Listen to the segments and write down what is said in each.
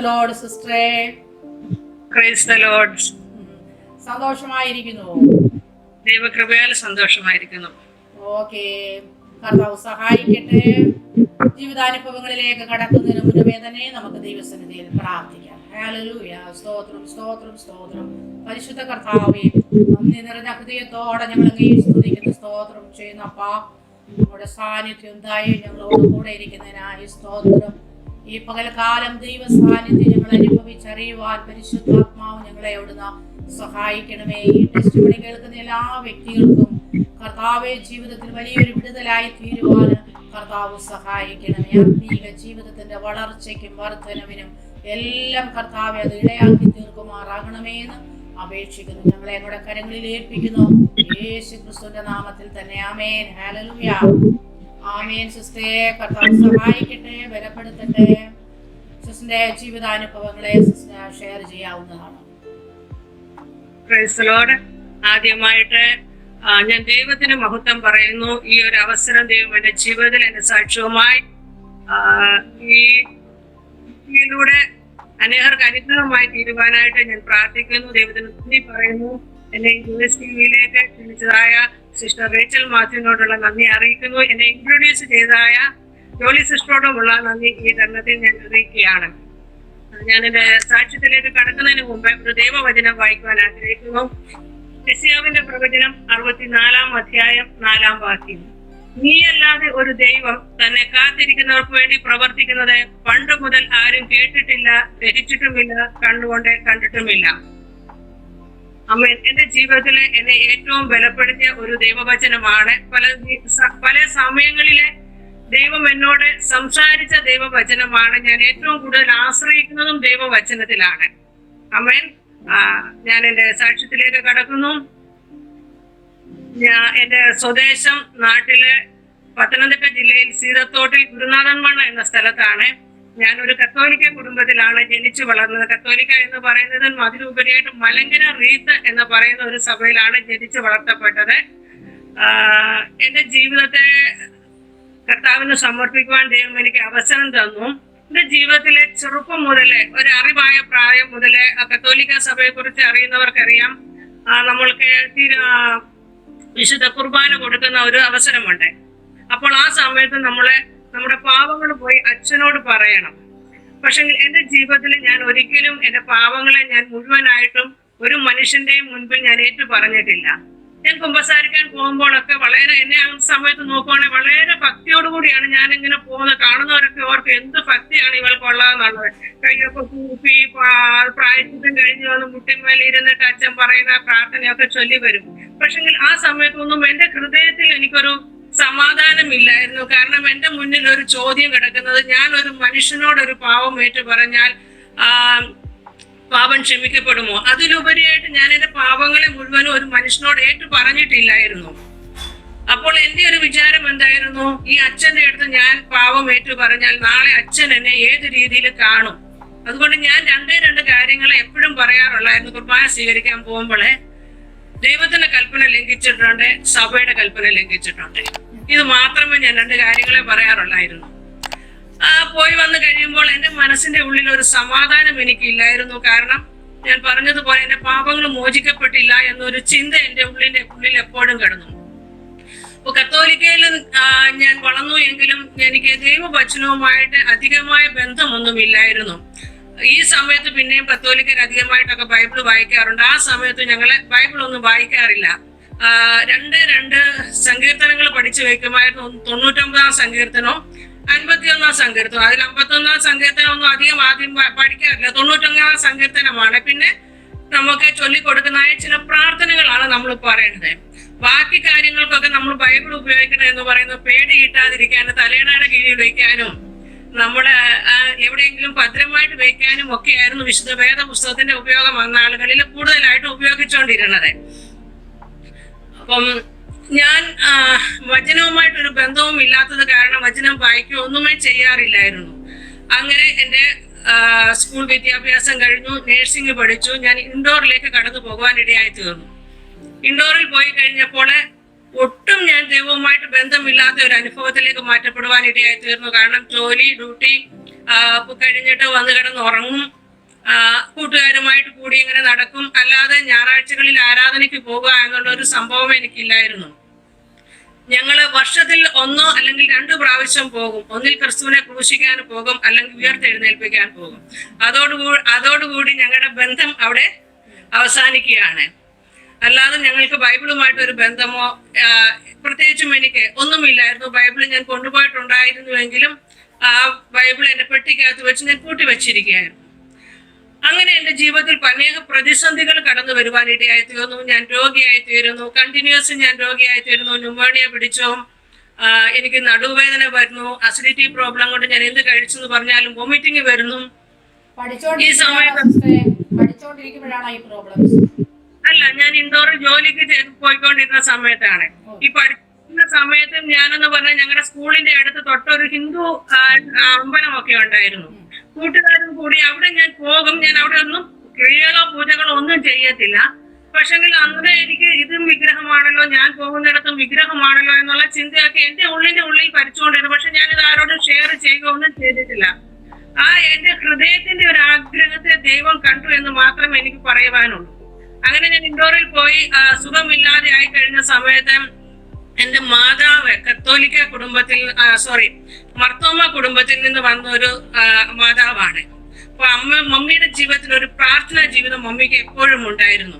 Lord സിസ്റ്ററെ. Praise the lord. സന്തോഷമായിരിക്കുന്നു. ദൈവകൃപയാൽ സന്തോഷമായിരിക്കുന്നു. ഓക്കെ, കർത്താവ് സഹായിക്കട്ടെ. ജീവിതാനുഭവങ്ങളിലേക്ക് കടക്കുന്നതിന് മുന്നമേ തന്നെ നമുക്ക് ദൈവസന്നിധിയിൽ പ്രാർത്ഥിക്കാം. ഹല്ലേലൂയ. സ്തോത്രം സ്തോത്രം സ്തോത്രം. പരിശുദ്ധ കർത്താവേ, നന്ദി നിറഞ്ഞ ഹൃദയത്തോടെ ഞങ്ങൾ അങ്ങയെ സ്തുതിക്കുന്നു, സ്തോത്രം ചെയ്യുന്നു. അപ്പാ, നമ്മുടെ സാന്നിധ്യം ഉണ്ടായി ഞങ്ങളോട് കൂടെ ഇരിക്കുന്നതിനായി സ്തോത്രം. ഈ പകൽക്കാലം ദൈവ സാന്നിധ്യം ഞങ്ങൾ അനുഭവിച്ചറിയുവാൻ പരിശുദ്ധാത്മാവ് ഞങ്ങളെ അവിടുന്ന് സഹായിക്കണമേ. ഈ ടെസ്റ്റ് മണി കേൾക്കുന്ന എല്ലാ വ്യക്തികൾക്കും കർത്താവെ ജീവിതത്തിൽ വലിയൊരു വിടുതലായി തീരുവാൻ കർത്താവ് സഹായിക്കണമേ. ആത്മീക ജീവിതത്തിന്റെ വളർച്ചയ്ക്കും വർധനവിനും എല്ലാം കർത്താവെ അത് ഇടയാക്കി തീർക്കുമാറാകണമേ എന്ന് അപേക്ഷിക്കുന്നു. ഞങ്ങളെ ഞങ്ങളുടെ കരങ്ങളിൽ ഏൽപ്പിക്കുന്നു, യേശു ക്രിസ്തുവിന്റെ നാമത്തിൽ തന്നെ. ആമേൻ. ഹല്ലേലൂയ. ആമേൻ. സിസ്റ്ററെ, കർത്താവ് സഹായിക്കട്ടെ, ബലപ്പെടുത്തട്ടെ. സിസ്റ്ററിന്റെ ജീവിതാനുഭവങ്ങളെ സിസ്റ്റർ ഷെയർ ചെയ്യാവുന്നതാണ്. Praise the Lord. ആദ്യമായിട്ട് ഞാൻ ദൈവത്തിന് മഹത്വം പറയുന്നു. ഈ ഒരു അവസരം ദൈവം എന്റെ ജീവിതത്തിൽ എന്റെ സാക്ഷ്യവുമായി ഇതിലൂടെ അനേകർക്ക് അനുഗ്രഹമായി തീരുവാനായിട്ട് ഞാൻ പ്രാർത്ഥിക്കുന്നു. ദൈവത്തിന് നന്ദി പറയുന്നു. എന്നെ യൂണിവേഴ്സിറ്റിയിലേക്ക് ക്ഷണിച്ചതായ സിസ്റ്റർ റേച്ചൽ മാത്യുവിനോടുള്ള നന്ദി അറിയിക്കുന്നു. എന്നെ ഇൻട്രൊഡ്യൂസ് ചെയ്തതായ ജോലി സിസ്റ്ററോടുമുള്ള നന്ദി ഈ തരണത്തിൽ ഞാൻ അറിയിക്കുകയാണ്. ഞാൻ എന്റെ സാക്ഷ്യത്തിലേക്ക് കടക്കുന്നതിന് മുമ്പ് ഒരു ദൈവവചനം വായിക്കുവാൻ ആഗ്രഹിക്കുന്നു. യെശയ്യാവിന്റെ പ്രവചനം 64-ാം അധ്യായം 4-ാം വാക്യം. നീയല്ലാതെ ഒരു ദൈവം തന്നെ കാത്തിരിക്കുന്നവർക്ക് വേണ്ടി പ്രവർത്തിക്കുന്നത് പണ്ട് മുതൽ ആരും കേട്ടിട്ടില്ല, ഗ്രഹിച്ചിട്ടുമില്ല, കണ്ണുകൊണ്ട് കണ്ടിട്ടുമില്ല. അമ്മേൻ. എന്റെ ജീവിതത്തിലെ എന്നെ ഏറ്റവും ബലപ്പെടുത്തിയ ഒരു ദൈവവചനമാണ്. പല സമയങ്ങളിലെ ദൈവം എന്നോട് സംസാരിച്ച ദൈവവചനമാണ്. ഞാൻ ഏറ്റവും കൂടുതൽ ആശ്രയിക്കുന്നതും ദൈവവചനത്തിലാണ്. അമ്മേൻ. ഞാൻ എന്റെ സാക്ഷ്യത്തിലേക്ക് കടക്കുന്നു. എന്റെ സ്വദേശം നാട്ടിലെ പത്തനംതിട്ട ജില്ലയിൽ സീതത്തോട്ടിൽ ഗുരുനാഥൻ മണ്ണ എന്ന സ്ഥലത്താണ്. ഞാൻ ഒരു കത്തോലിക്ക കുടുംബത്തിലാണ് ജനിച്ചു വളർന്നത്. കത്തോലിക്ക എന്ന് പറയുന്നത് അതിലുപരിയായിട്ട് മലങ്കര റീത്ത് എന്ന് പറയുന്ന ഒരു സഭയിലാണ് ജനിച്ചു വളർത്തപ്പെട്ടത്. എന്റെ ജീവിതത്തെ കർത്താവിന് സമർപ്പിക്കുവാൻ ദൈവം എനിക്ക് അവസരം തന്നു. എന്റെ ജീവിതത്തിലെ ചെറുപ്പം മുതലേ, ഒരു അറിവായ പ്രായം മുതലേ കത്തോലിക്ക സഭയെ കുറിച്ച് അറിയുന്നവർക്കറിയാം, നമ്മൾക്ക് വിശുദ്ധ കുർബാന കൊടുക്കുന്ന ഒരു അവസരമുണ്ട്. അപ്പോൾ ആ സമയത്ത് നമ്മുടെ പാവങ്ങൾ പോയി അച്ഛനോട് പറയണം. പക്ഷെ എന്റെ ജീവിതത്തിൽ ഞാൻ ഒരിക്കലും എന്റെ പാവങ്ങളെ ഞാൻ മുഴുവനായിട്ടും ഒരു മനുഷ്യന്റെയും മുൻപിൽ ഞാൻ ഏറ്റു പറഞ്ഞിട്ടില്ല. ഞാൻ കുമ്പസാരിക്കാൻ പോകുമ്പോഴൊക്കെ വളരെ, എന്നെ ആ സമയത്ത് നോക്കുവാണെങ്കിൽ വളരെ ഭക്തിയോടുകൂടിയാണ് ഞാൻ ഇങ്ങനെ പോകുന്നത്. കാണുന്നവരൊക്കെ ഓർക്ക് എന്ത് ഭക്തിയാണ് ഇവൾക്കുള്ളതെന്നുള്ളത്. കയ്യൊക്കെ കൂപ്പി പ്രായത്തിനും കഴിഞ്ഞു വന്ന് മുട്ടിന്മേൽ ഇരുന്നിട്ട് അച്ഛൻ പറയുന്ന പ്രാർത്ഥനയൊക്കെ ചൊല്ലി വരും. പക്ഷെങ്കിൽ ആ സമയത്തൊന്നും എന്റെ ഹൃദയത്തിൽ എനിക്കൊരു സമാധാനമില്ലായിരുന്നു. കാരണം എന്റെ മുന്നിൽ ഒരു ചോദ്യം കിടക്കുന്നത്, ഞാൻ ഒരു മനുഷ്യനോടൊരു പാവം ഏറ്റു പറഞ്ഞാൽ പാപം ക്ഷമിക്കപ്പെടുമോ? അതിലുപരിയായിട്ട് ഞാൻ എന്റെ പാപങ്ങളെ മുഴുവനും ഒരു മനുഷ്യനോട് ഏറ്റു പറഞ്ഞിട്ടില്ലായിരുന്നു. അപ്പോൾ എന്റെ ഒരു വിചാരം എന്തായിരുന്നു, ഈ അച്ഛന്റെ അടുത്ത് ഞാൻ പാപം ഏറ്റു പറഞ്ഞാൽ നാളെ അച്ഛൻ എന്നെ ഏത് രീതിയിൽ കാണും? അതുകൊണ്ട് ഞാൻ രണ്ട് കാര്യങ്ങൾ എപ്പോഴും പറയാറുള്ളായിരുന്നു. കുർബാന സ്വീകരിക്കാൻ പോകുമ്പോഴേ ദൈവത്തിന്റെ കൽപ്പന ലംഘിച്ചിട്ടുണ്ട്, സഭയുടെ കൽപ്പന ലംഘിച്ചിട്ടുണ്ട്. ഇത് മാത്രമേ ഞാൻ 2 കാര്യങ്ങളെ പറയാറുള്ളായിരുന്നു. പോയി വന്നു കഴിയുമ്പോൾ എന്റെ മനസ്സിന്റെ ഉള്ളിൽ ഒരു സമാധാനം എനിക്കില്ലായിരുന്നു. കാരണം ഞാൻ പറഞ്ഞതുപോലെ എന്റെ പാപങ്ങൾ മോചിക്കപ്പെട്ടില്ല എന്നൊരു ചിന്ത എന്റെ ഉള്ളിൽ എപ്പോഴും കിടന്നു. അപ്പൊ കത്തോലിക്കയിൽ ഞാൻ വളർന്നു എങ്കിലും എനിക്ക് ദൈവവചനവുമായിട്ട് അധികമായ ബന്ധമൊന്നുമില്ലായിരുന്നു. ഈ സമയത്ത് പിന്നെയും കത്തോലിക്കർ അധികമായിട്ടൊക്കെ ബൈബിൾ വായിക്കാറുണ്ട്. ആ സമയത്ത് ഞങ്ങള് ബൈബിൾ ഒന്നും വായിക്കാറില്ല. 2 സങ്കീർത്തനങ്ങൾ പഠിച്ചു വെക്കുമായിരുന്നു. 99-ാം സങ്കീർത്തനവും 51-ാം സങ്കീർത്തനം. അതിൽ 51-ാം സങ്കീർത്തനം ഒന്നും അധികം ആദ്യം പഠിക്കാറില്ല. 99-ാം സങ്കീർത്തനമാണ്. പിന്നെ നമുക്ക് ചൊല്ലിക്കൊടുക്കുന്ന ചില പ്രാർത്ഥനകളാണ് നമ്മൾ പറയുന്നത്. ബാക്കി കാര്യങ്ങൾക്കൊക്കെ നമ്മൾ ബൈബിൾ ഉപയോഗിക്കണം എന്ന് പറയുന്നത് പേടി കിട്ടാതിരിക്കാനും തലയിണയുടെ കീഴിൽ വയ്ക്കാനും നമ്മള് എവിടെയെങ്കിലും ഭദ്രമായിട്ട് വയ്ക്കാനും ഒക്കെയായിരുന്നു വിശുദ്ധ വേദ പുസ്തകത്തിന്റെ ഉപയോഗം വന്ന ആളുകളിൽ കൂടുതലായിട്ട് ഉപയോഗിച്ചുകൊണ്ടിരുന്നത്. അപ്പം ഞാൻ വചനവുമായിട്ടൊരു ബന്ധവും ഇല്ലാത്തത് കാരണം വചനം വായിക്കുക ഒന്നുമേ ചെയ്യാറില്ലായിരുന്നു. അങ്ങനെ എൻ്റെ സ്കൂൾ വിദ്യാഭ്യാസം കഴിഞ്ഞു, നേഴ്സിംഗ് പഠിച്ചു. ഞാൻ ഇൻഡോറിലേക്ക് കടന്നു പോകുവാൻ ഇടയായി തീർന്നു. ഇൻഡോറിൽ പോയി കഴിഞ്ഞപ്പോൾ ഒട്ടും ഞാൻ ദൈവവുമായിട്ട് ബന്ധമില്ലാത്ത ഒരു അനുഭവത്തിലേക്ക് മാറ്റപ്പെടുവാൻ ഇടയായി തീർന്നു. കാരണം ജോലി, ഡ്യൂട്ടി, കഴിഞ്ഞിട്ട് വന്ന് കിടന്ന് ഉറങ്ങും. കൂട്ടുകാരുമായിട്ട് കൂടി ഇങ്ങനെ നടക്കും. അല്ലാതെ ഞായറാഴ്ചകളിൽ ആരാധനയ്ക്ക് പോകുക എന്നുള്ള ഒരു സംഭവം എനിക്കില്ലായിരുന്നു. ഞങ്ങള് വർഷത്തിൽ 1 അല്ലെങ്കിൽ 2 പ്രാവശ്യം പോകും. ഒന്നിൽ ക്രിസ്തുവിനെ ക്രൂശിക്കാൻ പോകും, അല്ലെങ്കിൽ ഉയർത്തെഴുന്നേൽപ്പിക്കാൻ പോകും. അതോടുകൂടി ഞങ്ങളുടെ ബന്ധം അവിടെ അവസാനിക്കുകയാണ്. അല്ലാതെ ഞങ്ങൾക്ക് ബൈബിളുമായിട്ട് ഒരു ബന്ധമോ പ്രത്യേകിച്ചും എനിക്ക് ഒന്നുമില്ലായിരുന്നു. ബൈബിൾ ഞാൻ കൊണ്ടുപോയിട്ടുണ്ടായിരുന്നുവെങ്കിലും ആ ബൈബിൾ എന്റെ പെട്ടിക്കകത്ത് വെച്ച് ഞാൻ പൂട്ടി വെച്ചിരിക്കുകയായിരുന്നു. അങ്ങനെ എന്റെ ജീവിതത്തിൽ അനേക പ്രതിസന്ധികൾ കടന്നു വരുവാൻ ഇടയായി തീർന്നു. ഞാൻ രോഗിയായി തീരുന്നു. കണ്ടിന്യൂസ് ഞാൻ രോഗിയായി തീരുന്നു. ന്യൂമോണിയ പിടിച്ചു. എനിക്ക് നടുവേദന വരുന്നു. അസിഡിറ്റി പ്രോബ്ലം കൊണ്ട് ഞാൻ എന്ത് കഴിച്ചെന്ന് പറഞ്ഞാലും വൊമിറ്റിംഗ് വരുന്നു. ഈ സമയത്ത് അല്ല, ഞാൻ ഇൻഡോറിൽ ജോലിക്ക് പോയിക്കൊണ്ടിരുന്ന സമയത്താണ്. ഈ പഠിക്കുന്ന സമയത്തും ഞാനെന്ന് പറഞ്ഞാൽ ഞങ്ങളുടെ സ്കൂളിന്റെ അടുത്ത് തൊട്ടൊരു ഹിന്ദു അമ്പലമൊക്കെ ഉണ്ടായിരുന്നു. കൂട്ടുകാരും കൂടി അവിടെ ഞാൻ പോകും. ഞാൻ അവിടെ ഒന്നും ക്രിയകളോ പൂജകളോ ഒന്നും ചെയ്യത്തില്ല. പക്ഷെങ്കിൽ അന്ന് എനിക്ക് ഇതും വിഗ്രഹമാണല്ലോ, ഞാൻ പോകുന്നിടത്തും വിഗ്രഹമാണല്ലോ എന്നുള്ള ചിന്തയൊക്കെ എന്റെ ഉള്ളിൽ ഭരിച്ചുകൊണ്ടിരുന്നു. പക്ഷെ ഞാനിത് ആരോടും ഷെയർ ചെയ്യുക ഒന്നും ചെയ്തിട്ടില്ല. എന്റെ ഹൃദയത്തിന്റെ ഒരു ആഗ്രഹത്തെ ദൈവം കണ്ടു എന്ന് മാത്രമേ എനിക്ക് പറയുവാനുള്ളൂ. അങ്ങനെ ഞാൻ ഇൻഡോറിൽ പോയി സുഖമില്ലാതെ ആയി കഴിഞ്ഞ സമയത്ത് എന്റെ മാതാവ് കത്തോലിക്ക കുടുംബത്തിൽ മർത്തോമ കുടുംബത്തിൽ നിന്ന് വന്ന ഒരു മാതാവാണ്. അപ്പൊ മമ്മിയുടെ ജീവിതത്തിൽ ഒരു പ്രാർത്ഥനാ ജീവിതം മമ്മിക്ക് എപ്പോഴും ഉണ്ടായിരുന്നു.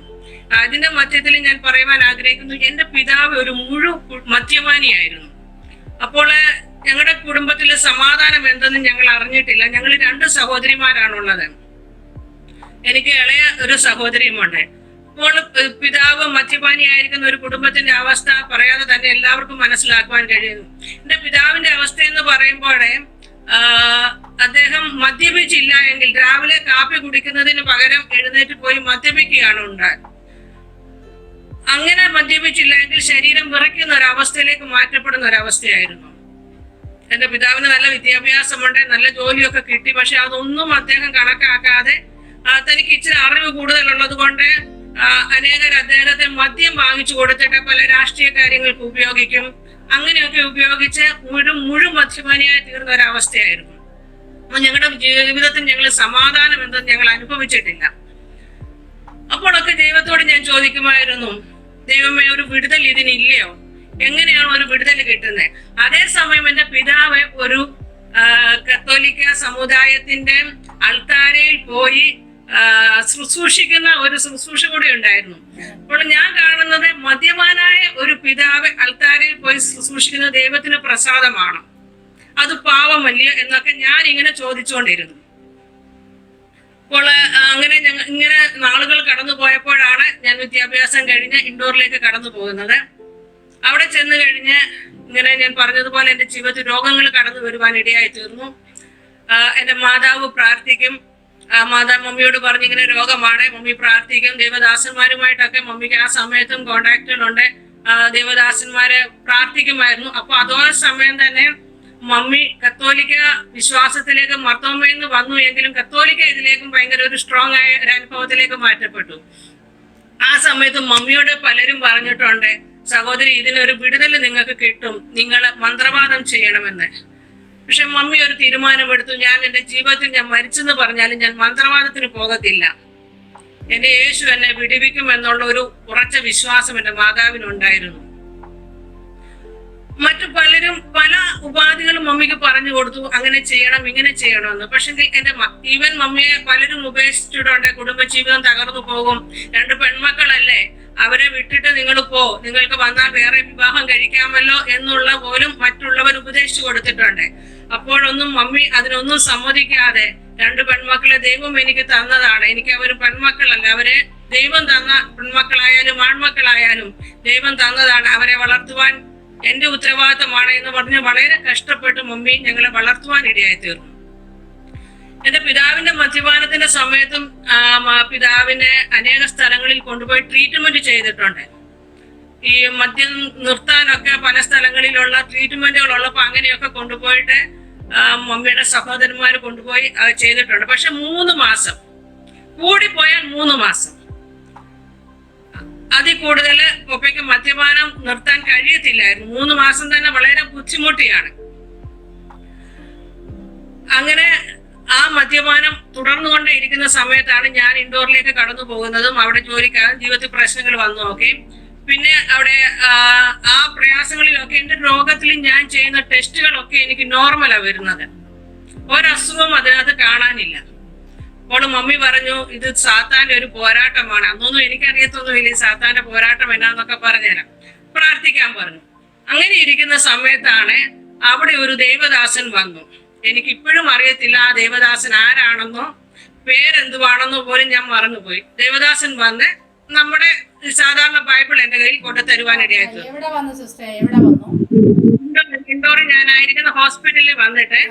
അതിന്റെ മധ്യത്തിൽ ഞാൻ പറയുവാൻ ആഗ്രഹിക്കുന്നു, എന്റെ പിതാവ് ഒരു മദ്യപാനിയായിരുന്നു. അപ്പോൾ ഞങ്ങളുടെ കുടുംബത്തിൽ സമാധാനം എന്തെന്ന് ഞങ്ങൾ അറിഞ്ഞിട്ടില്ല. ഞങ്ങൾ 2 സഹോദരിമാരാണുള്ളത്. എനിക്ക് ഇളയ ഒരു സഹോദരിയുമുണ്ട്. അപ്പോൾ പിതാവ് മദ്യപാനിയായിരിക്കുന്ന ഒരു കുടുംബത്തിന്റെ അവസ്ഥ പറയാതെ തന്നെ എല്ലാവർക്കും മനസ്സിലാക്കുവാൻ കഴിയുന്നു. എന്റെ പിതാവിന്റെ അവസ്ഥ എന്ന് പറയുമ്പോഴേ അദ്ദേഹം മദ്യപിച്ചില്ല എങ്കിൽ രാവിലെ കാപ്പി കുടിക്കുന്നതിന് പകരം എഴുന്നേറ്റ് പോയി മദ്യപിക്കുകയാണ് ഉണ്ടായത്. അങ്ങനെ മദ്യപിച്ചില്ല എങ്കിൽ ശരീരം വിറയ്ക്കുന്ന ഒരവസ്ഥയിലേക്ക് മാറ്റപ്പെടുന്ന ഒരവസ്ഥയായിരുന്നു. എന്റെ പിതാവിന് നല്ല വിദ്യാഭ്യാസമുണ്ട്, നല്ല ജോലിയൊക്കെ കിട്ടി. പക്ഷെ അതൊന്നും അദ്ദേഹം കണക്കാക്കാതെ തനിക്ക് ഇച്ചിരി അറിവ് കൂടുതലുള്ളത് കൊണ്ട് അനേകർ അദ്ദേഹത്തെ മദ്യം വാങ്ങിച്ചു കൊടുത്തിട്ട് പല രാഷ്ട്രീയ കാര്യങ്ങൾക്ക് ഉപയോഗിക്കും. അങ്ങനെയൊക്കെ ഉപയോഗിച്ച് മുഴു മദ്യപാനിയായി തീർന്ന ഒരവസ്ഥയായിരുന്നു. അപ്പൊ ഞങ്ങളുടെ ജീവിതത്തിൽ ഞങ്ങൾ സമാധാനം എന്തെന്ന് ഞങ്ങൾ അനുഭവിച്ചിട്ടില്ല. അപ്പോഴൊക്കെ ദൈവത്തോട് ഞാൻ ചോദിക്കുമായിരുന്നു, ദൈവമേ, ഒരു വിടുതൽ ഇതിനില്ലയോ? എങ്ങനെയാണ് ഒരു വിടുതൽ കിട്ടുന്നത്? അതേസമയം എന്റെ പിതാവ് ഒരു കത്തോലിക്ക സമുദായത്തിന്റെ അൾത്താരയിൽ പോയി ശുശ്രൂഷിക്കുന്ന ഒരു ശുശ്രൂഷ കൂടി ഉണ്ടായിരുന്നു. അപ്പോൾ ഞാൻ കാണുന്നത് മദ്യപാനായ ഒരു പിതാവ് അൾത്താരയിൽ പോയി ശുശ്രൂഷിക്കുന്ന ദൈവത്തിന് പ്രസാദമാണ്, അത് പാവമല്ലയോ എന്നൊക്കെ ഞാൻ ഇങ്ങനെ ചോദിച്ചുകൊണ്ടിരുന്നു. അപ്പോൾ അങ്ങനെ ഇങ്ങനെ നാളുകൾ കടന്നു പോയപ്പോഴാണ് ഞാൻ വിദ്യാഭ്യാസം കഴിഞ്ഞ് ഇൻഡോറിലേക്ക് കടന്നു പോകുന്നത്. അവിടെ ചെന്ന് കഴിഞ്ഞ് ഇങ്ങനെ ഞാൻ പറഞ്ഞതുപോലെ എന്റെ ജീവിതത്തിൽ രോഗങ്ങൾ കടന്നു വരുവാൻ ഇടയായി തീർന്നു. എന്റെ മാതാവ് പ്രാർത്ഥിക്കും. മമ്മിയോട് പറഞ്ഞ് ഇങ്ങനെ രോഗമാണ്, മമ്മി പ്രാർത്ഥിക്കും. ദേവദാസന്മാരുമായിട്ടൊക്കെ മമ്മിക്ക് ആ സമയത്തും കോണ്ടാക്റ്റുകളുണ്ട്. ദേവദാസന്മാരെ പ്രാർത്ഥിക്കുമായിരുന്നു. അപ്പൊ അതേ സമയം തന്നെ മമ്മി കത്തോലിക്ക വിശ്വാസത്തിലേക്ക് മർത്തോമയിൽ നിന്ന് വന്നു എങ്കിലും കത്തോലിക്ക ഇതിലേക്കും ഭയങ്കര ഒരു സ്ട്രോങ് ആയ ഒരു അനുഭവത്തിലേക്ക് മാറ്റപ്പെട്ടു. ആ സമയത്ത് മമ്മിയോട് പലരും പറഞ്ഞിട്ടുണ്ട്, സഹോദരി, ഇതിനൊരു വിടുതൽ നിങ്ങൾക്ക് കിട്ടും, നിങ്ങൾ മന്ത്രവാദം ചെയ്യണമെന്ന്. പക്ഷെ മമ്മി ഒരു തീരുമാനമെടുത്തു, ഞാൻ എന്റെ ജീവിതത്തിൽ ഞാൻ മരിച്ചെന്ന് പറഞ്ഞാലും ഞാൻ മന്ത്രവാദത്തിന് പോകത്തില്ല, എന്റെ യേശു എന്നെ വിടുവിക്കും എന്നുള്ള ഒരു ഉറച്ച വിശ്വാസം എന്റെ മാതാവിനുണ്ടായിരുന്നു. മറ്റു പലരും പല ഉപാധികളും മമ്മിക്ക് പറഞ്ഞു കൊടുത്തു, അങ്ങനെ ചെയ്യണം ഇങ്ങനെ ചെയ്യണമെന്ന്. പക്ഷെ എന്റെ ഈവൻ മമ്മിയെ പലരും ഉപേക്ഷിച്ചിട്ടുണ്ട്. കുടുംബജീവിതം തകർന്നു പോകും, 2 പെൺമക്കളല്ലേ, അവരെ വിട്ടിട്ട് നിങ്ങൾ നിങ്ങൾക്ക് വന്നാൽ വേറെ വിവാഹം കഴിക്കാമല്ലോ എന്നുള്ള പോലും മറ്റുള്ളവർ ഉപദേശിച്ചു കൊടുത്തിട്ടുണ്ട്. അപ്പോഴൊന്നും മമ്മി അതിനൊന്നും സമ്മതിക്കാതെ 2 പെൺമക്കളെ ദൈവം എനിക്ക് തന്നതാണ്, എനിക്ക് അവർ പെൺമക്കളല്ല, അവരെ ദൈവം തന്ന പെൺമക്കളായാലും ആൺമക്കളായാലും ദൈവം തന്നതാണ്, അവരെ വളർത്തുവാൻ എന്റെ ഉത്തരവാദിത്തമാണ് എന്ന് പറഞ്ഞ് വളരെ കഷ്ടപ്പെട്ട് മമ്മി ഞങ്ങളെ വളർത്തുവാൻ ഇടയായി തീർന്നു. എന്റെ പിതാവിന്റെ മദ്യപാനത്തിന്റെ സമയത്തും പിതാവിനെ അനേക സ്ഥലങ്ങളിൽ കൊണ്ടുപോയി ട്രീറ്റ്മെന്റ് ചെയ്തിട്ടുണ്ട്. ഈ മദ്യം നിർത്താനൊക്കെ പല സ്ഥലങ്ങളിലുള്ള ട്രീറ്റ്മെന്റുകളുള്ളപ്പോ അങ്ങനെയൊക്കെ കൊണ്ടുപോയിട്ട് മമ്മിയുടെ സഹോദരന്മാർ കൊണ്ടുപോയി ചെയ്തിട്ടുണ്ട്. പക്ഷെ 3 മാസം, കൂടിപ്പോയാൽ 3 മാസം, അതിൽ കൂടുതൽ പപ്പയ്ക്ക് മദ്യപാനം നിർത്താൻ കഴിയത്തില്ലായിരുന്നു. 3 മാസം തന്നെ വളരെ ബുദ്ധിമുട്ടിയാണ്. അങ്ങനെ ആ മദ്യപാനം തുടർന്നുകൊണ്ടേ ഇരിക്കുന്ന സമയത്താണ് ഞാൻ ഇൻഡോറിലേക്ക് കടന്നു പോകുന്നതും അവിടെ ജോലിക്കാരും ജീവിതത്തിൽ പ്രശ്നങ്ങൾ വന്നു. ഓക്കെ, പിന്നെ അവിടെ ആ പ്രയാസങ്ങളിലൊക്കെ എന്റെ രോഗത്തിൽ ഞാൻ ചെയ്യുന്ന ടെസ്റ്റുകളൊക്കെ എനിക്ക് നോർമലാ വരുന്നത്. ഒരസുഖം അതിനകത്ത് കാണാനില്ല. അപ്പോൾ മമ്മി പറഞ്ഞു ഇത് സാത്താന്റെ ഒരു പോരാട്ടമാണ്. അന്നൊന്നും എനിക്കറിയത്തൊന്നുമില്ല ഈ സാത്താന്റെ പോരാട്ടം എന്നാന്നൊക്കെ പറഞ്ഞുതരാം. പ്രാർത്ഥിക്കാൻ പറഞ്ഞു. അങ്ങനെ ഇരിക്കുന്ന സമയത്താണ് അവിടെ ഒരു ദേവദാസൻ വന്നു. എനിക്ക് ഇപ്പോഴും അറിയത്തില്ല ആ ദേവദാസൻ ആരാണെന്നോ പേരെന്തുവാണെന്നോ പോലും ഞാൻ മറന്നുപോയി. ദേവദാസൻ വന്ന് നമ്മുടെ സാധാരണ ബൈബിൾ എന്റെ കയ്യിൽ കൊണ്ട് തരുവാനിടയായിട്ട് ഇൻഡോറിൽ ഞാനായിരിക്കുന്ന ഹോസ്പിറ്റലിൽ വന്നിട്ട്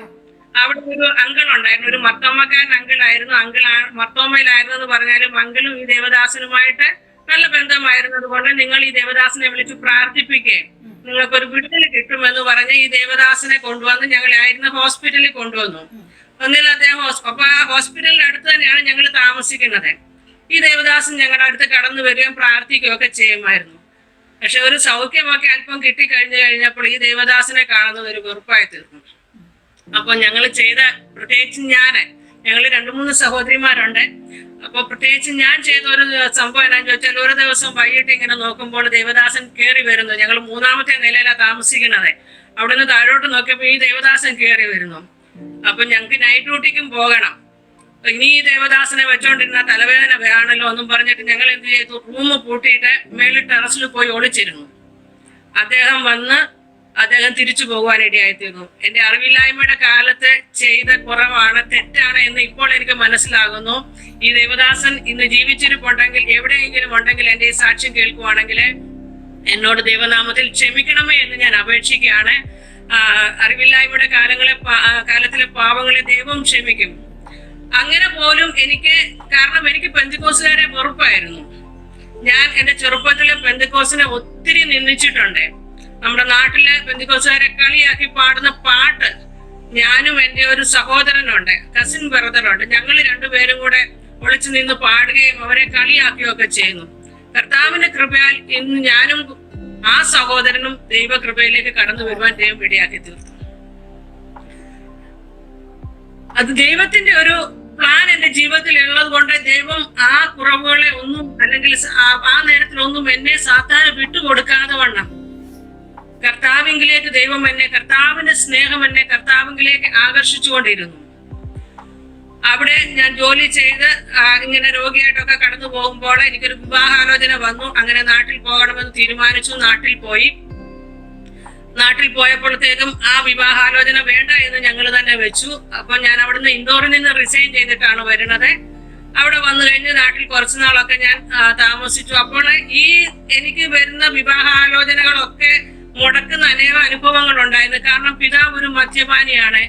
അവിടെ ഒരു അങ്കിൾ ഉണ്ടായിരുന്നു. ഒരു മർത്തോമക്കാരൻ അങ്കിളായിരുന്നു. മർത്തോമയിലായിരുന്നു എന്ന് പറഞ്ഞാലും അങ്കിളും ഈ ദേവദാസനുമായിട്ട് നല്ല ബന്ധമായിരുന്നത് കൊണ്ട് നിങ്ങൾ ഈ ദേവദാസനെ വിളിച്ച് പ്രാർത്ഥിപ്പിക്കേ നിങ്ങൾക്കൊരു വിടുതൽ കിട്ടുമെന്ന് പറഞ്ഞ് ഈ ദേവദാസനെ കൊണ്ടുവന്ന് ഞങ്ങളായിരുന്ന ഹോസ്പിറ്റലിൽ കൊണ്ടുവന്നു. ഒന്നിൽ അദ്ദേഹം അപ്പൊ ആ ഹോസ്പിറ്റലിന്റെ അടുത്ത് തന്നെയാണ് ഞങ്ങൾ താമസിക്കുന്നത്. ഈ ദേവദാസൻ ഞങ്ങളുടെ അടുത്ത് കടന്നു വരികയും പ്രാർത്ഥിക്കുകയും ഒക്കെ ചെയ്യുമായിരുന്നു. പക്ഷെ ഒരു സൗഖ്യമൊക്കെ അല്പം കഴിഞ്ഞപ്പോൾ ഈ ദേവദാസനെ കാണുന്നത് ഒരു വെറുപ്പായി തീർന്നു. അപ്പൊ ഞങ്ങൾ ചെയ്ത, പ്രത്യേകിച്ച് ഞങ്ങൾ 2-3 സഹോദരിമാരുണ്ട്. അപ്പൊ പ്രത്യേകിച്ച് ഞാൻ ചെയ്ത ഒരു സംഭവം എന്നാന്ന് ചോദിച്ചാൽ, ഒരു ദിവസം വൈകിട്ട് ഇങ്ങനെ നോക്കുമ്പോൾ ദേവദാസൻ കയറി വരുന്നു. ഞങ്ങൾ 3ാമത്തെ നിലയിലാണ് താമസിക്കുന്നത്. അവിടുന്ന് താഴോട്ട് നോക്കിയപ്പോ ഈ ദേവദാസൻ കയറി വരുന്നു. അപ്പൊ ഞങ്ങൾക്ക് നൈറ്റ് ഡ്യൂട്ടിക്കും പോകണം. ഇനി ഈ ദേവദാസനെ വെച്ചോണ്ടിരുന്ന തലവേദന വേണമല്ലോ എന്നും പറഞ്ഞിട്ട് ഞങ്ങൾ എന്ത് ചെയ്തു, റൂം പൂട്ടിയിട്ട് മേളിൽ ടെറസിൽ പോയി ഒളിച്ചിരുന്നു. അദ്ദേഹം തിരിച്ചു പോകുവാനിടയായിത്തീർന്നു. എന്റെ അറിവില്ലായ്മയുടെ കാലത്ത് ചെയ്ത കുറവാണ്, തെറ്റാണ് എന്ന് ഇപ്പോൾ എനിക്ക് മനസ്സിലാകുന്നു. ഈ ദേവദാസൻ ഇന്ന് ജീവിച്ചിരിപ്പുണ്ടെങ്കിൽ, എവിടെയെങ്കിലും ഉണ്ടെങ്കിൽ എന്റെ ഈ സാക്ഷ്യം കേൾക്കുവാണെങ്കിൽ എന്നോട് ദൈവനാമത്തിൽ ക്ഷമിക്കണമേ എന്ന് ഞാൻ അപേക്ഷിക്കുകയാണ്. അറിവില്ലായ്മയുടെ കാലത്തിലെ പാവങ്ങളെ ദൈവം ക്ഷമിക്കും. അങ്ങനെ പോലും കാരണം എനിക്ക് പെന്തിക്കോസുകാരെ വെറുപ്പായിരുന്നു. ഞാൻ എന്റെ ചെറുപ്പത്തിലെ പെന്തിക്കോസിനെ ഒത്തിരി നിന്ദിച്ചിട്ടുണ്ട്. നമ്മുടെ നാട്ടിലെ പെന്തിക്കോസുകാരെ കളിയാക്കി പാടുന്ന പാട്ട് ഞാനും എൻ്റെ ഒരു സഹോദരനുണ്ട്, കസിൻ ബ്രദറുണ്ട്, ഞങ്ങൾ 2 പേരും കൂടെ ഒളിച്ചു നിന്ന് പാടുകയും അവരെ കളിയാക്കുകയൊക്കെ ചെയ്യുന്നു. കർത്താവിന്റെ കൃപയാൽ ഇന്ന് ഞാനും ആ സഹോദരനും ദൈവകൃപയിലേക്ക് കടന്നു വരുവാൻ ദൈവം ഇടയാക്കി തീർത്തു. അത് ദൈവത്തിന്റെ ഒരു പ്ലാൻ എന്റെ ജീവിതത്തിൽ ഉള്ളത് കൊണ്ട് ദൈവം ആ കുറവുകളെ ഒന്നും, അല്ലെങ്കിൽ ആ നേരത്തിലൊന്നും എന്നെ സാത്താന് വിട്ടുകൊടുക്കാതെ വണ്ണം കർത്താവിങ്കിലേക്ക് ദൈവം എന്നെ, കർത്താവിന്റെ സ്നേഹം എന്നെ കർത്താവിങ്കിലേക്ക് ആകർഷിച്ചുകൊണ്ടിരുന്നു. അവിടെ ഞാൻ ജോലി ചെയ്ത് ഇങ്ങനെ രോഗിയായിട്ടൊക്കെ കടന്നു പോകുമ്പോൾ എനിക്കൊരു വിവാഹാലോചന വന്നു. അങ്ങനെ നാട്ടിൽ പോകണമെന്ന് തീരുമാനിച്ചു. നാട്ടിൽ പോയപ്പോഴത്തേക്കും ആ വിവാഹാലോചന വേണ്ട എന്ന് ഞങ്ങൾ തന്നെ വെച്ചു. അപ്പൊ ഞാൻ അവിടുന്ന് ഇൻഡോറിൽ നിന്ന് റിസൈൻ ചെയ്തിട്ടാണ് വരുന്നത്. അവിടെ വന്നു കഴിഞ്ഞ് നാട്ടിൽ കുറച്ചു നാളൊക്കെ ഞാൻ താമസിച്ചു. അപ്പോൾ എനിക്ക് വരുന്ന വിവാഹാലോചനകളൊക്കെ മുടക്കുന്ന അനേക അനുഭവങ്ങൾ ഉണ്ടായിരുന്നു. കാരണം പിതാവ് ഒരു മദ്യപാനിയാണ്,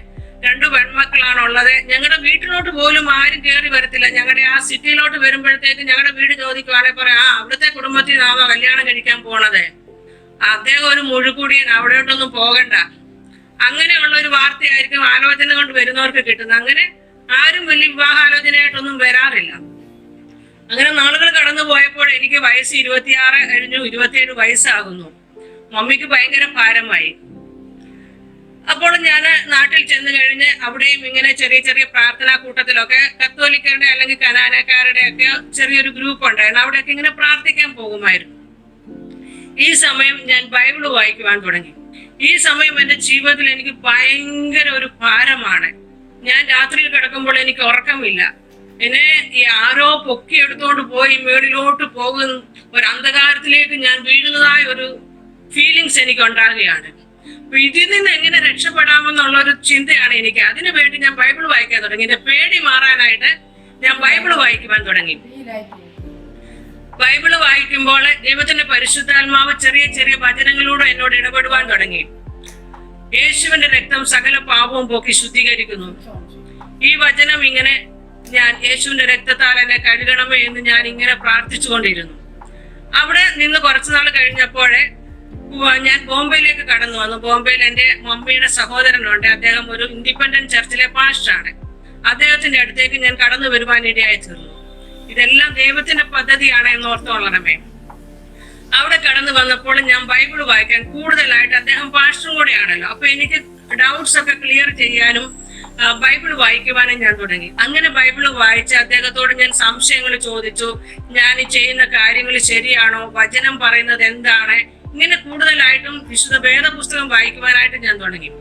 2 പെൺമക്കളാണ് ഉള്ളത്. ഞങ്ങളുടെ വീട്ടിലോട്ട് പോലും ആരും കയറി വരത്തില്ല. ഞങ്ങളുടെ ആ സിറ്റിയിലോട്ട് വരുമ്പോഴത്തേക്ക് ഞങ്ങളുടെ വീട് ചോദിക്കുവാണെങ്കിൽ പറയാം, അവിടുത്തെ കുടുംബത്തിൽ നിന്നാണോ കല്യാണം കഴിക്കാൻ പോണത്, അദ്ദേഹം ഒരു മുഴുകൂടിയൻ, അവിടോട്ടൊന്നും പോകണ്ട. അങ്ങനെയുള്ള ഒരു വാർത്തയായിരിക്കും ആലോചന കൊണ്ട് വരുന്നവർക്ക് കിട്ടുന്നത്. അങ്ങനെ ആരും വലിയ വിവാഹാലോചനയായിട്ടൊന്നും വരാറില്ല. അങ്ങനെ നാളുകൾ കടന്നു പോയപ്പോൾ എനിക്ക് വയസ്സ് 26 കഴിഞ്ഞു, 27 വയസ്സാകുന്നു. മമ്മിക്ക് ഭയങ്കര ഭാരമായി. അപ്പോൾ ഞാൻ നാട്ടിൽ ചെന്ന് കഴിഞ്ഞ് അവിടെയും ഇങ്ങനെ ചെറിയ ചെറിയ പ്രാർത്ഥനാ കൂട്ടത്തിലൊക്കെ കത്തോലിക്കരുടെ അല്ലെങ്കിൽ കനാനക്കാരുടെ ഒക്കെ ചെറിയൊരു ഗ്രൂപ്പ് ഉണ്ടായിരുന്നു. അവിടെയൊക്കെ ഇങ്ങനെ പ്രാർത്ഥിക്കാൻ പോകുമായിരുന്നു. ഈ സമയം ഞാൻ ബൈബിള് വായിക്കുവാൻ തുടങ്ങി. ഈ സമയം എന്റെ ജീവിതത്തിൽ എനിക്ക് ഭയങ്കര ഒരു ഭാരമാണ്. ഞാൻ രാത്രിയിൽ കിടക്കുമ്പോൾ എനിക്ക് ഉറക്കമില്ല. എന്നെ ഈ ആരോ പൊക്കി എടുത്തുകൊണ്ട് പോയി മേളിലോട്ട് പോകുന്ന ഒരു അന്ധകാരത്തിലേക്ക് ഞാൻ വീഴുന്നതായ ഒരു ഫീലിങ്സ് എനിക്ക് ഉണ്ടാകുകയാണ്. അപ്പൊ ഇതിൽ നിന്ന് എങ്ങനെ രക്ഷപ്പെടാമെന്നുള്ള ഒരു ചിന്തയാണ് എനിക്ക്. അതിനു വേണ്ടി ഞാൻ ബൈബിൾ വായിക്കാൻ തുടങ്ങി. എന്റെ പേടി മാറാനായിട്ട് ഞാൻ ബൈബിള് വായിക്കുവാൻ തുടങ്ങി. ബൈബിള് വായിക്കുമ്പോൾ ദൈവത്തിന്റെ പരിശുദ്ധാത്മാവ് ചെറിയ ചെറിയ വചനങ്ങളിലൂടെ എന്നോട് ഇടപെടുവാൻ തുടങ്ങി. യേശുവിന്റെ രക്തം സകല പാപവും പോക്കി ശുദ്ധീകരിക്കുന്നു. ഈ വചനം ഇങ്ങനെ ഞാൻ യേശുവിന്റെ രക്തത്താൽ എന്നെ കഴുകണമേ എന്ന് ഞാൻ ഇങ്ങനെ പ്രാർത്ഥിച്ചുകൊണ്ടിരുന്നു. അവിടെ നിന്ന് കുറച്ചുനാൾ കഴിഞ്ഞപ്പോഴേ ഞാൻ ബോംബെയിലേക്ക് കടന്നു വന്നു. ബോംബെയിൽ എന്റെ മമ്മിയുടെ സഹോദരനുണ്ട്. അദ്ദേഹം ഒരു ഇൻഡിപെൻഡന്റ് ചർച്ചിലെ പാസ്റ്ററാണ്. അദ്ദേഹത്തിന്റെ അടുത്തേക്ക് ഞാൻ കടന്നു വരുവാനിടയായി തീർന്നു. ഇതെല്ലാം ദൈവത്തിന്റെ പദ്ധതിയാണ് എന്നോർത്തോളണമേ. അവിടെ കടന്നു വന്നപ്പോൾ ഞാൻ ബൈബിള് വായിക്കാൻ കൂടുതലായിട്ട്, അദ്ദേഹം പാസ്റ്ററും കൂടെയാണല്ലോ, അപ്പൊ എനിക്ക് ഡൗട്ട്സ് ഒക്കെ ക്ലിയർ ചെയ്യാനും ബൈബിൾ വായിക്കുവാനും ഞാൻ തുടങ്ങി. അങ്ങനെ ബൈബിൾ വായിച്ച് അദ്ദേഹത്തോട് ഞാൻ സംശയങ്ങൾ ചോദിച്ചു. ഞാൻ ഈ ചെയ്യുന്ന കാര്യങ്ങൾ ശരിയാണോ, വചനം പറയുന്നത് എന്താണ്, ഇങ്ങനെ കൂടുതലായിട്ടും വിശുദ്ധ വേദപുസ്തകം വായിക്കുവാനായിട്ട് ഞാൻ തുടങ്ങി.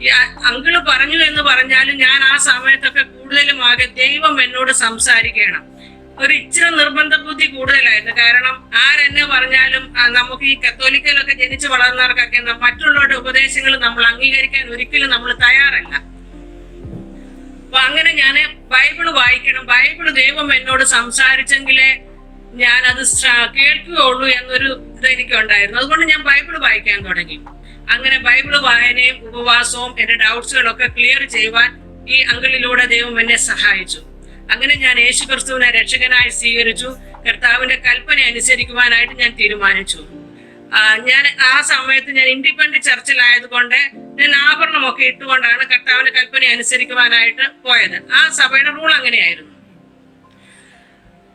ഈ അങ്കിള് പറഞ്ഞു എന്ന് പറഞ്ഞാലും ഞാൻ ആ സമയത്തൊക്കെ കൂടുതലും ആകെ ദൈവം എന്നോട് സംസാരിക്കണം, ഒരു ഇച്ചിരി നിർബന്ധ ബുദ്ധി കൂടുതലായിരുന്നു. കാരണം ആരെന്നെ പറഞ്ഞാലും നമുക്ക് ഈ കത്തോലിക്കയിലൊക്കെ ജനിച്ചു വളർന്നവർക്കൊക്കെ മറ്റുള്ളവരുടെ ഉപദേശങ്ങൾ നമ്മൾ അംഗീകരിക്കാൻ ഒരിക്കലും നമ്മൾ തയ്യാറല്ല. അപ്പൊ അങ്ങനെ ഞാൻ ബൈബിള് വായിക്കണം, ബൈബിള് ദൈവം എന്നോട് സംസാരിച്ചെങ്കിലേ ഞാൻ അത് കേൾക്കുകയുള്ളൂ എന്നൊരു ഇത് എനിക്കുണ്ടായിരുന്നു. അതുകൊണ്ട് ഞാൻ ബൈബിള് വായിക്കാൻ തുടങ്ങി. അങ്ങനെ ബൈബിള് വായനയും ഉപവാസവും എന്റെ ഡൗട്ട്സുകളൊക്കെ ക്ലിയർ ചെയ്യുവാൻ ഈ അങ്കിളിലൂടെ ദൈവം എന്നെ സഹായിച്ചു. അങ്ങനെ ഞാൻ യേശു ക്രിസ്തുവിനെ രക്ഷകനായി സ്വീകരിച്ചു. കർത്താവിന്റെ കൽപ്പന അനുസരിക്കുവാനായിട്ട് ഞാൻ തീരുമാനിച്ചു. ഞാൻ ആ സമയത്ത് ഞാൻ ഇൻഡിപെൻഡന്റ് ചർച്ചിലായതുകൊണ്ട് ഞാൻ ആഭരണമൊക്കെ ഇട്ടുകൊണ്ടാണ് കർത്താവിന്റെ കൽപ്പന അനുസരിക്കുവാനായിട്ട് പോയത്. ആ സഭയുടെ റൂൾ അങ്ങനെയായിരുന്നു.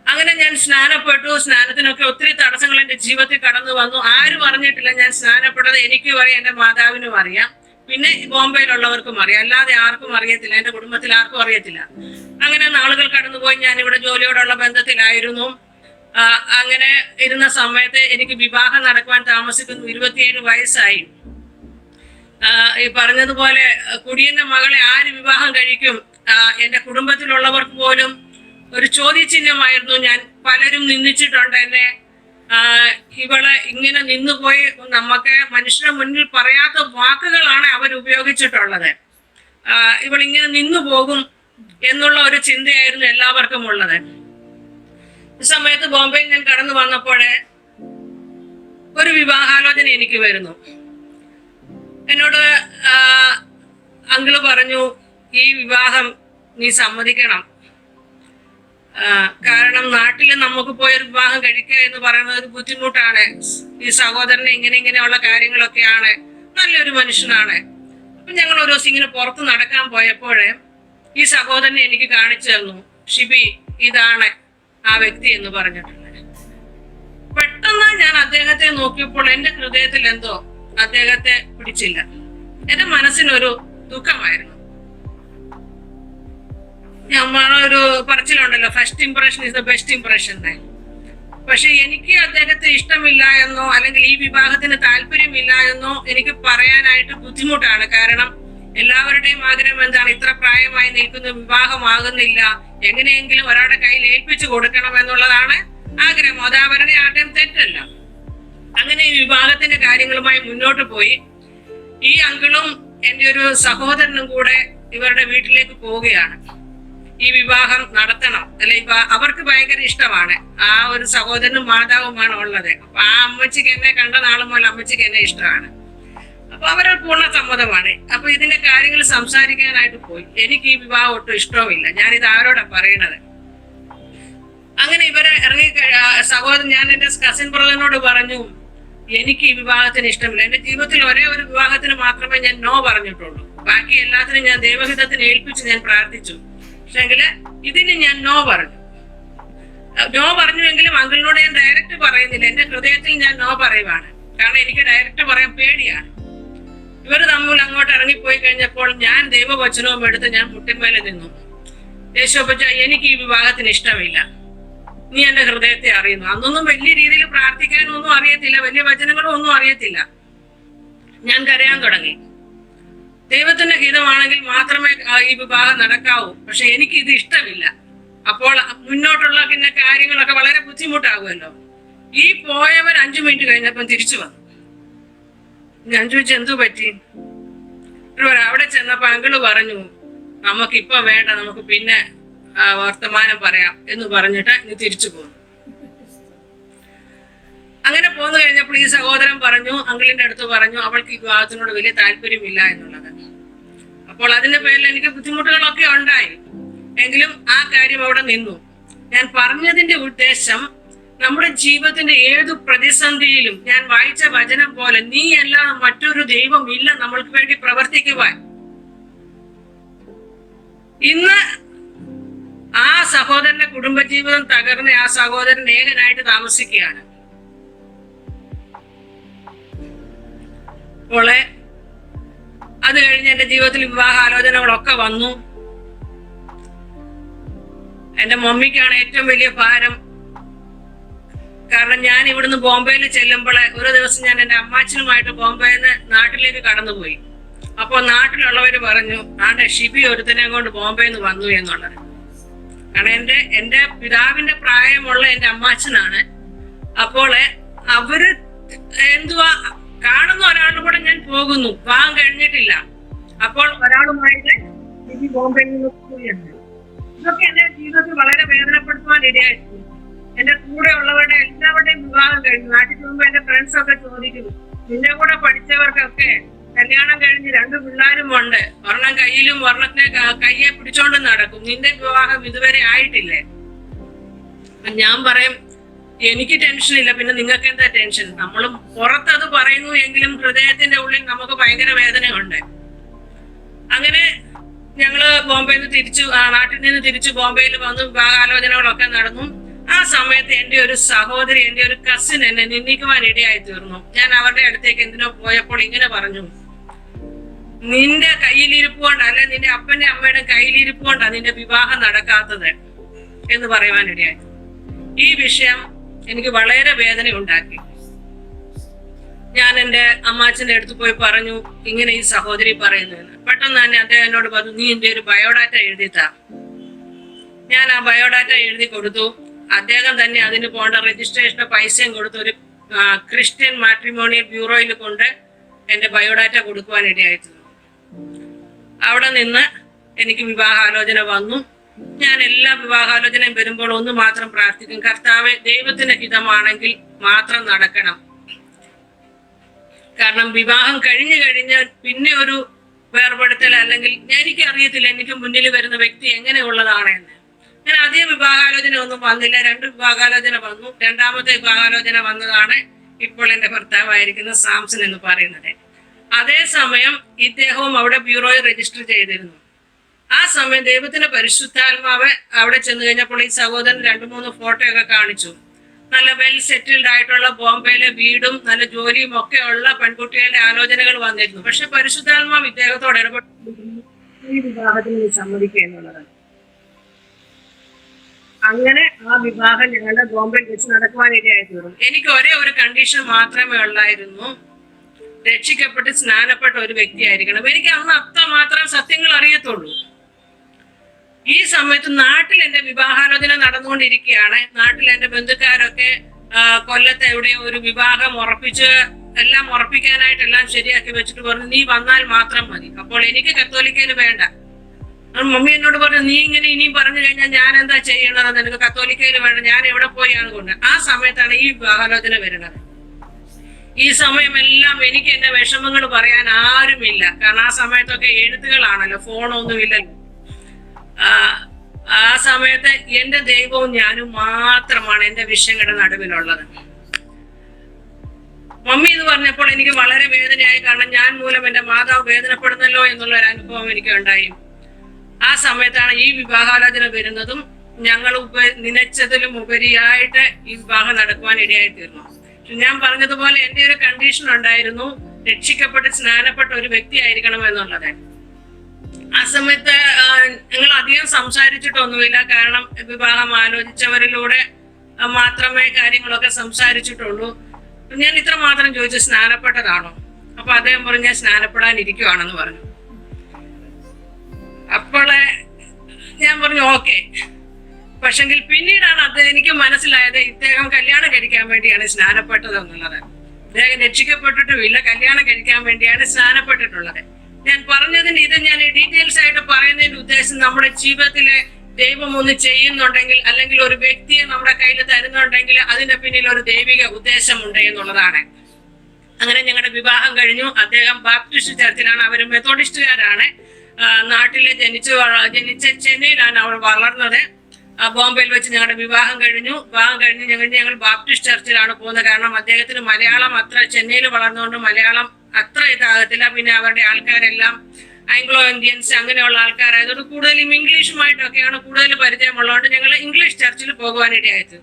അങ്ങനെ ഞാൻ സ്നാനപ്പെട്ടു. സ്നാനത്തിനൊക്കെ ഒത്തിരി തടസ്സങ്ങൾ എന്റെ ജീവിതത്തിൽ കടന്നു വന്നു. ആരും അറിഞ്ഞിട്ടില്ല ഞാൻ സ്നാനപ്പെട്ടത്. എനിക്കും അറിയാം, എന്റെ മാതാവിനും അറിയാം, പിന്നെ ബോംബെയിലുള്ളവർക്കും അറിയാം. അല്ലാതെ ആർക്കും അറിയത്തില്ല, എന്റെ കുടുംബത്തിൽ ആർക്കും അറിയത്തില്ല. അങ്ങനെ നാളുകൾ കടന്നുപോയി. ഞാൻ ഇവിടെ ജോലിയോടുള്ള ബന്ധത്തിലായിരുന്നു. അങ്ങനെ ഇരുന്ന സമയത്ത് എനിക്ക് വിവാഹം നടക്കുവാൻ താമസിക്കുന്നു. 27 വയസ്സായി. ഈ പറഞ്ഞതുപോലെ കുടിയന്റെ മകളെ ആര് വിവാഹം കഴിക്കും? എന്റെ കുടുംബത്തിലുള്ളവർക്ക് പോലും ഒരു ചോദ്യചിഹ്നമായിരുന്നു. ഞാൻ പലരും നിന്ദിച്ചിട്ടുണ്ട് എന്നെ. ഇവള് ഇങ്ങനെ നിന്നുപോയി, നമുക്ക് മനുഷ്യരുടെ മുന്നിൽ പറയാത്ത വാക്കുകളാണ് അവർ ഉപയോഗിച്ചിട്ടുള്ളത്. ഇവളിങ്ങനെ നിന്നു പോകും എന്നുള്ള ഒരു ചിന്തയായിരുന്നു എല്ലാവർക്കും ഉള്ളത്. ഈ സമയത്ത് ബോംബെയിൽ ഞാൻ കടന്നു വന്നപ്പോഴേ ഒരു വിവാഹാലോചന എനിക്ക് വരുന്നു. എന്നോട് അങ്കിള് പറഞ്ഞു, ഈ വിവാഹം നീ സമ്മതിക്കണം. കാരണം നാട്ടിൽ നമുക്ക് പോയൊരു വിവാഹം കഴിക്കുക എന്ന് പറയുന്നത് ഒരു ബുദ്ധിമുട്ടാണ്. ഈ സഹോദരനെ ഇങ്ങനെയുള്ള കാര്യങ്ങളൊക്കെയാണ്, നല്ലൊരു മനുഷ്യനാണ്. അപ്പൊ ഞങ്ങൾ ഒരു ദിവസം ഇങ്ങനെ പുറത്ത് നടക്കാൻ പോയപ്പോഴേ ഈ സഹോദരനെ എനിക്ക് കാണിച്ചു തന്നു. ഷിബി, ഇതാണ് ആ വ്യക്തി എന്ന് പറഞ്ഞിട്ടുണ്ട്. പെട്ടെന്ന് ഞാൻ അദ്ദേഹത്തെ നോക്കിയപ്പോൾ എന്റെ ഹൃദയത്തിൽ എന്തോ അദ്ദേഹത്തെ പിടിച്ചില്ല. എന്റെ മനസ്സിനൊരു ദുഃഖമായിരുന്നു. നമ്മളൊരു പറച്ചിലുണ്ടല്ലോ, first impression is the best impression. പക്ഷെ എനിക്ക് അദ്ദേഹത്തെ ഇഷ്ടമില്ല എന്നോ അല്ലെങ്കിൽ ഈ വിവാഹത്തിന് താല്പര്യമില്ല എന്നോ എനിക്ക് പറയാനായിട്ട് ബുദ്ധിമുട്ടാണ്. കാരണം എല്ലാവരുടെയും ആഗ്രഹം എന്താണ്? ഇത്ര പ്രായമായി നിൽക്കുന്ന വിവാഹമാകുന്നില്ല, എങ്ങനെയെങ്കിലും ഒരാളുടെ കയ്യിൽ ഏൽപ്പിച്ചു കൊടുക്കണം എന്നുള്ളതാണ് ആഗ്രഹം. അത് അവരുടെ ആഗ്രഹം തെറ്റല്ല. അങ്ങനെ ഈ വിവാഹത്തിന്റെ കാര്യങ്ങളുമായി മുന്നോട്ട് പോയി. ഈ അങ്കിളും എന്റെ ഒരു സഹോദരനും കൂടെ ഇവരുടെ വീട്ടിലേക്ക് പോവുകയാണ്. ഈ വിവാഹം നടത്തണം അല്ലെ, ഇപ്പൊ അവർക്ക് ഭയങ്കര ഇഷ്ടമാണ്. ആ ഒരു സഹോദരനും മാതാവുമാണ് ഉള്ളത്. അപ്പൊ ആ അമ്മച്ചിക്ക് എന്നെ കണ്ട നാളെ മുതൽ അമ്മച്ചിക്ക് എന്നെ ഇഷ്ടമാണ്. അപ്പൊ അവരുടെ പൂർണ്ണ സമ്മതമാണ്. അപ്പൊ ഇതിന്റെ കാര്യങ്ങൾ സംസാരിക്കാനായിട്ട് പോയി. എനിക്ക് ഈ വിവാഹം ഒട്ടും ഇഷ്ടവുമില്ല. ഞാനിത് ആരോടാ പറയണത്? അങ്ങനെ ഇവരെ ഇറങ്ങി സഹോദരൻ, ഞാൻ എന്റെ കസിൻ ബ്രദറിനോട് പറഞ്ഞു, എനിക്ക് ഈ വിവാഹത്തിന് ഇഷ്ടമില്ല. എന്റെ ജീവിതത്തിൽ ഒരേ ഒരു വിവാഹത്തിന് മാത്രമേ ഞാൻ നോ പറഞ്ഞിട്ടുള്ളൂ. ബാക്കി എല്ലാത്തിനും ഞാൻ ദൈവഹിതത്തിന് ഏൽപ്പിച്ച് ഞാൻ പ്രാർത്ഥിച്ചു. പക്ഷെങ്കില് ഇതിന് ഞാൻ നോ പറഞ്ഞുവെങ്കിലും അങ്കിളിനോട് ഞാൻ ഡയറക്റ്റ് പറയുന്നില്ല. എന്റെ ഹൃദയത്തിൽ ഞാൻ നോ പറയുവാണ്. കാരണം എനിക്ക് ഡയറക്റ്റ് പറയാൻ പേടിയാണ്. ഇവർ തമ്മിൽ അങ്ങോട്ട് ഇറങ്ങിപ്പോയി കഴിഞ്ഞപ്പോൾ ഞാൻ ദൈവവചനവും എടുത്ത് ഞാൻ മുട്ടിന്മേലെ നിന്നു. യേശുപ്പച്ച, എനിക്ക് ഈ വിവാഹത്തിന് ഇഷ്ടമില്ല. നീ എന്റെ ഹൃദയത്തെ അറിയുന്നു. അന്നൊന്നും വലിയ രീതിയിൽ പ്രാർത്ഥിക്കാനൊന്നും അറിയത്തില്ല, വലിയ വചനങ്ങളും ഒന്നും അറിയത്തില്ല. ഞാൻ കരയാൻ തുടങ്ങി. ദൈവത്തിന്റെ ഹിതമാണെങ്കിൽ മാത്രമേ ഈ വിവാഹം നടക്കാവൂ. പക്ഷെ എനിക്ക് ഇത് ഇഷ്ടമില്ല. അപ്പോൾ മുന്നോട്ടുള്ള പിന്നെ കാര്യങ്ങളൊക്കെ വളരെ ബുദ്ധിമുട്ടാകുമല്ലോ. ഈ പോയവർ 5 മിനിറ്റ് കഴിഞ്ഞപ്പം തിരിച്ചു വന്നു. ഞാൻ ചോദിച്ചു, എന്തു പറ്റി? അവിടെ ചെന്നപ്പോ അങ്കിള് പറഞ്ഞു, നമുക്കിപ്പൊ വേണ്ട, നമുക്ക് പിന്നെ വർത്തമാനം പറയാം എന്ന് പറഞ്ഞിട്ട് ഇനി തിരിച്ചു പോന്നു. അങ്ങനെ പോന്നു കഴിഞ്ഞപ്പോൾ ഈ സഹോദരൻ പറഞ്ഞു, അങ്കിളിന്റെ അടുത്ത് പറഞ്ഞു, അവൾക്ക് ഈ വിവാഹത്തിനോട് വലിയ താല്പര്യമില്ല എന്നുള്ളത്. അപ്പോൾ അതിന്റെ പേരിൽ എനിക്ക് ബുദ്ധിമുട്ടുകളൊക്കെ ഉണ്ടായി. എങ്കിലും ആ കാര്യം അവിടെ നിന്നു. ഞാൻ പറഞ്ഞതിന്റെ ഉദ്ദേശം, നമ്മുടെ ജീവിതത്തിന്റെ ഏതു പ്രതിസന്ധിയിലും ഞാൻ വായിച്ച വചനം പോലെ നീ അല്ലാതെ മറ്റൊരു ദൈവം ഇല്ല നമ്മൾക്ക് വേണ്ടി പ്രവർത്തിക്കുവാൻ. ഇന്ന് ആ സഹോദരന്റെ കുടുംബജീവിതം തകർന്ന് ആ സഹോദരൻ ഏകനായിട്ട് താമസിക്കുകയാണ്. അപ്പോൾ അത് കഴിഞ്ഞ് എന്റെ ജീവിതത്തിൽ വിവാഹാലോചനകളൊക്കെ വന്നു. എന്റെ മമ്മിക്കാണ് ഏറ്റവും വലിയ ഭാരം. കാരണം ഞാൻ ഇവിടുന്ന് ബോംബെയിൽ ചെല്ലുമ്പോൾ ഒരു ദിവസം ഞാൻ എന്റെ അമ്മാച്ചനുമായിട്ട് ബോംബെയിൽ നിന്ന് നാട്ടിലേക്ക് കടന്നുപോയി. അപ്പോൾ നാട്ടിലുള്ളവര് പറഞ്ഞു, ആണ്ടെ ഷിബി ഒരുത്തനെ കൊണ്ട് ബോംബെയിൽ നിന്ന് വന്നു എന്നുള്ളത്. കാരണം എന്റെ പിതാവിന്റെ പ്രായമുള്ള എന്റെ അമ്മാച്ചനാണ്. അപ്പോൾ അവര് എന്തുവാ കാണുന്ന ഒരാളുടെ കൂടെ ഞാൻ പോകുന്നു, വിവാഹം കഴിഞ്ഞിട്ടില്ല. അപ്പോൾ ഒരാളുമായിട്ട് ഷിബി ബോംബെയിൽ നിന്ന് പോയിരുന്നു. ഇതൊക്കെ എന്റെ ജീവിതത്തിൽ വളരെ വേദനപ്പെടുത്തുവാൻ ഇടയായിട്ടുണ്ട്. എന്റെ കൂടെ ഉള്ളവരുടെ എല്ലാവരുടെയും വിവാഹം കഴിഞ്ഞു. നാട്ടിൽ പോകുമ്പോ എന്റെ ഫ്രണ്ട്സ് ഒക്കെ ചോദിക്കുന്നു, നിന്നെ കൂടെ പഠിച്ചവർക്കൊക്കെ കല്യാണം കഴിഞ്ഞ് 2 പിള്ളേരും ഉണ്ട്, ഒരെണ്ണം കയ്യിലും ഒരെണ്ണത്തിനെ കയ്യെ പിടിച്ചോണ്ട് നടക്കും, നിന്റെ വിവാഹം ഇതുവരെ ആയിട്ടില്ലേ? ഞാൻ പറയും, എനിക്ക് ടെൻഷൻ ഇല്ല, പിന്നെ നിങ്ങൾക്ക് എന്താ ടെൻഷൻ? നമ്മളും പുറത്തത് പറയുന്നു എങ്കിലും ഹൃദയത്തിന്റെ ഉള്ളിൽ നമുക്ക് ഭയങ്കര വേദനയുണ്ട്. അങ്ങനെ ഞങ്ങള് ബോംബെയിൽ നിന്ന് നാട്ടിൽ നിന്ന് തിരിച്ചു ബോംബെയിൽ വന്നു. വിവാഹാലോചനകളൊക്കെ നടന്നു. ആ സമയത്ത് എന്റെ ഒരു സഹോദരി, എന്റെ ഒരു കസിൻ എന്നെ നിന്ദിക്കുവാൻ ഇടയായി തീർന്നു. ഞാൻ അവരുടെ അടുത്തേക്ക് എന്തിനോ പോയപ്പോൾ ഇങ്ങനെ പറഞ്ഞു, നിന്റെ കയ്യിലിരിപ്പ് കൊണ്ട്, അല്ലെ നിന്റെ അപ്പന്റെ അമ്മയുടെ കയ്യിലിരിപ്പ് കൊണ്ടാണ് നിന്റെ വിവാഹം നടക്കാത്തത് എന്ന് പറയുവാനിടയായി. ഈ വിഷയം എനിക്ക് വളരെ വേദന ഉണ്ടാക്കി. ഞാൻ എന്റെ അമ്മാച്ചന്റെ അടുത്ത് പോയി പറഞ്ഞു, ഇങ്ങനെ ഈ സഹോദരി പറയുന്നു എന്ന്. പെട്ടെന്ന് തന്നെ അദ്ദേഹം എന്നോട് പറഞ്ഞു, നീ എന്റെ ഒരു ബയോഡാറ്റ എഴുതിത്താ. ഞാൻ ആ ബയോഡാറ്റ എഴുതി കൊടുത്തു. അദ്ദേഹം തന്നെ അതിന് പോകേണ്ട രജിസ്ട്രേഷന്റെ പൈസയും കൊടുത്ത് ഒരു ക്രിസ്ത്യൻ മാട്രിമോണിയൽ ബ്യൂറോയിൽ കൊണ്ട് എന്റെ ബയോഡാറ്റ കൊടുക്കുവാനിടയായിരുന്നു. അവിടെ നിന്ന് എനിക്ക് വിവാഹാലോചന വന്നു. ഞാൻ എല്ലാ വിവാഹാലോചനയും വരുമ്പോൾ ഒന്ന് മാത്രം പ്രാർത്ഥിക്കും, കർത്താവെ, ദൈവത്തിന്റെ ഹിതമാണെങ്കിൽ മാത്രം നടക്കണം. കാരണം വിവാഹം കഴിഞ്ഞ് പിന്നെ ഒരു വേർപെടുത്തൽ, അല്ലെങ്കിൽ എനിക്ക് അറിയത്തില്ല എനിക്ക് മുന്നിൽ വരുന്ന വ്യക്തി എങ്ങനെയുള്ളതാണെന്ന്. ഞാൻ അധികം വിവാഹാലോചന ഒന്നും വന്നില്ല. 2 വിവാഹാലോചന വന്നു. 2ാമത്തെ വിവാഹാലോചന വന്നതാണ് ഇപ്പോൾ എന്റെ ഭർത്താവായിരിക്കുന്ന സാംസൺ എന്ന് പറയുന്നത്. അതേസമയം ഇദ്ദേഹവും അവിടെ ബ്യൂറോയിൽ രജിസ്റ്റർ ചെയ്തിരുന്നു. ആ സമയം ദൈവത്തിന്റെ പരിശുദ്ധാത്മാവ് അവിടെ ചെന്ന് കഴിഞ്ഞപ്പോൾ ഈ സഹോദരൻ 2-3 ഫോട്ടോ ഒക്കെ കാണിച്ചു. നല്ല വെൽ സെറ്റിൽഡ് ആയിട്ടുള്ള ബോംബെയിലെ വീടും നല്ല ജോലിയും ഒക്കെ ഉള്ള പെൺകുട്ടികളുടെ ആലോചനകൾ വന്നിരുന്നു. പക്ഷെ പരിശുദ്ധാത്മാവ് ഇദ്ദേഹത്തോട് ഇടപെട്ടു ഈ വിവാഹത്തിന് സമ്മതിക്കുക എന്നുള്ളതാണ്. അങ്ങനെ ആ വിവാഹം ഞങ്ങളുടെ ബോംബെയിൽ വെച്ച് നടക്കുവാനിടയായി തീർന്നു. എനിക്ക് ഒരേ ഒരു കണ്ടീഷൻ മാത്രമേ ഉള്ളായിരുന്നു, രക്ഷിക്കപ്പെട്ട് സ്നാനപ്പെട്ട ഒരു വ്യക്തിയായിരിക്കണം. എനിക്ക് അന്ന് അത്രമാത്രം സത്യങ്ങൾ അറിയത്തുള്ളൂ. ഈ സമയത്ത് നാട്ടിൽ എന്റെ വിവാഹാലോചന നടന്നുകൊണ്ടിരിക്കുകയാണ്. നാട്ടിൽ എന്റെ ബന്ധുക്കാരൊക്കെ കൊല്ലത്തെ എവിടെയോ ഒരു വിവാഹം ഉറപ്പിച്ച് എല്ലാം ഉറപ്പിക്കാനായിട്ടെല്ലാം ശരിയാക്കി വെച്ചിട്ട് പറഞ്ഞു, നീ വന്നാൽ മാത്രം മതി. അപ്പോൾ എനിക്ക് കത്തോലിക്കയില് വേണ്ട. മമ്മി എന്നോട് പറഞ്ഞു, നീ ഇങ്ങനെ ഇനിയും പറഞ്ഞു കഴിഞ്ഞാൽ ഞാൻ എന്താ ചെയ്യണതെന്ന്, എനിക്ക് കത്തോലിക്കയില് വേണ്ട, ഞാൻ എവിടെ പോയാണ് കൊണ്ട്. ആ സമയത്താണ് ഈ വിവാഹാലോചന വരുന്നത്. ഈ സമയമെല്ലാം എനിക്ക് എന്റെ വിഷമങ്ങൾ പറയാൻ ആരുമില്ല. കാരണം ആ സമയത്തൊക്കെ എഴുത്തുകളാണല്ലോ, ഫോണൊന്നും ഇല്ലല്ലോ. ആ സമയത്ത് എന്റെ ദൈവവും ഞാനും മാത്രമാണ് എന്റെ വിഷയങ്ങളുടെ നടുവിലുള്ളത്. മമ്മി എന്ന് പറഞ്ഞപ്പോൾ എനിക്ക് വളരെ വേദനയായി. കാരണം ഞാൻ മൂലം എന്റെ മാതാവ് വേദനപ്പെടുന്നല്ലോ എന്നുള്ള ഒരു അനുഭവം എനിക്ക് ഉണ്ടായി. ആ സമയത്താണ് ഈ വിവാഹാലോചന വരുന്നതും ഞങ്ങൾ നനച്ചതിലും ഉപരിയായിട്ട് ഈ വിവാഹം നടക്കുവാൻ ഇടയായി തീർന്നു. ഞാൻ പറഞ്ഞതുപോലെ എന്റെ ഒരു കണ്ടീഷൻ ഉണ്ടായിരുന്നു, രക്ഷിക്കപ്പെട്ട് സ്നാനപ്പെട്ട ഒരു വ്യക്തി ആയിരിക്കണം എന്നുള്ളത്. ആ സമയത്ത് ഞങ്ങൾ അധികം സംസാരിച്ചിട്ടൊന്നുമില്ല. കാരണം വിവാഹം ആലോചിച്ചവരിലൂടെ മാത്രമേ കാര്യങ്ങളൊക്കെ സംസാരിച്ചിട്ടുള്ളൂ. ഞാൻ ഇത്ര മാത്രം ചോദിച്ചു, സ്നാനപ്പെട്ടതാണോ? അപ്പൊ അദ്ദേഹം പറഞ്ഞു, ഞാൻ സ്നാനപ്പെടാനിരിക്കുവാണെന്ന് പറഞ്ഞു. അപ്പോൾ ഞാൻ പറഞ്ഞു ഓക്കെ. പക്ഷെങ്കിൽ പിന്നീടാണ് എനിക്ക് മനസ്സിലായത്, ഇദ്ദേഹം കല്യാണം കഴിക്കാൻ വേണ്ടിയാണ് സ്നാനപ്പെട്ടത് എന്നുള്ളത്. ഇദ്ദേഹം രക്ഷിക്കപ്പെട്ടിട്ടുമില്ല, കല്യാണം കഴിക്കാൻ വേണ്ടിയാണ് സ്നാനപ്പെട്ടിട്ടുള്ളത്. ഞാൻ പറഞ്ഞതിന് ഇത് ഞാൻ ഡീറ്റെയിൽസ് ആയിട്ട് പറയുന്നതിന്റെ ഉദ്ദേശം, നമ്മുടെ ജീവിതത്തിലെ ദൈവം ഒന്ന് ചെയ്യുന്നുണ്ടെങ്കിൽ, അല്ലെങ്കിൽ ഒരു വ്യക്തിയെ നമ്മുടെ കയ്യിൽ തരുന്നുണ്ടെങ്കിൽ അതിന്റെ പിന്നിൽ ഒരു ദൈവിക ഉദ്ദേശമുണ്ട് എന്നുള്ളതാണ്. അങ്ങനെ ഞങ്ങളുടെ വിവാഹം കഴിഞ്ഞു. അദ്ദേഹം ബാപ്റ്റിസ്റ്റ് ചർച്ചിലാണ്, അവർ മെത്തോഡിസ്റ്റുകാരാണ്. നാട്ടിലെ ജനിച്ച ചെന്നൈയിലാണ് അവൾ വളർന്നത്. ബോംബെയിൽ വെച്ച് ഞങ്ങളുടെ വിവാഹം കഴിഞ്ഞു. വിവാഹം കഴിഞ്ഞ് ഞങ്ങൾ ബാപ്റ്റിസ്റ്റ് ചർച്ചിലാണ് പോകുന്നത്. കാരണം അദ്ദേഹത്തിന് മലയാളം അത്ര, ചെന്നൈയിൽ വളർന്നുകൊണ്ട് മലയാളം അത്ര ഇതാകത്തില്ല. പിന്നെ അവരുടെ ആൾക്കാരെല്ലാം ആംഗ്ലോ ഇന്ത്യൻസ് അങ്ങനെയുള്ള ആൾക്കാരായതുകൊണ്ട് കൂടുതലും ഇംഗ്ലീഷുമായിട്ടൊക്കെയാണ് കൂടുതൽ പരിചയമുള്ളതുകൊണ്ട് ഞങ്ങൾ ഇംഗ്ലീഷ് ചർച്ചിൽ പോകുവാനിടയായത്.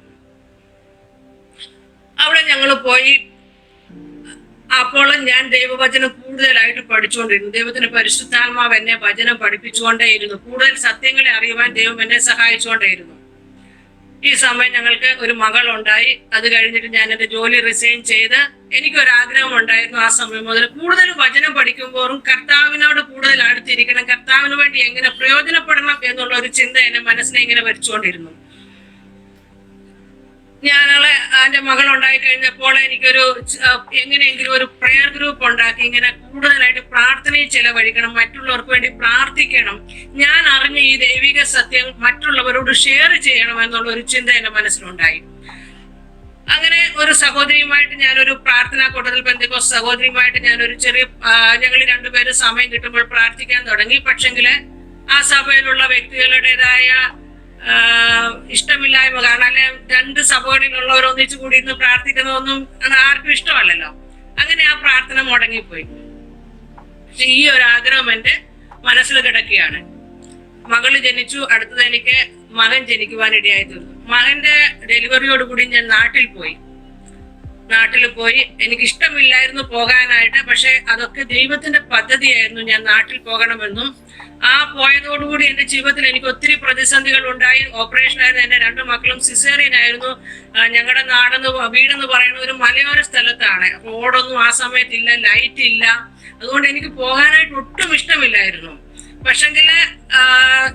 അവിടെ ഞങ്ങൾ പോയി. അപ്പോൾ ഞാൻ ദൈവവചനം കൂടുതലായിട്ട് പഠിച്ചുകൊണ്ടിരുന്നു. ദൈവത്തിന്റെ പരിശുദ്ധാത്മാവ് എന്നെ വചനം പഠിപ്പിച്ചുകൊണ്ടേയിരുന്നു. കൂടുതൽ സത്യങ്ങളെ അറിയുവാൻ ദൈവം എന്നെ സഹായിച്ചുകൊണ്ടേയിരുന്നു. ഈ സമയം ഞങ്ങൾക്ക് ഒരു മകളുണ്ടായി. അത് കഴിഞ്ഞിട്ട് ഞാൻ എൻ്റെ ജോലി റിസൈൻ ചെയ്ത് എനിക്കൊരാഗ്രഹം ഉണ്ടായിരുന്നു. ആ സമയം മുതൽ കൂടുതൽ വചനം പഠിക്കുമ്പോഴും കർത്താവിനോട് കൂടുതൽ അടുത്തിരിക്കണം, കർത്താവിന് വേണ്ടി എങ്ങനെ പ്രയോജനപ്പെടണം എന്നുള്ള ഒരു ചിന്ത എന്നെ മനസ്സിനെ ഇങ്ങനെ വരിച്ചുകൊണ്ടിരുന്നു. എൻ്റെ മകളുണ്ടായി കഴിഞ്ഞപ്പോൾ എനിക്കൊരു എങ്ങനെയെങ്കിലും ഒരു പ്രെയർ ഗ്രൂപ്പ് ഉണ്ടാക്കി ഇങ്ങനെ കൂടുതലായിട്ട് പ്രാർത്ഥനയിൽ ചെലവഴിക്കണം, മറ്റുള്ളവർക്ക് വേണ്ടി പ്രാർത്ഥിക്കണം, ഞാൻ അറിഞ്ഞ ഈ ദൈവിക സത്യം മറ്റുള്ളവരോട് ഷെയർ ചെയ്യണം എന്നുള്ള ഒരു ചിന്ത എന്റെ മനസ്സിലുണ്ടായി. അങ്ങനെ ഒരു സഹോദരിയുമായിട്ട് ഞാനൊരു പ്രാർത്ഥനാ കൂട്ടത്തിൽ പെന്തക്കോസ്ത് സഹോദരിയുമായിട്ട് ഞാനൊരു ചെറിയ ഞങ്ങൾ രണ്ടുപേരും സമയം കിട്ടുമ്പോൾ പ്രാർത്ഥിക്കാൻ തുടങ്ങി. പക്ഷെങ്കില് ആ സഭയിലുള്ള വ്യക്തികളുടേതായ ഇഷ്ടമില്ലായ്മ കാരണം, അല്ലെ രണ്ട് സഭകളിലുള്ളവർ ഒന്നിച്ചു കൂടി ഇന്ന് പ്രാർത്ഥിക്കുന്നതൊന്നും ആർക്കും ഇഷ്ടമല്ലല്ലോ. അങ്ങനെ ആ പ്രാർത്ഥന മുടങ്ങിപ്പോയി. പക്ഷെ ഈ ഒരു ആഗ്രഹം എന്റെ മനസ്സിൽ കിടക്കുകയാണ്. മകള് ജനിച്ചു. അടുത്തത് എനിക്ക് മകൻ ജനിക്കുവാനിടയായി തീർന്നു. മകന്റെ ഡെലിവറിയോടുകൂടി ഞാൻ നാട്ടിൽ പോയി. എനിക്ക് ഇഷ്ടമില്ലായിരുന്നു പോകാനായിട്ട്. പക്ഷെ അതൊക്കെ ദൈവത്തിന്റെ പദ്ധതിയായിരുന്നു. ഞാൻ നാട്ടിൽ പോകണമെന്നും ആ പോയതോടുകൂടി എന്റെ ജീവിതത്തിൽ എനിക്ക് ഒത്തിരി പ്രതിസന്ധികൾ ഉണ്ടായി. ഓപ്പറേഷൻ ആയിരുന്നു. എന്റെ 2 മക്കളും സിസേറിയൻ ആയിരുന്നു. ഞങ്ങളുടെ വീടെന്ന് പറയുന്ന ഒരു മലയോര സ്ഥലത്താണ്. റോഡൊന്നും ആ സമയത്തില്ല, ലൈറ്റ് ഇല്ല. അതുകൊണ്ട് എനിക്ക് പോകാനായിട്ട് ഒട്ടും ഇഷ്ടമില്ലായിരുന്നു. പക്ഷെങ്കില്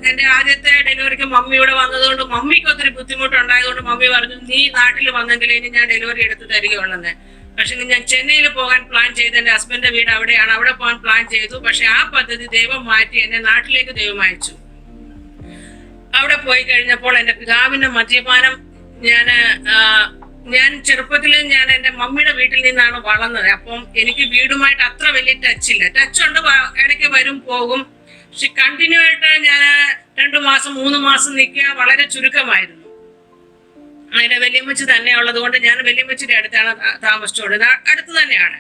എന്റെ ആദ്യത്തെ ഡെലിവറിക്ക് മമ്മി ഇവിടെ വന്നതുകൊണ്ട് മമ്മിക്ക് ഒത്തിരി ബുദ്ധിമുട്ടുണ്ടായതുകൊണ്ട് മമ്മി പറഞ്ഞു, നീ നാട്ടിൽ വന്നെങ്കിൽ ഇനി ഞാൻ ഡെലിവറി എടുത്ത് തരികയുള്ളെന്ന്. പക്ഷെ ഞാൻ ചെന്നൈയിൽ പോകാൻ പ്ലാൻ ചെയ്ത്, എന്റെ ഹസ്ബൻഡിന്റെ വീട് അവിടെയാണ്, അവിടെ പോകാൻ പ്ലാൻ ചെയ്തു. പക്ഷെ ആ പദ്ധതി ദൈവം മാറ്റി എന്നെ നാട്ടിലേക്ക് ദൈവം അയച്ചു. അവിടെ പോയി കഴിഞ്ഞപ്പോൾ എന്റെ പിതാവിന്റെ മദ്യപാനം, ഞാൻ ചെറുപ്പത്തിൽ ഞാൻ എന്റെ മമ്മിയുടെ വീട്ടിൽ നിന്നാണ് വളർന്നത്. അപ്പം എനിക്ക് വീടുമായിട്ട് അത്ര വലിയ ടച്ചില്ല. ടച്ചുണ്ട്, ഇടയ്ക്ക് വരും പോകും. പക്ഷെ കണ്ടിന്യൂ ആയിട്ട് ഞാൻ 2 മാസം 3 മാസം നിൽക്കുക വളരെ ചുരുക്കമായിരുന്നു. അങ്ങനെ വല്യമ്മച്ചി തന്നെ ഉള്ളത് കൊണ്ട് ഞാൻ വല്യമ്മച്ചിയുടെ അടുത്താണ് താമസിച്ചോണ്ട്, അടുത്ത് തന്നെയാണ്.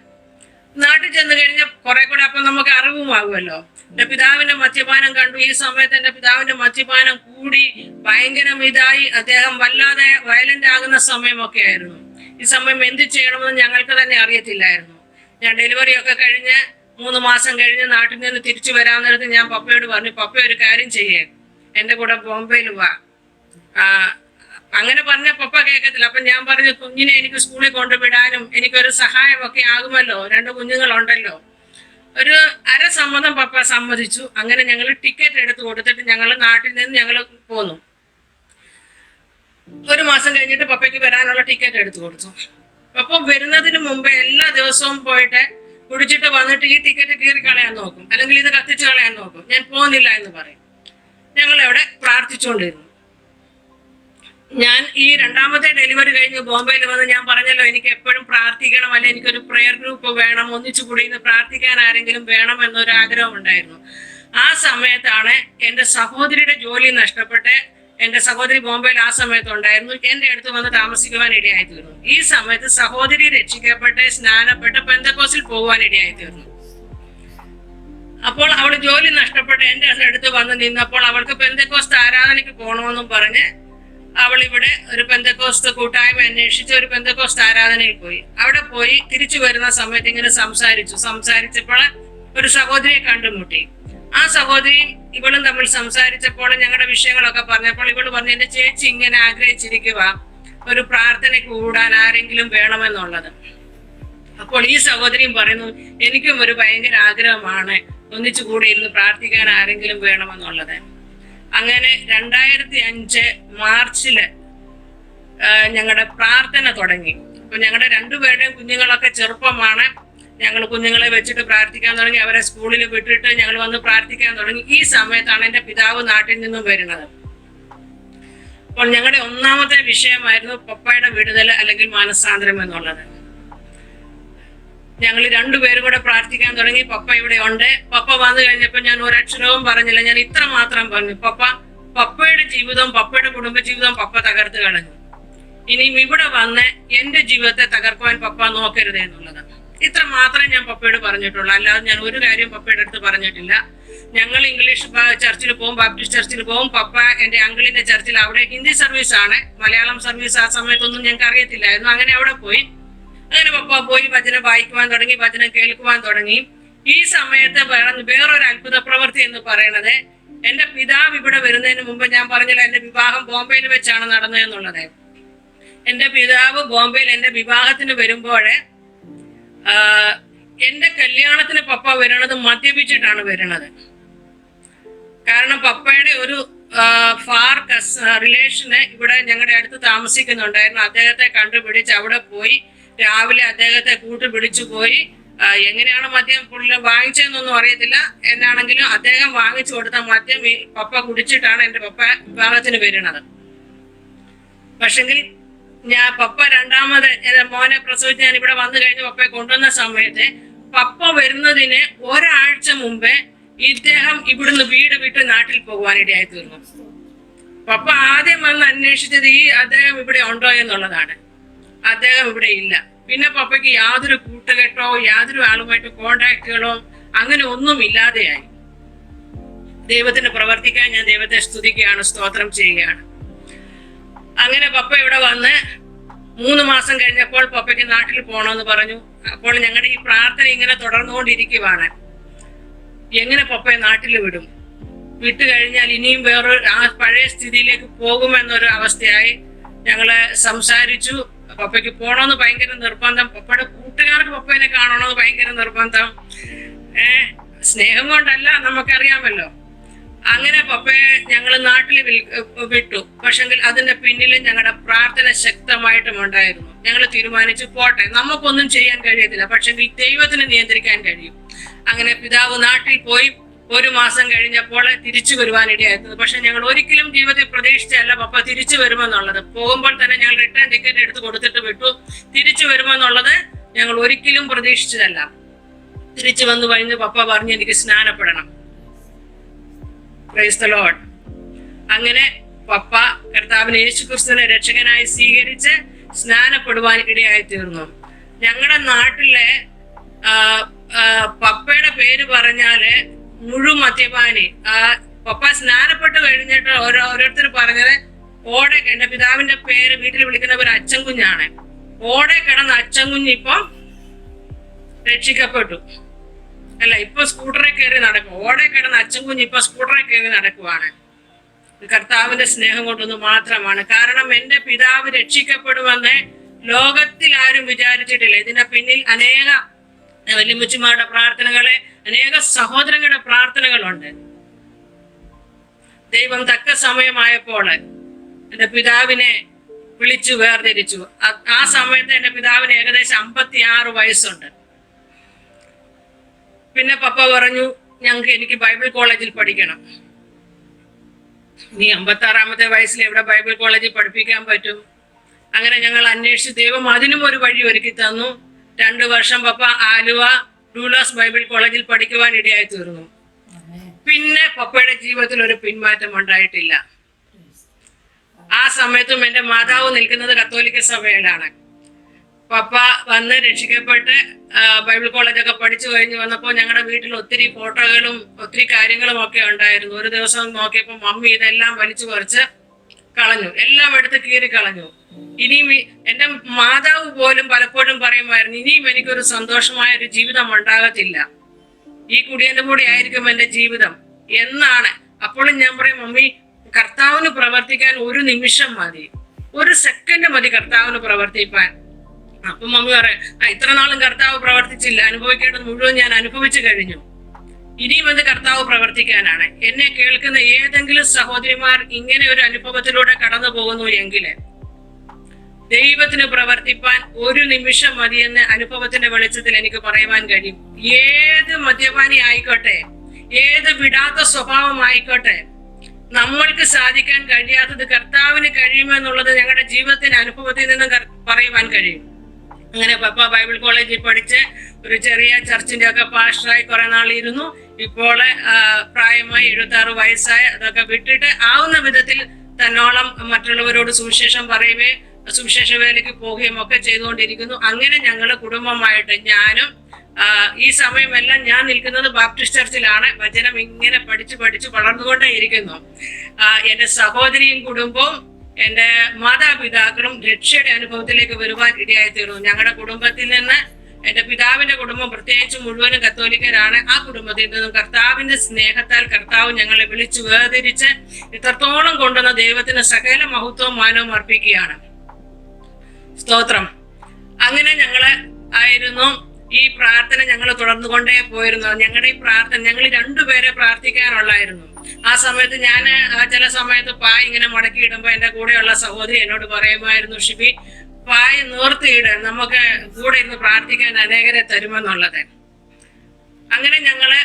നാട്ടിൽ ചെന്ന് കഴിഞ്ഞാൽ കുറെ കൂടെ അപ്പം നമുക്ക് അറിവുമാകുമല്ലോ. എന്റെ പിതാവിന്റെ മദ്യപാനം കണ്ടു. ഈ സമയത്ത് എന്റെ പിതാവിന്റെ മദ്യപാനം കൂടി ഭയങ്കരം ഇതായി. അദ്ദേഹം വല്ലാതെ വയലന്റ് ആകുന്ന സമയമൊക്കെ ആയിരുന്നു. ഈ സമയം എന്ത് ചെയ്യണമെന്ന് ഞങ്ങൾക്ക് തന്നെ അറിയത്തില്ലായിരുന്നു. ഞാൻ ഡെലിവറി ഒക്കെ കഴിഞ്ഞ് 3 മാസം കഴിഞ്ഞ് നാട്ടിൽ നിന്ന് തിരിച്ചു വരാൻ നേരത്ത് ഞാൻ പപ്പയോട് പറഞ്ഞു, പപ്പ ഒരു കാര്യം ചെയ്യേ, എന്റെ കൂടെ ബോംബെയിൽ വാ. അങ്ങനെ പറഞ്ഞ പപ്പ കേൾക്കത്തില്ല. അപ്പൊ ഞാൻ പറഞ്ഞു, കുഞ്ഞിനെ എനിക്ക് സ്കൂളിൽ കൊണ്ടുവിടാനും എനിക്കൊരു സഹായമൊക്കെ ആകുമല്ലോ, 2 കുഞ്ഞുങ്ങളുണ്ടല്ലോ. ഒരു അരസമ്മതം പപ്പ സമ്മതിച്ചു. അങ്ങനെ ഞങ്ങൾ ടിക്കറ്റ് എടുത്ത് കൊടുത്തിട്ട് ഞങ്ങൾ നാട്ടിൽ നിന്ന് ഞങ്ങൾ പോന്നു. 1 മാസം കഴിഞ്ഞിട്ട് പപ്പയ്ക്ക് വരാനുള്ള ടിക്കറ്റ് എടുത്തു കൊടുത്തു. പപ്പ വരുന്നതിന് മുമ്പേ എല്ലാ ദിവസവും പോയിട്ട് കുടിച്ചിട്ട് വന്നിട്ട് ഈ ടിക്കറ്റ് കീറി കളയാൻ നോക്കും, അല്ലെങ്കിൽ ഇത് കത്തിച്ച് കളയാൻ നോക്കും. ഞാൻ പോകുന്നില്ല എന്ന് പറയും. ഞങ്ങൾ അവിടെ പ്രാർത്ഥിച്ചുകൊണ്ടിരുന്നു. ഞാൻ ഈ 2ാമത്തെ ഡെലിവറി കഴിഞ്ഞ് ബോംബെയിൽ വന്ന് ഞാൻ പറഞ്ഞല്ലോ, എനിക്ക് എപ്പോഴും പ്രാർത്ഥിക്കണം, അല്ലെ എനിക്കൊരു പ്രെയർ ഗ്രൂപ്പ് വേണം, ഒന്നിച്ചു കൂടി ഇന്ന് പ്രാർത്ഥിക്കാൻ ആരെങ്കിലും വേണം എന്നൊരു ആഗ്രഹം ഉണ്ടായിരുന്നു. ആ സമയത്താണ് എന്റെ സഹോദരിയുടെ ജോലി നഷ്ടപ്പെട്ട്, എന്റെ സഹോദരി ബോംബെയിൽ ആ സമയത്ത് ഉണ്ടായിരുന്നു, എന്റെ അടുത്ത് വന്ന് താമസിക്കുവാൻ ഇടയായി തീർന്നു. ഈ സമയത്ത് സഹോദരി രക്ഷിക്കപ്പെട്ട് സ്നാനപ്പെട്ട് പെന്തക്കോസ്തിൽ പോകുവാൻ ഇടയായി തീർന്നു. അപ്പോൾ അവള് ജോലി നഷ്ടപ്പെട്ട് എന്റെ അടുത്ത് വന്ന് നിന്നപ്പോൾ അവൾക്ക് പെന്തക്കോസ്ത് ആരാധനയ്ക്ക് പോകണമെന്നും പറഞ്ഞ് അവൾ ഇവിടെ ഒരു പെന്തക്കോസ്ത് കൂട്ടായ്മ അന്വേഷിച്ച് ഒരു പെന്തക്കോസ്ത് ആരാധനയിൽ പോയി. അവിടെ പോയി തിരിച്ചു വരുന്ന സമയത്ത് ഇങ്ങനെ സംസാരിച്ചപ്പോൾ ഒരു സഹോദരിയെ കണ്ടുമുട്ടി. ആ സഹോദരിയും ഇവളും തമ്മിൽ സംസാരിച്ചപ്പോൾ ഞങ്ങളുടെ വിഷയങ്ങളൊക്കെ പറഞ്ഞപ്പോൾ ഇവള് പറഞ്ഞു, എന്റെ ചേച്ചി ഇങ്ങനെ ആഗ്രഹിച്ചിരിക്കുക ഒരു പ്രാർത്ഥനയ്ക്ക് കൂടാൻ ആരെങ്കിലും വേണമെന്നുള്ളത്. അപ്പോൾ ഈ സഹോദരിയും പറയുന്നു, എനിക്കും ഒരു ഭയങ്കര ആഗ്രഹമാണ് ഒന്നിച്ചു കൂടി ഇരുന്ന് പ്രാർത്ഥിക്കാൻ ആരെങ്കിലും വേണമെന്നുള്ളത്. അങ്ങനെ 2005 മാർച്ചില് ഞങ്ങളുടെ പ്രാർത്ഥന തുടങ്ങി. അപ്പൊ ഞങ്ങളുടെ 2 പേരുടെയും കുഞ്ഞുങ്ങളൊക്കെ ചെറുപ്പമാണ്. ഞങ്ങൾ കുഞ്ഞുങ്ങളെ വെച്ചിട്ട് പ്രാർത്ഥിക്കാൻ തുടങ്ങി. അവരെ സ്കൂളിൽ വിട്ടിട്ട് ഞങ്ങൾ വന്ന് പ്രാർത്ഥിക്കാൻ തുടങ്ങി. ഈ സമയത്താണ് എന്റെ പിതാവ് നാട്ടിൽ നിന്നും വരുന്നത്. അപ്പോൾ ഞങ്ങളുടെ 1ാമത്തെ വിഷയമായിരുന്നു പപ്പയുടെ വിടുതൽ അല്ലെങ്കിൽ മാനസാന്തരം എന്നുള്ളത്. ഞങ്ങൾ 2 പേരും കൂടെ പ്രാർത്ഥിക്കാൻ തുടങ്ങി. പപ്പ ഇവിടെ ഉണ്ട്. പപ്പ വന്നു കഴിഞ്ഞപ്പോൾ ഞാൻ ഒരക്ഷരവും പറഞ്ഞില്ല. ഞാൻ ഇത്ര മാത്രം പറഞ്ഞു, പപ്പയുടെ ജീവിതവും പപ്പയുടെ കുടുംബജീവിതവും പപ്പ തകർത്ത് കളഞ്ഞു. ഇനിയും ഇവിടെ വന്ന് എന്റെ ജീവിതത്തെ തകർക്കുവാൻ പപ്പ നോക്കരുത് എന്നുള്ളത്. ഇത്ര മാത്രമേ ഞാൻ പപ്പയോട് പറഞ്ഞിട്ടുള്ളൂ. അല്ലാതെ ഞാൻ ഒരു കാര്യം പപ്പയുടെ അടുത്ത് പറഞ്ഞിട്ടില്ല. ഞങ്ങൾ ഇംഗ്ലീഷ് ചർച്ചിൽ പോകും, ബാപ്റ്റിസ്റ്റ് ചർച്ചിൽ പോകും. പപ്പ എന്റെ അങ്കിളിന്റെ ചർച്ചിൽ, അവിടെ ഹിന്ദി സർവീസ് ആണ്, മലയാളം സർവീസ് ആ സമയത്തൊന്നും ഞങ്ങൾക്ക് അറിയത്തില്ലായിരുന്നു. അങ്ങനെ അവിടെ പോയി അങ്ങനെ പപ്പ പോയി വചനം വായിക്കുവാൻ തുടങ്ങി, വചനം കേൾക്കുവാൻ തുടങ്ങി. ഈ സമയത്ത് വേറൊരു അത്ഭുത പ്രവൃത്തി എന്ന് പറയുന്നത്, എന്റെ പിതാവ് ഇവിടെ വരുന്നതിന് മുമ്പ് ഞാൻ പറഞ്ഞില്ല എന്റെ വിവാഹം ബോംബെയിൽ വെച്ചാണ് നടന്നതെന്നുള്ളത്. എന്റെ പിതാവ് ബോംബെയിൽ എന്റെ വിവാഹത്തിന് വരുമ്പോഴേ എന്റെ കല്യാണത്തിന് പപ്പ വരണത് മദ്യപിച്ചിട്ടാണ് വരുന്നത്. കാരണം പപ്പയുടെ ഒരു ഫാർ റിലേഷന് ഇവിടെ ഞങ്ങളുടെ അടുത്ത് താമസിക്കുന്നുണ്ടായിരുന്നു. അദ്ദേഹത്തെ കണ്ടുപിടിച്ച് അവിടെ പോയി രാവിലെ അദ്ദേഹത്തെ കൂട്ടുപിടിച്ചു പോയി. എങ്ങനെയാണ് മദ്യം പുള്ളി വാങ്ങിച്ചതെന്നൊന്നും അറിയത്തില്ല. എന്നാണെങ്കിലും അദ്ദേഹം വാങ്ങിച്ചു കൊടുത്ത മദ്യം പപ്പ കുടിച്ചിട്ടാണ് എന്റെ പപ്പ വിവാഹത്തിന് വരുന്നത്. പക്ഷെങ്കിൽ പപ്പ രണ്ടാമത് മോനെ പ്രസവിച്ച് ഞാൻ ഇവിടെ വന്നു കഴിഞ്ഞ് പപ്പയെ കൊണ്ടുവന്ന സമയത്ത് പപ്പ വരുന്നതിന് ഒരാഴ്ച മുമ്പേ ഇദ്ദേഹം ഇവിടുന്ന് വീട് വിട്ട് നാട്ടിൽ പോകുവാനിടയായി തീർന്നു. പപ്പ ആദ്യം വന്ന് അന്വേഷിച്ചത് അദ്ദേഹം ഇവിടെ ഉണ്ടോ എന്നുള്ളതാണ്. അദ്ദേഹം ഇവിടെ ഇല്ല. പിന്നെ പപ്പയ്ക്ക് യാതൊരു കൂട്ടുകെട്ടോ യാതൊരു ആളുമായിട്ട് കോണ്ടാക്റ്റുകളോ അങ്ങനെ ഒന്നും ഇല്ലാതെയായി. ദൈവത്തിന് പ്രവർത്തിക്കാൻ ഞാൻ ദൈവത്തെ സ്തുതിക്കുകയാണ്, സ്തോത്രം ചെയ്യുകയാണ്. അങ്ങനെ പപ്പ ഇവിടെ വന്ന് 3 മാസം കഴിഞ്ഞപ്പോൾ പപ്പയ്ക്ക് നാട്ടിൽ പോകണമെന്ന് പറഞ്ഞു. അപ്പോൾ ഞങ്ങളുടെ ഈ പ്രാർത്ഥന ഇങ്ങനെ തുടർന്നുകൊണ്ടിരിക്കുവാണ്. എങ്ങനെ പപ്പയെ നാട്ടിൽ വിടും? വിട്ടു കഴിഞ്ഞാൽ ഇനിയും ആ പഴയ സ്ഥിതിയിലേക്ക് പോകുമെന്നൊരു അവസ്ഥയായി. ഞങ്ങള് സംസാരിച്ചു. പപ്പയ്ക്ക് പോകണമെന്ന് ഭയങ്കര നിർബന്ധം. പപ്പയുടെ കൂട്ടുകാർക്ക് പപ്പേനെ കാണണമെന്ന് ഭയങ്കര നിർബന്ധം. സ്നേഹം കൊണ്ടല്ല, നമുക്കറിയാമല്ലോ. അങ്ങനെ പപ്പയെ ഞങ്ങൾ നാട്ടിൽ വിട്ടു. പക്ഷെങ്കിൽ അതിന്റെ പിന്നിൽ ഞങ്ങളുടെ പ്രാർത്ഥന ശക്തമായിട്ടും ഉണ്ടായിരുന്നു. ഞങ്ങൾ തീരുമാനിച്ചു പോട്ടെ, നമുക്കൊന്നും ചെയ്യാൻ കഴിയത്തില്ല, പക്ഷെങ്കിൽ ദൈവത്തിന് നിയന്ത്രിക്കാൻ കഴിയും. അങ്ങനെ പിതാവ് നാട്ടിൽ പോയി 1 മാസം കഴിഞ്ഞപ്പോൾ തിരിച്ചു വരുവാനിടയായിരുന്നു. പക്ഷെ ഞങ്ങൾ ഒരിക്കലും ജീവിതത്തിൽ പ്രതീക്ഷിച്ചല്ല പപ്പ തിരിച്ചു വരുമെന്നുള്ളത്. പോകുമ്പോൾ തന്നെ ഞങ്ങൾ റിട്ടേൺ ടിക്കറ്റ് എടുത്ത് കൊടുത്തിട്ട് വിട്ടു. തിരിച്ചു വരുമെന്നുള്ളത് ഞങ്ങൾ ഒരിക്കലും പ്രതീക്ഷിച്ചതല്ല. തിരിച്ചു വന്നു കഴിഞ്ഞ് പപ്പ പറഞ്ഞു എനിക്ക് സ്നാനപ്പെടണം. Praise the Lord. അങ്ങനെ പപ്പ കർത്താവിനെ യേശുക്രിസ്തുവിനെ രക്ഷകനായി സ്വീകരിച്ച് സ്നാനപ്പെടുവാൻ ഇടയായി തീർന്നു. ഞങ്ങളുടെ നാട്ടിലെ പപ്പയുടെ പേര് പറഞ്ഞാല് മദ്യപാനി. പപ്പ സ്നാനപ്പെട്ട് കഴിഞ്ഞിട്ട് ഓരോരുത്തർ പറഞ്ഞത് എന്റെ പിതാവിന്റെ പേര് വീട്ടിൽ വിളിക്കുന്നവർ അച്ഛൻ കുഞ്ഞാണ്. കിടന്ന അച്ഛൻ കുഞ്ഞ് ഇപ്പം രക്ഷിക്കപ്പെട്ടു. അല്ല, ഇപ്പൊ സ്കൂട്ടറെ കയറി നടക്കും. കിടന്ന അച്ഛൻ കുഞ്ഞ് ഇപ്പൊ സ്കൂട്ടറെ കയറി നടക്കുവാണ്. കർത്താവിന്റെ സ്നേഹം കൊണ്ടൊന്ന് മാത്രമാണ്. കാരണം എന്റെ പിതാവ് രക്ഷിക്കപ്പെടുമെന്ന് ലോകത്തിൽ ആരും വിചാരിച്ചിട്ടില്ല. ഇതിന്റെ പിന്നിൽ അനേക വല്യമ്മച്ചിമാരുടെ പ്രാർത്ഥനകളെ, അനേക സഹോദരങ്ങളുടെ പ്രാർത്ഥനകളുണ്ട്. ദൈവം തക്ക സമയമായപ്പോൾ എന്റെ പിതാവിനെ വിളിച്ചു വേർതിരിച്ചു. ആ സമയത്ത് എന്റെ പിതാവിന് ഏകദേശം 56 വയസ്സുണ്ട്. പിന്നെ പപ്പ പറഞ്ഞു എനിക്ക് ബൈബിൾ കോളേജിൽ പഠിക്കണം. ഇനി 56-ാമത്തെ വയസ്സിൽ എവിടെ ബൈബിൾ കോളേജിൽ പഠിപ്പിക്കാൻ പറ്റും? അങ്ങനെ ഞങ്ങൾ അന്വേഷിച്ച് ദൈവം അതിനും ഒരു വഴി ഒരുക്കി തന്നു. 2 വർഷം പപ്പ ആലുവ ഡൂലോസ് ബൈബിൾ കോളേജിൽ പഠിക്കുവാൻ ഇടയായി തീർന്നു. പിന്നെ പപ്പയുടെ ജീവിതത്തിൽ ഒരു പിന്മാറ്റം ഉണ്ടായിട്ടില്ല. ആ സമയത്തും എന്റെ മാതാവ് നിൽക്കുന്നത് കത്തോലിക്ക സഭയിലാണ്. പപ്പ വന്ന് രക്ഷിക്കപ്പെട്ട് ബൈബിൾ കോളേജൊക്കെ പഠിച്ചു കഴിഞ്ഞ് വന്നപ്പോൾ ഞങ്ങളുടെ വീട്ടിൽ ഒത്തിരി ഫോട്ടോകളും ഒത്തിരി കാര്യങ്ങളും ഒക്കെ ഉണ്ടായിരുന്നു. ഒരു ദിവസം നോക്കിയപ്പോൾ മമ്മി ഇതെല്ലാം വലിച്ചു പറിച്ച് കളഞ്ഞു, എല്ലാം എടുത്ത് കീറി കളഞ്ഞു. ഇനിയും എന്റെ മാതാവ് പോലും പലപ്പോഴും പറയുമായിരുന്നു, ഇനിയും എനിക്കൊരു സന്തോഷമായ ഒരു ജീവിതം ഉണ്ടാകത്തില്ല, ഈ കുടിയന്റെ കൂടെ ആയിരിക്കും എന്റെ ജീവിതം എന്നാണ്. അപ്പോഴും ഞാൻ പറയും, മമ്മി കർത്താവിന് പ്രവർത്തിക്കാൻ 1 നിമിഷം മതി, 1 സെക്കൻഡ് മതി കർത്താവിന് പ്രവർത്തിപ്പാൻ. അപ്പൊ മമ്മി പറയാം, ഇത്ര നാളും കർത്താവ് പ്രവർത്തിച്ചില്ല, അനുഭവിക്കേണ്ടത് മുഴുവൻ ഞാൻ അനുഭവിച്ചു കഴിഞ്ഞു, ഇനിയും എന്ത് കർത്താവ് പ്രവർത്തിക്കാനാണ്. എന്നെ കേൾക്കുന്ന ഏതെങ്കിലും സഹോദരിമാർ ഇങ്ങനെ ഒരു അനുഭവത്തിലൂടെ കടന്നു പോകുന്നു എങ്കിൽ ദൈവത്തിന് പ്രവർത്തിപ്പാൻ 1 നിമിഷം മതിയെന്ന് അനുഭവത്തിന്റെ വെളിച്ചത്തിൽ എനിക്ക് പറയുവാൻ കഴിയും. ഏത് മദ്യപാനി ആയിക്കോട്ടെ, ഏത് വിടാത്ത സ്വഭാവം ആയിക്കോട്ടെ, നമ്മൾക്ക് സാധിക്കാൻ കഴിയാത്തത് കർത്താവിന് കഴിയുമെന്നുള്ളത് ഞങ്ങളുടെ ജീവിതത്തിന്റെ അനുഭവത്തിൽ നിന്നും പറയുവാൻ കഴിയും. അങ്ങനെ പപ്പ ബൈബിൾ കോളേജിൽ പഠിച്ച് ഒരു ചെറിയ ചർച്ചിന്റെ ഒക്കെ പാസ്റ്ററായി കുറെ നാളിരുന്നു. ഇപ്പോൾ പ്രായമായി 76 വയസ്സായി. അതൊക്കെ വിട്ടിട്ട് ആവുന്ന വിധത്തിൽ തന്നോളം മറ്റുള്ളവരോട് സുവിശേഷം പറയുകയും സുവിശേഷ വേലയ്ക്ക് പോവുകയും ഒക്കെ ചെയ്തുകൊണ്ടിരിക്കുന്നു. അങ്ങനെ ഞങ്ങള് കുടുംബമായിട്ട് ഞാനും ഈ സമയമെല്ലാം ഞാൻ നിൽക്കുന്നത് ബാപ്റ്റിസ്റ്റ് ചർച്ചിലാണ്. വചനം ഇങ്ങനെ പഠിച്ച് വളർന്നുകൊണ്ടേ ഇരിക്കുന്നു. എന്റെ സഹോദരിയും കുടുംബവും എൻ്റെ മാതാപിതാക്കളും രക്ഷയുടെ അനുഭവത്തിലേക്ക് വരുവാൻ ഇടയായി തീർന്നു. ഞങ്ങളുടെ കുടുംബത്തിൽ നിന്ന്, എൻ്റെ പിതാവിന്റെ കുടുംബം പ്രത്യേകിച്ച് മുഴുവനും കത്തോലിക്കരാണ്. ആ കുടുംബത്തിൽ നിന്നും കർത്താവിന്റെ സ്നേഹത്താൽ കർത്താവ് ഞങ്ങളെ വിളിച്ചു വേർതിരിച്ച് ഇത്രത്തോളം കൊണ്ടുവന്ന ദൈവത്തിന് സകല മഹത്വവും മാനവും അർപ്പിക്കുകയാണ്. സ്തോത്രം. അങ്ങനെ ഞങ്ങള് ആയിരുന്നു ഈ പ്രാർത്ഥന ഞങ്ങൾ തുടർന്നുകൊണ്ടേ പോയിരുന്നു. ഞങ്ങളുടെ ഈ പ്രാർത്ഥന ഞങ്ങൾ രണ്ടുപേരെ പ്രാർത്ഥിക്കാനുള്ളായിരുന്നു. ആ സമയത്ത് ഞാൻ ചില സമയത്ത് പായ് ഇങ്ങനെ മടക്കിയിടുമ്പോ എൻ്റെ കൂടെയുള്ള സഹോദരി എന്നോട് പറയുമായിരുന്നു, ഷിബി പായ് നിവർത്തിയിട്, നമുക്ക് കൂടെ ഇരുന്ന് പ്രാർത്ഥിക്കാൻ അനേകരെ തരുമെന്നുള്ളത്. അങ്ങനെ ഞങ്ങള്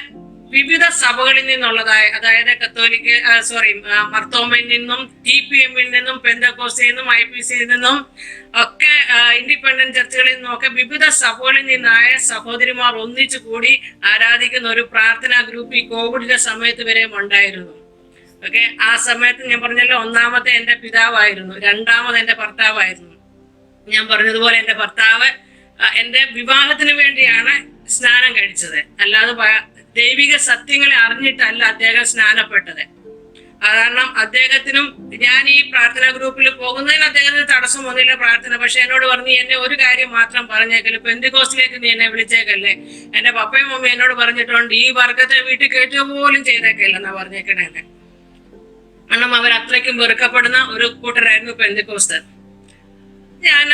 വിവിധ സഭകളിൽ നിന്നുള്ളതായ, അതായത് കത്തോലിക്ക് മർത്തോമയിൽ നിന്നും, TPM-ൽ നിന്നും, പെന്തക്കോസ്തിൽ നിന്നും, IPC-യിൽ നിന്നും ഒക്കെ, ഇൻഡിപെൻഡന്റ് ചർച്ചുകളിൽ നിന്നും ഒക്കെ വിവിധ സഭകളിൽ നിന്നായ സഹോദരിമാർ ഒന്നിച്ചു കൂടി ആരാധിക്കുന്ന ഒരു പ്രാർത്ഥനാ ഗ്രൂപ്പ് ഈ കോവിഡിന്റെ സമയത്ത് വരെ ഉണ്ടായിരുന്നു. ഓക്കെ, ആ സമയത്ത് ഞാൻ പറഞ്ഞല്ലോ, ഒന്നാമത്തെ എൻ്റെ പിതാവായിരുന്നു, രണ്ടാമത് എൻ്റെ ഭർത്താവായിരുന്നു. ഞാൻ പറഞ്ഞതുപോലെ എൻ്റെ ഭർത്താവ് എൻ്റെ വിവാഹത്തിന് വേണ്ടിയാണ് സ്നാനം കഴിച്ചത്, അല്ലാതെ ദൈവിക സത്യങ്ങളെ അറിഞ്ഞിട്ടല്ല അദ്ദേഹം സ്നാനപ്പെട്ടത്. കാരണം അദ്ദേഹത്തിനും, ഞാൻ ഈ പ്രാർത്ഥനാ ഗ്രൂപ്പിൽ പോകുന്നതിന് അദ്ദേഹത്തിന് തടസ്സം വന്നില്ല പ്രാർത്ഥന. പക്ഷെ എന്നോട് പറഞ്ഞു, എന്നെ ഒരു കാര്യം മാത്രം പറഞ്ഞേക്കല്ലേ, പെന്തിക്കോസ്റ്റിലേക്ക് നീ എന്നെ വിളിച്ചേക്കല്ലേ. എൻ്റെ പപ്പയും മമ്മിയും എന്നോട് പറഞ്ഞിട്ടുണ്ട്, ഈ വർഗത്തെ വീട്ടിൽ കയറ്റുക പോലും ചെയ്തേക്കല്ലെന്നാ പറഞ്ഞേക്കണേ. കാരണം അവർ അത്രയ്ക്കും വെറുക്കപ്പെടുന്ന ഒരു കൂട്ടരായിരുന്നു പെന്തിക്കോസ്ത്. ഞാൻ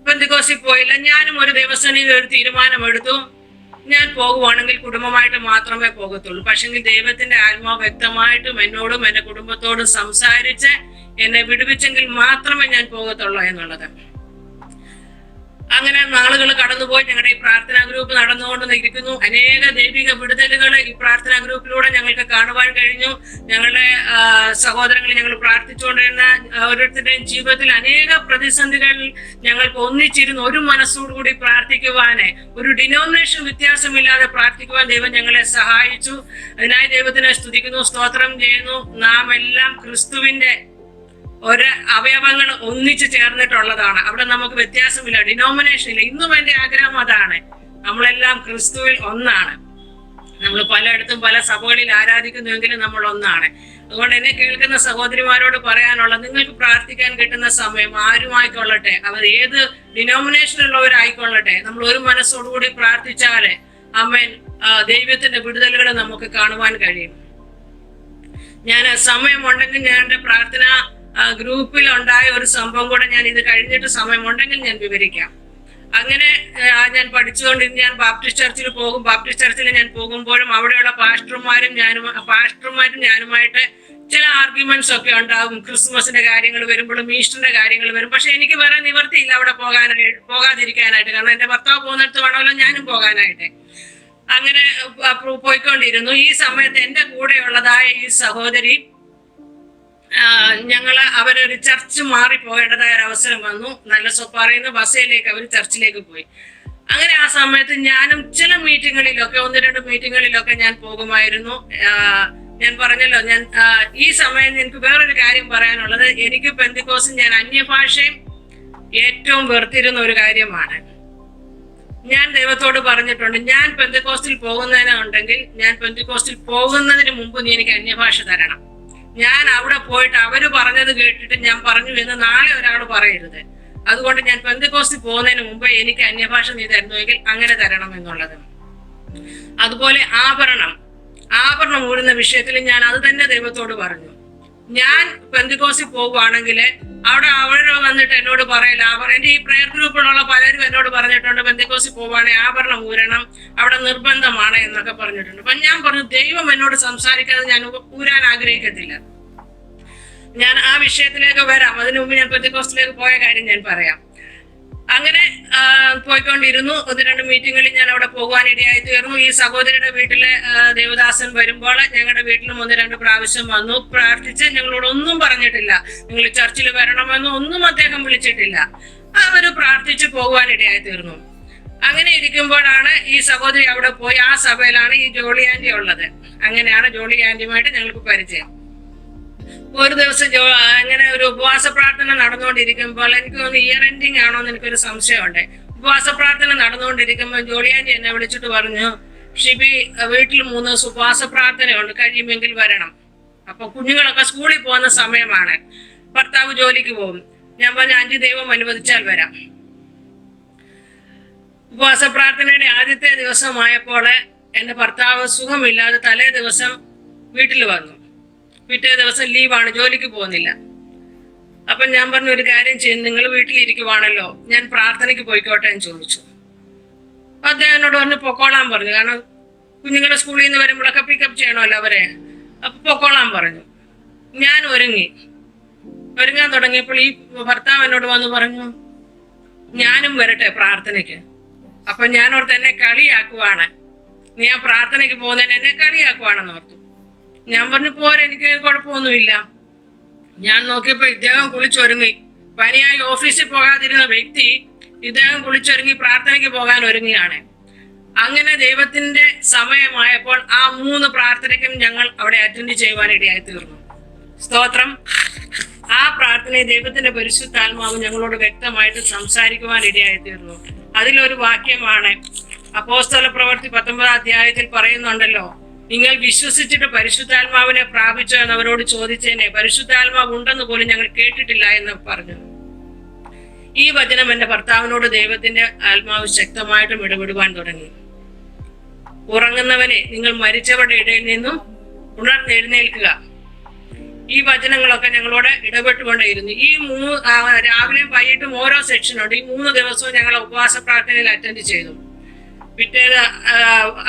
പെന്തിക്കോസ്റ്റിൽ പോയില്ല. ഞാനും ഒരു ദിവസത്തിൽ ഒരു തീരുമാനമെടുത്തു, ഞാൻ പോകുവാണെങ്കിൽ കുടുംബമായിട്ട് മാത്രമേ പോകത്തുള്ളൂ. പക്ഷെങ്കിൽ ദൈവത്തിന്റെ ആത്മാവ് വ്യക്തമായിട്ടും എന്നോടും എൻ്റെ കുടുംബത്തോടും സംസാരിച്ച് എന്നെ വിടുവിച്ചെങ്കിൽ മാത്രമേ ഞാൻ പോകത്തുള്ളൂ എന്നുള്ളത്. അങ്ങനെ നാളുകൾ കടന്നുപോയി. ഞങ്ങളുടെ ഈ പ്രാർത്ഥനാ ഗ്രൂപ്പ് നടന്നുകൊണ്ട് ഇരിക്കുന്നു. അനേക ദൈവിക വിടുതലുകൾ ഈ പ്രാർത്ഥനാ ഗ്രൂപ്പിലൂടെ ഞങ്ങൾക്ക് കാണുവാൻ കഴിഞ്ഞു. ഞങ്ങളുടെ സഹോദരങ്ങൾ ഞങ്ങൾ പ്രാർത്ഥിച്ചുകൊണ്ടിരുന്ന ഓരോരുത്തരുടെയും ജീവിതത്തിൽ അനേക പ്രതിസന്ധികൾ ഞങ്ങൾക്ക് ഒന്നിച്ചിരുന്ന് ഒരു മനസ്സോടുകൂടി പ്രാർത്ഥിക്കുവാന്, ഒരു ഡിനോമിനേഷൻ വ്യത്യാസമില്ലാതെ പ്രാർത്ഥിക്കുവാൻ ദൈവം ഞങ്ങളെ സഹായിച്ചു. അതിനായി ദൈവത്തിനെ സ്തുതിക്കുന്നു, സ്തോത്രം ചെയ്യുന്നു. നാം എല്ലാം ക്രിസ്തുവിന്റെ ഒരു അവയവങ്ങൾ ഒന്നിച്ചു ചേർന്നിട്ടുള്ളതാണ്. അവിടെ നമുക്ക് വ്യത്യാസമില്ല, ഡിനോമിനേഷൻ ഇല്ല. ഇന്നും എൻ്റെ ആഗ്രഹം അതാണ്, നമ്മളെല്ലാം ക്രിസ്തുവിൽ ഒന്നാണ്. നമ്മൾ പലയിടത്തും പല സഭകളിൽ ആരാധിക്കുന്നുവെങ്കിലും നമ്മൾ ഒന്നാണ്. അതുകൊണ്ട് എന്നെ കേൾക്കുന്ന സഹോദരിമാരോട് പറയാനുള്ള, നിങ്ങൾക്ക് പ്രാർത്ഥിക്കാൻ കിട്ടുന്ന സമയം ആരുമായിക്കൊള്ളട്ടെ, അവർ ഏത് ഡിനോമിനേഷനുള്ളവരായിക്കൊള്ളട്ടെ, നമ്മൾ ഒരു മനസ്സോടുകൂടി പ്രാർത്ഥിച്ചാല് ആമേൻ, ദൈവത്തിന്റെ വിടുതലുകൾ നമുക്ക് കാണുവാൻ കഴിയും. ഞാൻ സമയമുണ്ടെങ്കിൽ ഞാൻ എൻ്റെ പ്രാർത്ഥന ഗ്രൂപ്പിൽ ഉണ്ടായ ഒരു സംഭവം കൂടെ ഞാൻ ഇത് കഴിഞ്ഞിട്ട് സമയമുണ്ടെങ്കിൽ ഞാൻ വിവരിക്കാം. അങ്ങനെ ഞാൻ പഠിച്ചുകൊണ്ടിരുന്ന, ഞാൻ ബാപ്റ്റിസ്റ്റ് ചർച്ചിൽ പോകും. ബാപ്റ്റിസ്റ്റ് ചർച്ചിൽ ഞാൻ പോകുമ്പോഴും അവിടെയുള്ള പാസ്റ്റർമാരും ഞാനുമായിട്ട് ചില ആർഗ്യുമെന്റ്സ് ഒക്കെ ഉണ്ടാകും. ക്രിസ്മസിന്റെ കാര്യങ്ങൾ വരുമ്പോഴും ഈസ്റ്ററിന്റെ കാര്യങ്ങൾ വരും. പക്ഷെ എനിക്ക് വേറെ നിവർത്തിയില്ല അവിടെ പോകാതിരിക്കാനായിട്ട്. കാരണം എൻ്റെ ഭർത്താവ് പോകുന്നിടത്ത് വേണമല്ലോ ഞാനും പോകാനായിട്ട്. അങ്ങനെ പോയിക്കൊണ്ടിരുന്നു. ഈ സമയത്ത് എൻ്റെ കൂടെയുള്ളതായ ഈ സഹോദരി, അവരൊരു ചർച്ച് മാറി പോകേണ്ടതായ ഒരു അവസരം വന്നു. നല്ല സൊപ്പാറയുന്ന ബസ്സിലേക്ക് അവർ ചർച്ചിലേക്ക് പോയി. അങ്ങനെ ആ സമയത്ത് ഞാനും ചില മീറ്റിങ്ങുകളിലൊക്കെ, 1-2 മീറ്റിങ്ങുകളിലൊക്കെ ഞാൻ പോകുമായിരുന്നു. ഞാൻ പറഞ്ഞല്ലോ, ഞാൻ ഈ സമയം എനിക്ക് വേറൊരു കാര്യം പറയാനുള്ളത്, എനിക്ക് പെന്തിക്കോസ്റ്റിൽ ഞാൻ അന്യഭാഷയും ഏറ്റവും വെറുത്തിരുന്ന ഒരു കാര്യമാണ്. ഞാൻ ദൈവത്തോട് പറഞ്ഞിട്ടുണ്ട്, ഞാൻ പെന്തിക്കോസ്റ്റിൽ പോകുന്നതിനുണ്ടെങ്കിൽ ഞാൻ പെന്തിക്കോസ്റ്റിൽ പോകുന്നതിന് മുമ്പ് നീ എനിക്ക് അന്യഭാഷ തരണം. ഞാൻ അവിടെ പോയിട്ട് അവര് പറഞ്ഞത് കേട്ടിട്ട് ഞാൻ പറഞ്ഞു എന്ന് നാളെ ഒരാൾ പറയരുത്. അതുകൊണ്ട് ഞാൻ പെന്തിക്കോസ്റ്റിൽ പോകുന്നതിന് മുമ്പ് എനിക്ക് അന്യഭാഷ നീ തരുന്നുവെങ്കിൽ അങ്ങനെ തരണം എന്നുള്ളത്. അതുപോലെ ആഭരണം ഊരുന്ന വിഷയത്തിൽ ഞാൻ അത് തന്നെ ദൈവത്തോട് പറഞ്ഞു. ഞാൻ പെന്തിക്കോസ്റ്റിൽ പോകുവാണെങ്കിൽ അവിടെ അവര് വന്നിട്ട് എന്നോട് പറയില്ല. എൻ്റെ ഈ പ്രയർ ഗ്രൂപ്പിലുള്ള പലരും എന്നോട് പറഞ്ഞിട്ടുണ്ട്, പെന്തിക്കോസ്റ്റിൽ പോവുകയാണെങ്കിൽ ആഭരണം ഊരണം, അവിടെ നിർബന്ധമാണ് എന്നൊക്കെ പറഞ്ഞിട്ടുണ്ട്. അപ്പൊ ഞാൻ പറഞ്ഞു, ദൈവം എന്നോട് സംസാരിക്കാതെ ഞാൻ ഊരാൻ ആഗ്രഹിക്കത്തില്ല. ഞാൻ ആ വിഷയത്തിലേക്ക് വരാം. അതിനു മുമ്പ് ഞാൻ പെന്തിക്കോസ്റ്റിലേക്ക് പോയ കാര്യം ഞാൻ പറയാം. അങ്ങനെ പോയിക്കൊണ്ടിരുന്നു. 1-2 മീറ്റിങ്ങുകളിൽ ഞാൻ അവിടെ പോകുവാൻ ഇടയായി തീർന്നു. ഈ സഹോദരിയുടെ വീട്ടിലെ ദേവദാസൻ വരുമ്പോൾ ഞങ്ങളുടെ വീട്ടിലും 1-2 പ്രാവശ്യം വന്നു, പ്രാർത്ഥിച്ച്. ഞങ്ങളോട് ഒന്നും പറഞ്ഞിട്ടില്ല, നിങ്ങൾ ചർച്ചിൽ വരണമെന്ന് ഒന്നും അദ്ദേഹം വിളിച്ചിട്ടില്ല. അവര് പ്രാർത്ഥിച്ച് പോകുവാൻ ഇടയായി തീർന്നു. അങ്ങനെ ഇരിക്കുമ്പോഴാണ് ഈ സഹോദരി അവിടെ പോയി. ആ സഭയിലാണ് ഈ ജോളി ആന്റി ഉള്ളത്. അങ്ങനെയാണ് ജോളി ആന്റിയുമായിട്ട് ഞങ്ങൾക്ക് പരിചയം. ഒരു ദിവസം അങ്ങനെ ഒരു ഉപവാസ പ്രാർത്ഥന നടന്നുകൊണ്ടിരിക്കുമ്പോൾ, എനിക്ക് തോന്നുന്നു ഇയർ എൻഡിങ് ആണോ എന്ന് എനിക്കൊരു സംശയമുണ്ട്. ഉപവാസ പ്രാർത്ഥന നടന്നുകൊണ്ടിരിക്കുമ്പോൾ ജോളിയാന്റി എന്നെ വിളിച്ചിട്ട് പറഞ്ഞു, ഷിബി, വീട്ടിൽ 3 ദിവസം ഉപവാസ പ്രാർത്ഥനയുണ്ട്, കഴിയുമെങ്കിൽ വരണം. അപ്പൊ കുഞ്ഞുങ്ങളൊക്കെ സ്കൂളിൽ പോകുന്ന സമയമാണ്. ഭർത്താവ് ജോലിക്ക് പോകും. ഞാൻ പറഞ്ഞു ആന്റി ദൈവം അനുവദിച്ചാൽ വരാം. ഉപവാസ പ്രാർത്ഥനയുടെ ആദ്യത്തെ ദിവസമായപ്പോൾ എന്റെ ഭർത്താവ് സുഖമില്ലാതെ തലേ ദിവസം വീട്ടിൽ വന്നു. പിറ്റേ ദിവസം ലീവാണ്, ജോലിക്ക് പോകുന്നില്ല. അപ്പൊ ഞാൻ പറഞ്ഞു ഒരു കാര്യം ചെയ്യും, നിങ്ങൾ വീട്ടിലിരിക്കുവാണല്ലോ, ഞാൻ പ്രാർത്ഥനയ്ക്ക് പോയിക്കോട്ടെ എന്ന് ചോദിച്ചു. അദ്ദേഹം എന്നോട് പറഞ്ഞു പൊക്കോളാൻ പറഞ്ഞു. കാരണം കുഞ്ഞുങ്ങളുടെ സ്കൂളിൽ നിന്ന് വരുമ്പോഴൊക്കെ പിക്കപ്പ് ചെയ്യണമല്ലോ അവരെ. അപ്പൊ പൊക്കോളാൻ പറഞ്ഞു. ഞാൻ ഒരുങ്ങാൻ തുടങ്ങിയപ്പോൾ ഈ ഭർത്താവ് എന്നോട് വന്ന് പറഞ്ഞു ഞാനും വരട്ടെ പ്രാർത്ഥനയ്ക്ക്. അപ്പൊ ഞാൻ ഓർത്ത് എന്നെ കളിയാക്കുവാണ്, ഞാൻ പ്രാർത്ഥനയ്ക്ക് പോകുന്നതിന് എന്നെ കളിയാക്കുവാണെന്ന് ഓർത്തു. ഞാൻ പറഞ്ഞു പോരെ, എനിക്ക് കുഴപ്പമൊന്നുമില്ല. ഞാൻ നോക്കിയപ്പോ ഇദ്ദേഹം കുളിച്ചൊരുങ്ങി, പനിയായി ഓഫീസിൽ പോകാതിരുന്ന വ്യക്തി ഇദ്ദേഹം കുളിച്ചൊരുങ്ങി പ്രാർത്ഥനയ്ക്ക് പോകാൻ ഒരുങ്ങിയാണ്. അങ്ങനെ ദൈവത്തിന്റെ സമയമായപ്പോൾ ആ 3 പ്രാർത്ഥനയ്ക്കും ഞങ്ങൾ അവിടെ അറ്റൻഡ് ചെയ്യുവാനിടയായി തീർന്നു. സ്തോത്രം. ആ പ്രാർത്ഥനയെ ദൈവത്തിന്റെ പരിശുദ്ധാത്മാവ് ഞങ്ങളോട് വ്യക്തമായിട്ട് സംസാരിക്കുവാനിടയായി തീർന്നു. അതിലൊരു വാക്യമാണ് അപ്പോസ്തല പ്രവൃത്തി 19 അധ്യായത്തിൽ പറയുന്നുണ്ടല്ലോ, നിങ്ങൾ വിശ്വസിച്ചിട്ട് പരിശുദ്ധാത്മാവിനെ പ്രാപിച്ചോ എന്നവരോട് ചോദിച്ചേനെ, പരിശുദ്ധാത്മാവ് ഉണ്ടെന്ന് പോലും ഞങ്ങൾ കേട്ടിട്ടില്ല എന്ന് പറഞ്ഞു. ഈ വചനം എന്റെ ഭർത്താവിനോട് ദൈവത്തിന്റെ ആത്മാവ് ശക്തമായിട്ടും ഇടപെടുവാൻ തുടങ്ങി. ഉറങ്ങുന്നവനെ നിങ്ങൾ മരിച്ചവരുടെ ഇടയിൽ നിന്നും ഉണർന്നെഴുന്നേൽക്കുക. ഈ വചനങ്ങളൊക്കെ ഞങ്ങളോട് ഇടപെട്ടുകൊണ്ടേയിരുന്നു. ഈ രാവിലെയും വൈകിട്ടും ഓരോ സെക്ഷനുണ്ട്. ഈ 3 ദിവസവും ഞങ്ങൾ ഉപവാസ പ്രാർത്ഥനയിൽ അറ്റൻഡ് ചെയ്തു.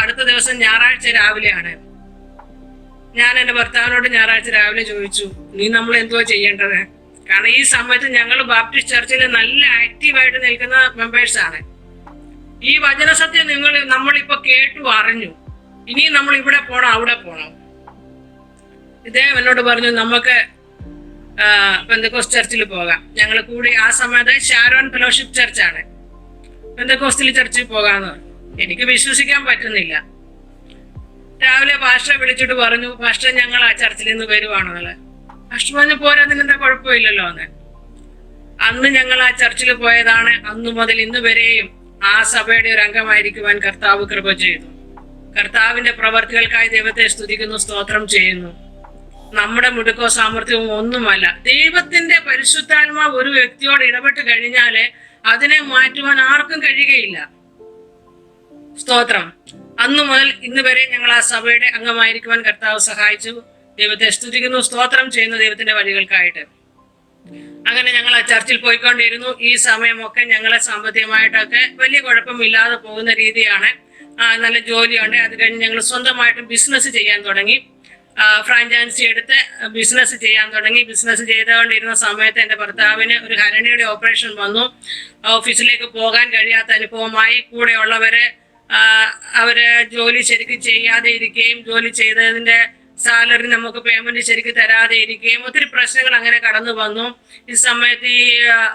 അടുത്ത ദിവസം ഞായറാഴ്ച രാവിലെയാണ്. ഞാൻ എന്റെ ഭർത്താവിനോട് ഞായറാഴ്ച രാവിലെ ചോദിച്ചു, നീ നമ്മൾ എന്തുവാ ചെയ്യേണ്ടത്? കാരണം ഈ സമയത്ത് ഞങ്ങൾ ബാപ്റ്റിസ്റ്റ് ചർച്ചിൽ നല്ല ആക്റ്റീവായിട്ട് നിൽക്കുന്ന മെമ്പേഴ്സ് ആണ്. ഈ വചന സത്യം നമ്മളിപ്പോ കേട്ടു അറിഞ്ഞു, ഇനി നമ്മൾ ഇവിടെ പോണം അവിടെ പോണം. ഇദ്ദേഹം എന്നോട് പറഞ്ഞു നമുക്ക് പെന്തക്കോസ്റ്റ് ചർച്ചിൽ പോകാം. ഞങ്ങൾ കൂടി ആ സമയത്ത് ഷാരോൺ ഫെലോഷിപ്പ് ചർച്ചാണ്, പെന്തക്കോസ്റ്റിൽ ചർച്ചിൽ പോകാന്ന് പറഞ്ഞു. എനിക്ക് വിശ്വസിക്കാൻ പറ്റുന്നില്ല. രാവിലെ പാസ്റ്ററെ വിളിച്ചിട്ട് പറഞ്ഞു, പാസ്റ്റർ ഞങ്ങൾ ആ ചർച്ചിൽ നിന്ന് വരുവാണെന്നുള്ളത്. പാസ്റ്റർ പറഞ്ഞു പോരാ, അതിനെന്താ കുഴപ്പമില്ലല്ലോ എന്ന്. അന്ന് ഞങ്ങൾ ആ ചർച്ചിൽ പോയതാണ്. അന്നു മുതൽ ഇന്ന് വരെയും ആ സഭയുടെ ഒരു അംഗമായിരിക്കുവാൻ കർത്താവ് കൃപ ചെയ്തു. കർത്താവിന്റെ പ്രവർത്തികൾക്കായി ദൈവത്തെ സ്തുതിക്കുന്നു, സ്തോത്രം ചെയ്യുന്നു. നമ്മുടെ മിടുക്കോ സാമർഥ്യവും ഒന്നുമല്ല. ദൈവത്തിന്റെ പരിശുദ്ധാത്മാവ് ഒരു വ്യക്തിയോട് ഇടപെട്ട് കഴിഞ്ഞാല് അതിനെ മാറ്റുവാൻ ആർക്കും കഴിയുകയില്ല. സ്തോത്രം. അന്നു മുതൽ ഇന്ന് വരെ ഞങ്ങൾ ആ സഭയുടെ അംഗമായിരിക്കുവാൻ കർത്താവ് സഹായിച്ചു. ദൈവത്തെ സ്തുതിക്കുന്നു, സ്തോത്രം ചെയ്യുന്നു ദൈവത്തിന്റെ വഴികൾക്കായിട്ട്. അങ്ങനെ ഞങ്ങൾ ആ ചർച്ചിൽ പോയിക്കൊണ്ടിരുന്നു. ഈ സമയമൊക്കെ ഞങ്ങളെ സാമ്പത്തികമായിട്ടൊക്കെ വലിയ കുഴപ്പമില്ലാതെ പോകുന്ന രീതിയാണ്. നല്ല ജോലിയുണ്ട്. അത് കഴിഞ്ഞ് ഞങ്ങൾ സ്വന്തമായിട്ട് ബിസിനസ് ചെയ്യാൻ തുടങ്ങി. ഫ്രാഞ്ചൈസി എടുത്ത് ബിസിനസ് ചെയ്യാൻ തുടങ്ങി. ബിസിനസ് ചെയ്തുകൊണ്ടിരുന്ന സമയത്ത് എൻ്റെ ഭർത്താവിന് ഒരു ഹരണിയുടെ ഓപ്പറേഷൻ വന്നു. ഓഫീസിലേക്ക് പോകാൻ കഴിയാത്ത അനുഭവമായി. കൂടെയുള്ളവരെ അവര് ജോലി ശരിക്കും ചെയ്യാതെ ഇരിക്കുകയും ജോലി ചെയ്തതിന്റെ സാലറി നമുക്ക് പേയ്മെന്റ് ശരിക്കും തരാതെ ഇരിക്കുകയും ഒത്തിരി പ്രശ്നങ്ങൾ അങ്ങനെ കടന്നു വന്നു. ഈ സമയത്ത്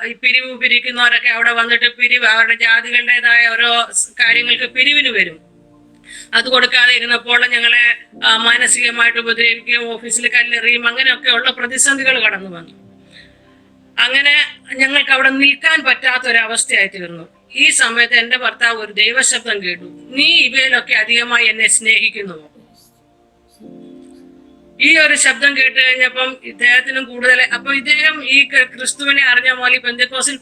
ഈ പിരിക്കുന്നവരൊക്കെ അവിടെ വന്നിട്ട് അവരുടെ ജാതികളുടേതായ ഓരോ കാര്യങ്ങൾക്ക് പിരിവിന് വരും. അത് കൊടുക്കാതെ ഇരുന്നപ്പോൾ ഞങ്ങളെ മാനസികമായിട്ട് ഉപദ്രവിക്കുകയും ഓഫീസിൽ കല്ലെറിയും അങ്ങനെയൊക്കെയുള്ള പ്രതിസന്ധികൾ കടന്നു വന്നു. അങ്ങനെ ഞങ്ങൾക്ക് അവിടെ നിൽക്കാൻ പറ്റാത്തൊരവസ്ഥയായി തീർന്നു. ഈ സമയത്ത് എൻ്റെ ഭർത്താവ് ഒരു ദൈവശബ്ദം കേട്ടു, നീ ഇവയിലൊക്കെ അധികമായി എന്നെ സ്നേഹിക്കുന്നുവോ? ഈ ഒരു ശബ്ദം കേട്ട് കഴിഞ്ഞപ്പം ഇദ്ദേഹത്തിനും കൂടുതൽ, അപ്പൊ ഇദ്ദേഹം ഈ ക്രിസ്തുവിനെ അറിഞ്ഞ പോലെ പെന്തക്കോസ്തിൽ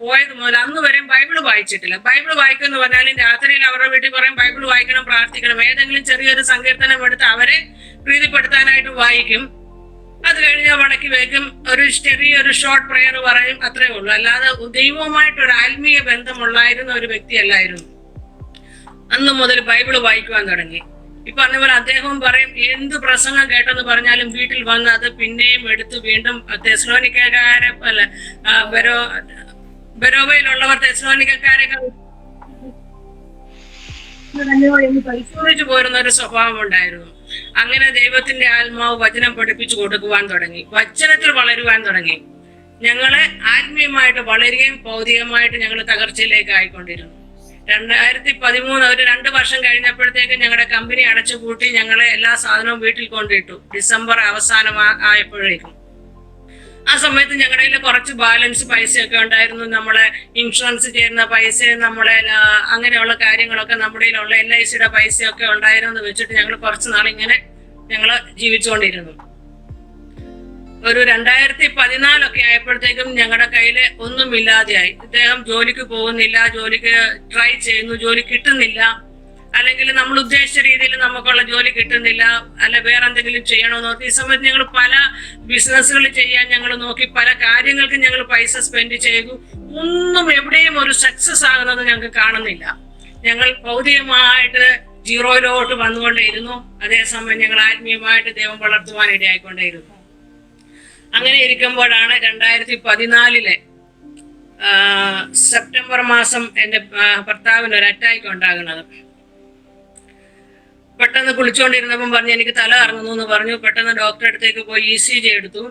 പോയത് മുതൽ അന്ന് വരെയും ബൈബിള് വായിച്ചിട്ടില്ല. ബൈബിള് വായിക്കുമെന്ന് പറഞ്ഞാലും രാത്രിയിൽ അവരുടെ വീട്ടിൽ പറയും ബൈബിള് വായിക്കണം, പ്രാർത്ഥിക്കണം. ഏതെങ്കിലും ചെറിയൊരു സങ്കീർത്തനം എടുത്ത് അവരെ പ്രീതിപ്പെടുത്താനായിട്ട് വായിക്കും. അത് കഴിഞ്ഞാൽ മടക്കി വയ്ക്കും, ഒരു ചെറിയൊരു ഷോർട്ട് പ്രെയർ പറയും, അത്രേ ഉള്ളൂ. അല്ലാതെ ദൈവവുമായിട്ടൊരു ആത്മീയ ബന്ധമുള്ളായിരുന്ന ഒരു വ്യക്തിയല്ലായിരുന്നു. അന്ന് മുതൽ ബൈബിള് വായിക്കുവാൻ തുടങ്ങി. ഈ പറഞ്ഞ പോലെ അദ്ദേഹവും പറയും, എന്ത് പ്രസംഗം കേട്ടെന്ന് പറഞ്ഞാലും വീട്ടിൽ വന്ന് അത് പിന്നെയും എടുത്ത് വീണ്ടും തെസ്സലോനിക്കക്കാരെ ബെരോവയിലുള്ളവർ തെസ്സലോനിക്കക്കാരെയൊക്കെ പരിശോധിച്ചു പോരുന്ന ഒരു സ്വഭാവം ഉണ്ടായിരുന്നു. അങ്ങനെ ദൈവത്തിന്റെ ആത്മാവ് വചനം പഠിപ്പിച്ചു കൊടുക്കുവാൻ തുടങ്ങി. വചനത്തിൽ വളരുവാൻ തുടങ്ങി. ഞങ്ങള് ആത്മീയമായിട്ട് വളരുകയും ഭൗതികമായിട്ട് ഞങ്ങൾ തകർച്ചയിലേക്ക് ആയിക്കൊണ്ടിരുന്നു. 2013 ഒരു 2 വർഷം കഴിഞ്ഞപ്പോഴത്തേക്ക് ഞങ്ങളുടെ കമ്പനി അടച്ചുപൂട്ടി. ഞങ്ങളെ എല്ലാ സാധനവും വീട്ടിൽ കൊണ്ടിട്ടു. ഡിസംബർ അവസാനം ആയപ്പോഴേക്കും ആ സമയത്ത് ഞങ്ങളുടെ കയ്യിൽ കുറച്ച് ബാലൻസ് പൈസയൊക്കെ ഉണ്ടായിരുന്നു. നമ്മളെ ഇൻഷുറൻസ് ചെയ്യുന്ന പൈസ, നമ്മളെ അങ്ങനെയുള്ള കാര്യങ്ങളൊക്കെ നമ്മുടെ കയ്യിലുള്ള LICയുടെ പൈസയൊക്കെ ഉണ്ടായിരുന്നു വെച്ചിട്ട് ഞങ്ങൾ കുറച്ച് നാളിങ്ങനെ ഞങ്ങൾ ജീവിച്ചുകൊണ്ടിരുന്നു. ഒരു 2014 ആയപ്പോഴത്തേക്കും ഞങ്ങളുടെ കയ്യിൽ ഒന്നുമില്ലാതെയായി. ഇദ്ദേഹം ജോലിക്ക് പോകുന്നില്ല, ജോലിക്ക് ട്രൈ ചെയ്യുന്നു, ജോലി കിട്ടുന്നില്ല, അല്ലെങ്കിൽ നമ്മൾ ഉദ്ദേശിച്ച രീതിയിൽ നമുക്കുള്ള ജോലി കിട്ടുന്നില്ല, അല്ല വേറെ എന്തെങ്കിലും ചെയ്യണമെന്ന് നോക്കി. ഈ സമയത്ത് ഞങ്ങൾ പല ബിസിനസ്സുകൾ ചെയ്യാൻ ഞങ്ങൾ നോക്കി, പല കാര്യങ്ങൾക്കും ഞങ്ങൾ പൈസ സ്പെൻഡ് ചെയ്തു. ഒന്നും എവിടെയും ഒരു സക്സസ് ആകുന്നത് ഞങ്ങൾക്ക് കാണുന്നില്ല. ഞങ്ങൾ ഭൗതികമായിട്ട് ജീറോയിലോട്ട് വന്നുകൊണ്ടേയിരുന്നു. അതേസമയം ഞങ്ങൾ ആത്മീയമായിട്ട് ദൈവം വളർത്തുവാൻ ഇടയായിക്കൊണ്ടേയിരുന്നു. അങ്ങനെ ഇരിക്കുമ്പോഴാണ് 2014 സെപ്റ്റംബർ മാസം എൻ്റെ ഭർത്താവിന് ഒരു അറ്റാക്ക് ഉണ്ടാകുന്നത്. പെട്ടെന്ന് കുളിച്ചുകൊണ്ടിരുന്നപ്പം പറഞ്ഞു എനിക്ക് തല കറങ്ങുന്നു എന്ന് പറഞ്ഞു. പെട്ടെന്ന് ഡോക്ടറെ അടുത്തേക്ക് പോയി ECG എടുത്തു.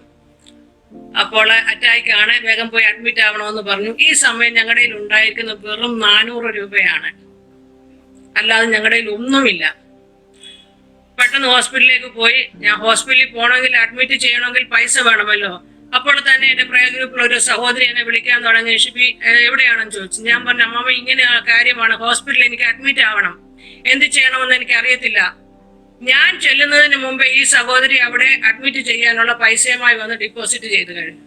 അപ്പോൾ അറ്റാക്ക് ആണ്, വേഗം പോയി അഡ്മിറ്റ് ആവണമെന്ന് പറഞ്ഞു. ഈ സമയം ഞങ്ങളുടെ കയ്യിൽ ഉണ്ടായിരിക്കുന്ന വെറും 400 രൂപയാണ്, അല്ലാതെ ഞങ്ങളുടെ കയ്യിൽ ഒന്നുമില്ല. പെട്ടെന്ന് ഹോസ്പിറ്റലിലേക്ക് പോയി. ഞാൻ ഹോസ്പിറ്റലിൽ പോകണമെങ്കിൽ അഡ്മിറ്റ് ചെയ്യണമെങ്കിൽ പൈസ വേണമല്ലോ. അപ്പോൾ തന്നെ എൻ്റെ പ്രയർ ഗ്രൂപ്പിൽ ഒരു സഹോദരി എന്നെ വിളിക്കാൻ തുടങ്ങി. ഷിബി എവിടെയാണെന്ന് ചോദിച്ചു. ഞാൻ പറഞ്ഞു അമ്മമ്മ ഇങ്ങനെ കാര്യമാണ്, ഹോസ്പിറ്റലിൽ എനിക്ക് അഡ്മിറ്റ് ആവണം, എന്ത് ചെയ്യണമെന്ന് എനിക്ക് അറിയത്തില്ല. ഞാൻ ചെല്ലുന്നതിന് മുമ്പ് ഈ സഹോദരി അവിടെ അഡ്മിറ്റ് ചെയ്യാനുള്ള പൈസയുമായി വന്ന് ഡെപ്പോസിറ്റ് ചെയ്ത് കഴിഞ്ഞു.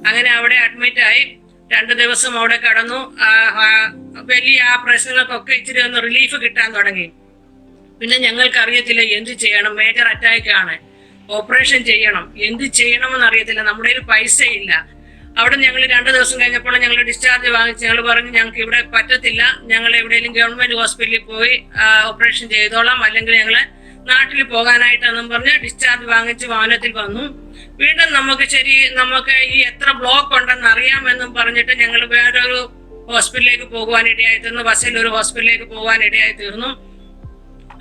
അങ്ങനെ അവിടെ അഡ്മിറ്റായി 2 ദിവസം അവിടെ കടന്നു. വലിയ ആ പ്രശ്നങ്ങൾക്കൊക്കെ ഇച്ചിരി ഒന്ന് റിലീഫ് കിട്ടാൻ തുടങ്ങി. പിന്നെ ഞങ്ങൾക്ക് അറിയത്തില്ല എന്ത് ചെയ്യണം, മേജർ അറ്റാക്ക് ആണ്, ഓപ്പറേഷൻ ചെയ്യണം, എന്ത് ചെയ്യണമെന്ന് അറിയത്തില്ല, നമ്മുടെ കയ്യിൽ പൈസ ഇല്ല. അവിടെ ഞങ്ങൾ 2 ദിവസം കഴിഞ്ഞപ്പോൾ ഞങ്ങൾ ഡിസ്ചാർജ് വാങ്ങിച്ച് ഞങ്ങൾ പറഞ്ഞു ഞങ്ങൾക്ക് ഇവിടെ പറ്റത്തില്ല, ഞങ്ങൾ എവിടെയെങ്കിലും ഗവൺമെന്റ് ഹോസ്പിറ്റലിൽ പോയി ഓപ്പറേഷൻ ചെയ്തോളാം, അല്ലെങ്കിൽ ഞങ്ങൾ നാട്ടിൽ പോകാനായിട്ടെന്നും പറഞ്ഞ് ഡിസ്ചാർജ് വാങ്ങിച്ച് ഭവനത്തിൽ വന്നു. വീണ്ടും നമുക്ക് ഈ എത്ര ബ്ലോക്ക് ഉണ്ടെന്ന് അറിയാമെന്നും പറഞ്ഞിട്ട് ഞങ്ങൾ വേറൊരു ഹോസ്പിറ്റലിലേക്ക് പോകുവാനിടയായി തീർന്നു. ബസ്സിൽ ഒരു ഹോസ്പിറ്റലിലേക്ക് പോകാനിടയായി തീർന്നു.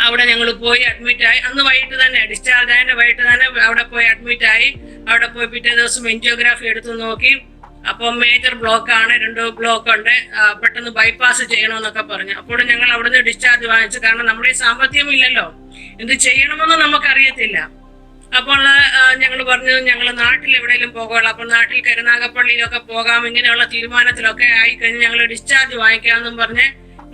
അവിടെ ഞങ്ങൾ പോയി അഡ്മിറ്റായി. അന്ന് വൈകിട്ട് തന്നെ ഡിസ്ചാർജ് ആയതിന്റെ വൈകിട്ട് തന്നെ അവിടെ പോയി അഡ്മിറ്റായി. അവിടെ പോയി പിറ്റേ ദിവസം എൻജിയോഗ്രാഫി എടുത്തു നോക്കി. അപ്പം മേജർ ബ്ലോക്ക് ആണ്, 2 ബ്ലോക്ക് ഉണ്ട്, പെട്ടെന്ന് ബൈപ്പാസ് ചെയ്യണമെന്നൊക്കെ പറഞ്ഞു. അപ്പോൾ ഞങ്ങൾ അവിടുന്ന് ഡിസ്ചാർജ് വാങ്ങിച്ചു. കാരണം നമ്മുടെ സാമ്പത്തികം ഇല്ലല്ലോ, എന്ത് ചെയ്യണമെന്ന് നമുക്കറിയത്തില്ല. അപ്പോൾ ഞങ്ങൾ പറഞ്ഞു ഞങ്ങൾ നാട്ടിൽ എവിടെയെങ്കിലും പോകാം. അപ്പോൾ നാട്ടിൽ കരുനാഗപ്പള്ളിയിലൊക്കെ പോകാം, ഇങ്ങനെയുള്ള തീരുമാനത്തിലൊക്കെ ആയിക്കഴിഞ്ഞ് ഞങ്ങൾ ഡിസ്ചാർജ് വാങ്ങിക്കാമെന്നും പറഞ്ഞ്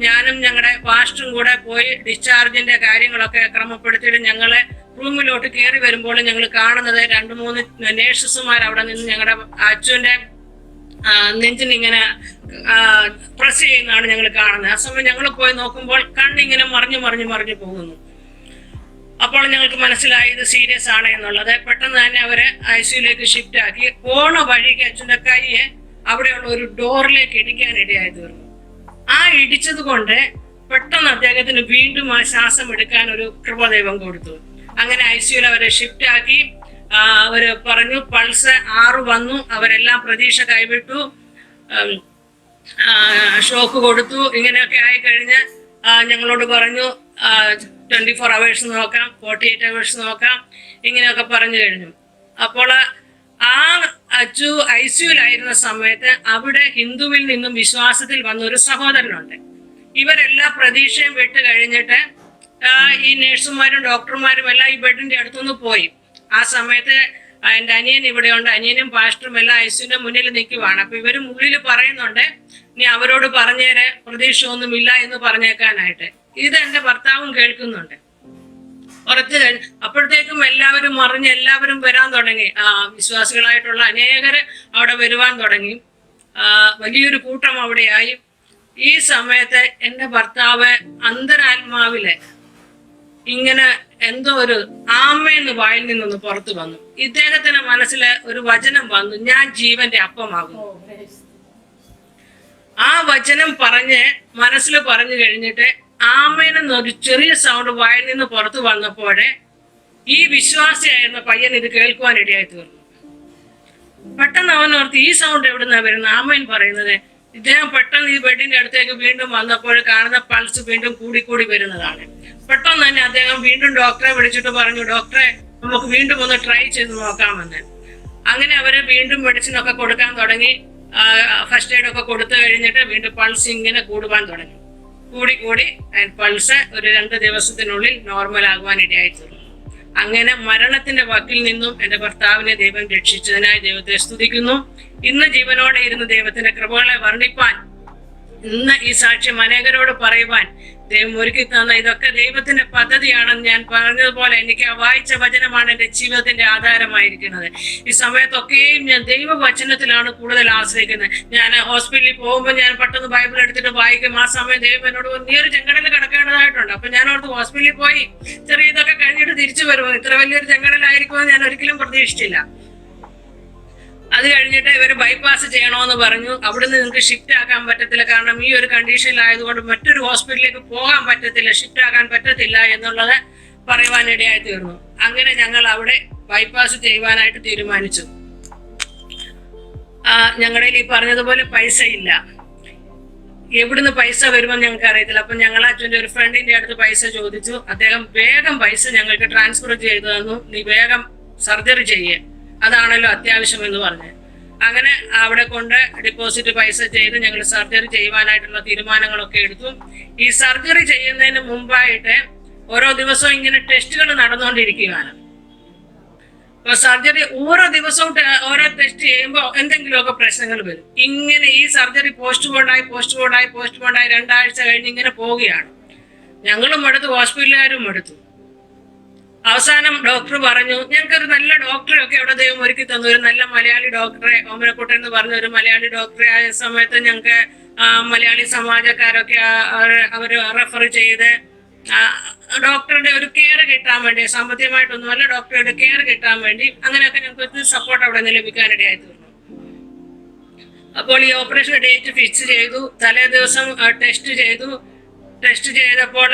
ഞാനും ഞങ്ങളുടെ പാസ്റ്ററും കൂടെ പോയി ഡിസ്ചാർജിന്റെ കാര്യങ്ങളൊക്കെ ക്രമപ്പെടുത്തിയിട്ട് ഞങ്ങളെ റൂമിലോട്ട് കയറി വരുമ്പോൾ ഞങ്ങൾ കാണുന്നത് 2-3 നേഴ്സസുമാർ അവിടെ നിന്ന് ഞങ്ങളുടെ അച്ഛൻ്റെ നെഞ്ചിനിങ്ങനെ പ്രസ് ചെയ്യുന്നതാണ് ഞങ്ങൾ കാണുന്നത്. ആ സമയം ഞങ്ങൾ പോയി നോക്കുമ്പോൾ കണ്ണിങ്ങനെ മറിഞ്ഞു പോകുന്നു. അപ്പോൾ ഞങ്ങൾക്ക് മനസ്സിലായി ഇത് സീരിയസ് ആണ് എന്നുള്ളത്. പെട്ടെന്ന് തന്നെ അവരെ ICUലേക്ക് ഷിഫ്റ്റ് ആക്കി. പോണ വഴിക്ക് അച്ഛൻ്റെ കൈയെ അവിടെയുള്ള ഒരു ഡോറിലേക്ക് ഇടിക്കാനിടയായി തീർന്നു. ആ ഇടിച്ചത് കൊണ്ട് പെട്ടെന്ന് അദ്ദേഹത്തിന് വീണ്ടും ആ ശ്വാസം എടുക്കാൻ ഒരു കൃപദൈവം കൊടുത്തു. അങ്ങനെ ICUയിൽ അവരെ ഷിഫ്റ്റ് ആക്കി. അവര് പറഞ്ഞു പൾസ് 6 വന്നു. അവരെല്ലാം പ്രതീക്ഷ കൈവിട്ടു, ഷോക്ക് കൊടുത്തു. ഇങ്ങനെയൊക്കെ ആയി കഴിഞ്ഞ് ഞങ്ങളോട് പറഞ്ഞു 24 hours നോക്കാം, 48 hours നോക്കാം, ഇങ്ങനെയൊക്കെ പറഞ്ഞു കഴിഞ്ഞു. അപ്പോൾ ആ അച്ചു ICUയിലായിരുന്ന സമയത്ത് അവിടെ ഹിന്ദുവിൽ നിന്നും വിശ്വാസത്തിൽ വന്ന ഒരു സഹോദരനുണ്ട്. ഇവരെല്ലാ പ്രതീക്ഷയും വിട്ട് കഴിഞ്ഞിട്ട് ഈ നേഴ്സുമാരും ഡോക്ടർമാരും എല്ലാം ഈ ബെഡിന്റെ അടുത്തുനിന്ന് പോയി. ആ സമയത്ത് എൻ്റെ അനിയൻ ഇവിടെയുണ്ട്, അനിയനും പാസ്റ്ററും എല്ലാം ICUവിന്റെ മുന്നിൽ നിൽക്കുവാണ്. അപ്പൊ ഇവരും ഉള്ളിൽ പറയുന്നുണ്ട് നീ അവരോട് പറഞ്ഞേരെ, പ്രതീക്ഷ ഒന്നുമില്ല എന്ന് പറഞ്ഞേക്കാനായിട്ട്. ഇത് എൻ്റെ ഭർത്താവും കേൾക്കുന്നുണ്ട്. പുറത്ത് കഴിഞ്ഞ് അപ്പോഴത്തേക്കും എല്ലാവരും മറിഞ്ഞ് എല്ലാവരും വരാൻ തുടങ്ങി. വിശ്വാസികളായിട്ടുള്ള അനേകര് അവിടെ വരുവാൻ തുടങ്ങി. വലിയൊരു കൂട്ടം അവിടെയായി. ഈ സമയത്ത് എൻ്റെ ഭർത്താവ് അന്തരാത്മാവിലെ ഇങ്ങനെ എന്തോ ഒരു ആമേന്ന് വായിൽ നിന്നൊന്ന് പുറത്തു വന്നു. ഇദ്ദേഹത്തിന്റെ മനസ്സില് ഒരു വചനം വന്നു, ഞാൻ ജീവന്റെ അപ്പമാകും. ആ വചനം പറഞ്ഞ് മനസ്സിൽ പറഞ്ഞു കഴിഞ്ഞിട്ട് ആമേനെന്നൊരു ചെറിയ സൗണ്ട് വായിൽ നിന്ന് പുറത്തു വന്നപ്പോഴേ ഈ വിശ്വാസിയായിരുന്ന പയ്യൻ ഇത് കേൾക്കുവാനിടയായി തീർന്നു. പെട്ടെന്ന് അവനോർത്ത് ഈ സൗണ്ട് എവിടുന്നാ വരുന്നത്, ആമേൻ പറയുന്നത്. ഇദ്ദേഹം പെട്ടെന്ന് ഈ ബെഡിന്റെ അടുത്തേക്ക് വീണ്ടും വന്നപ്പോൾ കാണുന്ന പൾസ് വീണ്ടും കൂടി വരുന്നതാണ്. പെട്ടെന്ന് തന്നെ അദ്ദേഹം വീണ്ടും ഡോക്ടറെ വിളിച്ചിട്ട് പറഞ്ഞു, ഡോക്ടറെ നമുക്ക് വീണ്ടും ഒന്ന് ട്രൈ ചെയ്ത് നോക്കാമെന്ന്. അങ്ങനെ അവര് വീണ്ടും മെഡിസിൻ ഒക്കെ കൊടുക്കാൻ തുടങ്ങി. ഫസ്റ്റ് എയ്ഡ് ഒക്കെ കൊടുത്തു കഴിഞ്ഞിട്ട് വീണ്ടും പൾസ് ഇങ്ങനെ കൂടുവാൻ തുടങ്ങി. കൂടി പൾസ് ഒരു 2 ദിവസത്തിനുള്ളിൽ നോർമൽ ആകുവാൻ ഇടയായി തീർന്നു. അങ്ങനെ മരണത്തിന്റെ വക്കിൽ നിന്നും എൻ്റെ ഭർത്താവിനെ ദൈവം രക്ഷിച്ചതിനായി ദൈവത്തെ സ്തുതിക്കുന്നു. ഇന്ന് ജീവനോടെ ഇരുന്ന് ദൈവത്തിന്റെ കൃപകളെ വർണ്ണിപ്പാൻ, ഇന്ന് ഈ സാക്ഷ്യം അനേകരോട് പറയുവാൻ ദൈവം ഒരുക്കി തന്ന ഇതൊക്കെ ദൈവത്തിന്റെ പദ്ധതിയാണെന്ന് ഞാൻ പറഞ്ഞതുപോലെ എനിക്ക് ആ വായിച്ച വചനമാണ് എൻ്റെ ജീവിതത്തിന്റെ ആധാരമായിരിക്കുന്നത്. ഈ സമയത്തൊക്കെയും ഞാൻ ദൈവവചനത്തിലാണ് കൂടുതൽ ആശ്രയിക്കുന്നത്. ഞാൻ ഹോസ്പിറ്റലിൽ പോകുമ്പോൾ ഞാൻ പെട്ടെന്ന് ബൈബിൾ എടുത്തിട്ട് വായിക്കും. ആ സമയം ദൈവം എന്നോട് നീ ഒരു ചെങ്കടലിൽ കിടക്കേണ്ടതായിട്ടുണ്ട്. അപ്പൊ ഞാൻ ഓർത്ത് ഹോസ്പിറ്റലിൽ പോയി ചെറിയ ഇതൊക്കെ കഴിഞ്ഞിട്ട് തിരിച്ചു വരുമോ, ഇത്ര വലിയൊരു ചെങ്കടലായിരിക്കുമെന്ന് ഞാൻ ഒരിക്കലും പ്രതീക്ഷിച്ചില്ല. അത് കഴിഞ്ഞിട്ട് ഇവർ ബൈപ്പാസ് ചെയ്യണമെന്ന് പറഞ്ഞു. അവിടുന്ന് നിങ്ങൾക്ക് ഷിഫ്റ്റ് ആക്കാൻ പറ്റത്തില്ല, കാരണം ഈ ഒരു കണ്ടീഷനിലായതുകൊണ്ട് മറ്റൊരു ഹോസ്പിറ്റലിലേക്ക് പോകാൻ പറ്റത്തില്ല, ഷിഫ്റ്റ് ആക്കാൻ പറ്റത്തില്ല എന്നുള്ളത് പറയുവാനിടയായി തീർന്നു. അങ്ങനെ ഞങ്ങൾ അവിടെ ബൈപ്പാസ് ചെയ്യുവാനായിട്ട് തീരുമാനിച്ചു. ഞങ്ങളുടെ ഈ പറഞ്ഞതുപോലെ പൈസ ഇല്ല, എവിടുന്ന് പൈസ വരുമെന്ന് ഞങ്ങൾക്ക് അറിയത്തില്ല. അപ്പൊ ഞങ്ങൾ അച്ഛൻ്റെ ഒരു ഫ്രണ്ടിന്റെ അടുത്ത് പൈസ ചോദിച്ചു. അദ്ദേഹം വേഗം പൈസ ഞങ്ങൾക്ക് ട്രാൻസ്ഫർ ചെയ്തു തന്നു. നീ വേഗം സർജറി ചെയ്യേ, അതാണല്ലോ അത്യാവശ്യം എന്ന് പറഞ്ഞ്. അങ്ങനെ അവിടെ കൊണ്ട് ഡിപ്പോസിറ്റ് പൈസ ചെയ്ത് ഞങ്ങൾ സർജറി ചെയ്യുവാനായിട്ടുള്ള തീരുമാനങ്ങളൊക്കെ എടുത്തു. ഈ സർജറി ചെയ്യുന്നതിന് മുമ്പായിട്ട് ഓരോ ദിവസവും ഇങ്ങനെ ടെസ്റ്റുകൾ നടന്നുകൊണ്ടിരിക്കുകയാണ്. അപ്പൊ സർജറി ഓരോ ദിവസവും ഓരോ ടെസ്റ്റ് ചെയ്യുമ്പോൾ എന്തെങ്കിലുമൊക്കെ പ്രശ്നങ്ങൾ വരും. ഇങ്ങനെ ഈ സർജറി പോസ്റ്റ്പോണ്ടായി 2 ആഴ്ച കഴിഞ്ഞ് ഇങ്ങനെ പോവുകയാണ്. ഞങ്ങളും എടുത്തു, ഹോസ്പിറ്റലുകാരും എടുത്തു. അവസാനം ഡോക്ടർ പറഞ്ഞു, ഞങ്ങൾക്കൊരു നല്ല ഡോക്ടറെ ഒക്കെ അവിടെ ദൈവം ഒരുക്കി തന്നു, ഒരു നല്ല മലയാളി ഡോക്ടറെ, ഓമനക്കുട്ടൻ എന്ന് പറഞ്ഞ ഒരു മലയാളി ഡോക്ടറെ. ആയ സമയത്ത് ഞങ്ങൾക്ക് മലയാളി സമാജക്കാരൊക്കെ അവർ റെഫർ ചെയ്ത് ഡോക്ടറുടെ ഒരു കെയർ കിട്ടാൻ വേണ്ടി, സാമ്പത്തികമായിട്ടൊന്നുമല്ല, ഡോക്ടറുടെ കെയർ കിട്ടാൻ വേണ്ടി അങ്ങനെയൊക്കെ ഞങ്ങൾക്ക് സപ്പോർട്ട് അവിടെ നിന്ന് ലഭിക്കാനിടയായി തീർന്നു. അപ്പോൾ ഈ ഓപ്പറേഷൻ ഡേറ്റ് ഫിക്സ് ചെയ്തു. തലേ ദിവസം ടെസ്റ്റ് ചെയ്തപ്പോൾ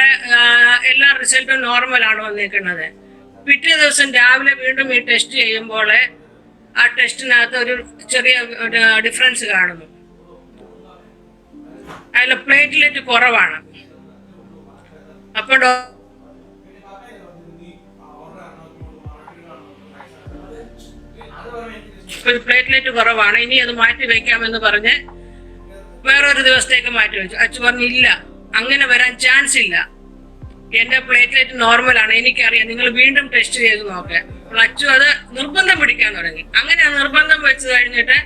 എല്ലാ റിസൾട്ടും നോർമലാണ് വന്നിരിക്കുന്നത്. പിറ്റേ ദിവസം രാവിലെ വീണ്ടും ഈ ടെസ്റ്റ് ചെയ്യുമ്പോൾ ആ ടെസ്റ്റിനകത്ത് ഒരു ചെറിയ ഡിഫറൻസ് കാണുന്നു. അതിൽ പ്ലേറ്റ്ലെറ്റ് കുറവാണ്. അപ്പോൾ പ്ലേറ്റ്ലെറ്റ് കുറവാണ്, ഇനി അത് മാറ്റി വയ്ക്കാമെന്ന് പറഞ്ഞ് വേറൊരു ദിവസത്തേക്ക് മാറ്റി വെച്ചു. അച്ചു പറഞ്ഞു ഇല്ല, അങ്ങനെ വരാൻ ചാൻസ് ഇല്ല, എന്റെ പ്ലേറ്റ്ലെറ്റ് നോർമലാണ്, എനിക്കറിയാം, നിങ്ങൾ വീണ്ടും ടെസ്റ്റ് ചെയ്ത് നോക്കുക. അപ്പോൾ അച്ചു അത് നിർബന്ധം പിടിക്കാൻ തുടങ്ങി. അങ്ങനെ നിർബന്ധം വെച്ച് കഴിഞ്ഞിട്ട്